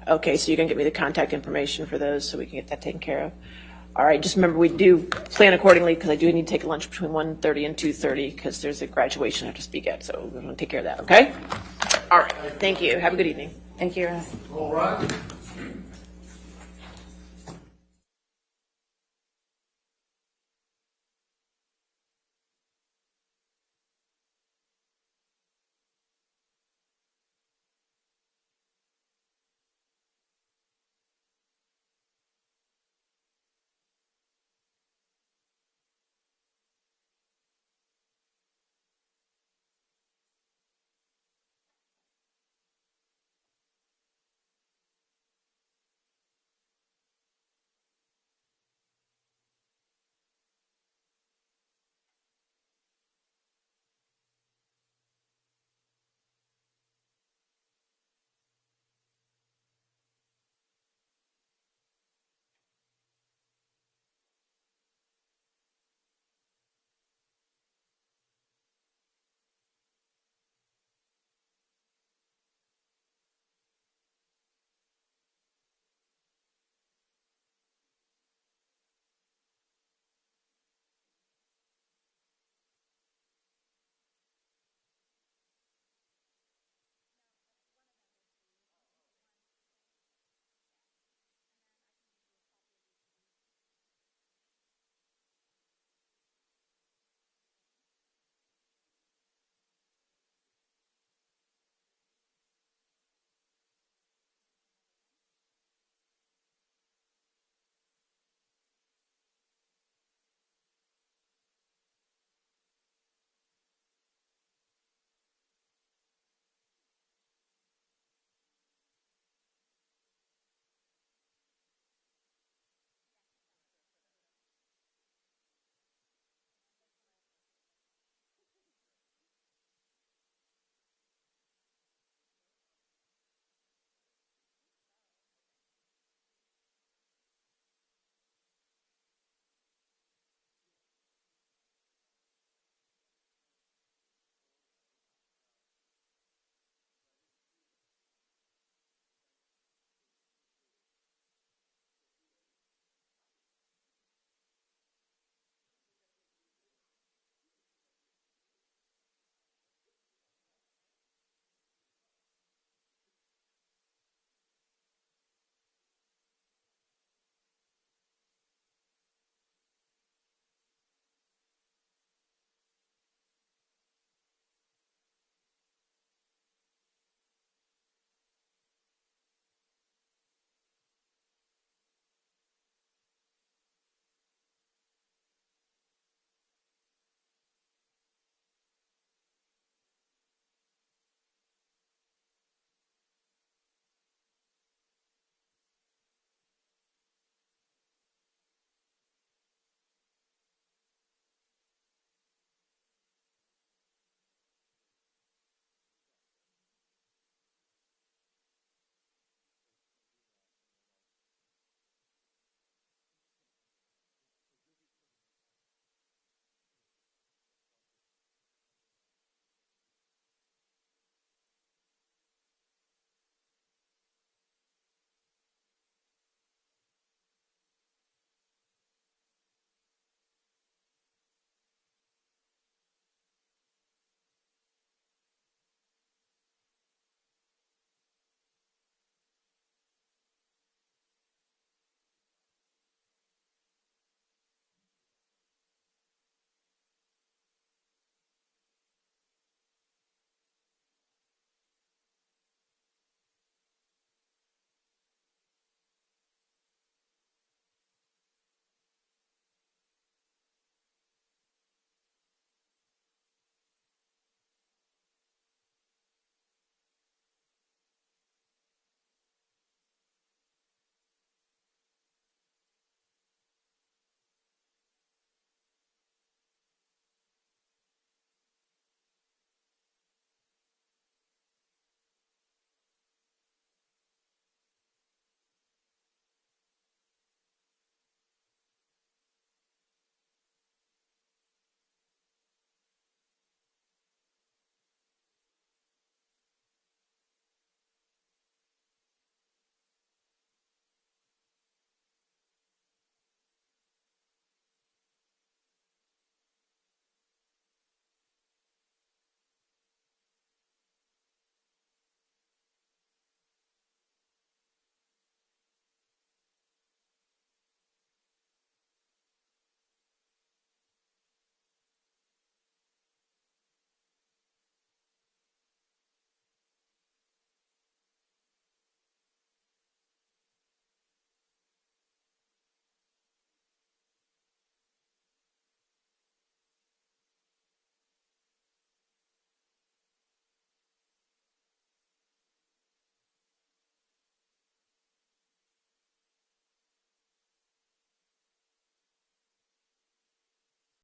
Okay, so you can get me the contact information for those, so we can get that taken care of. All right, just remember, we do plan accordingly, because I do need to take a lunch between 1:30 and 2:30, because there's a graduation I have to speak at, so we're going to take care of that, okay? All right, thank you. Have a good evening. Thank you. All right.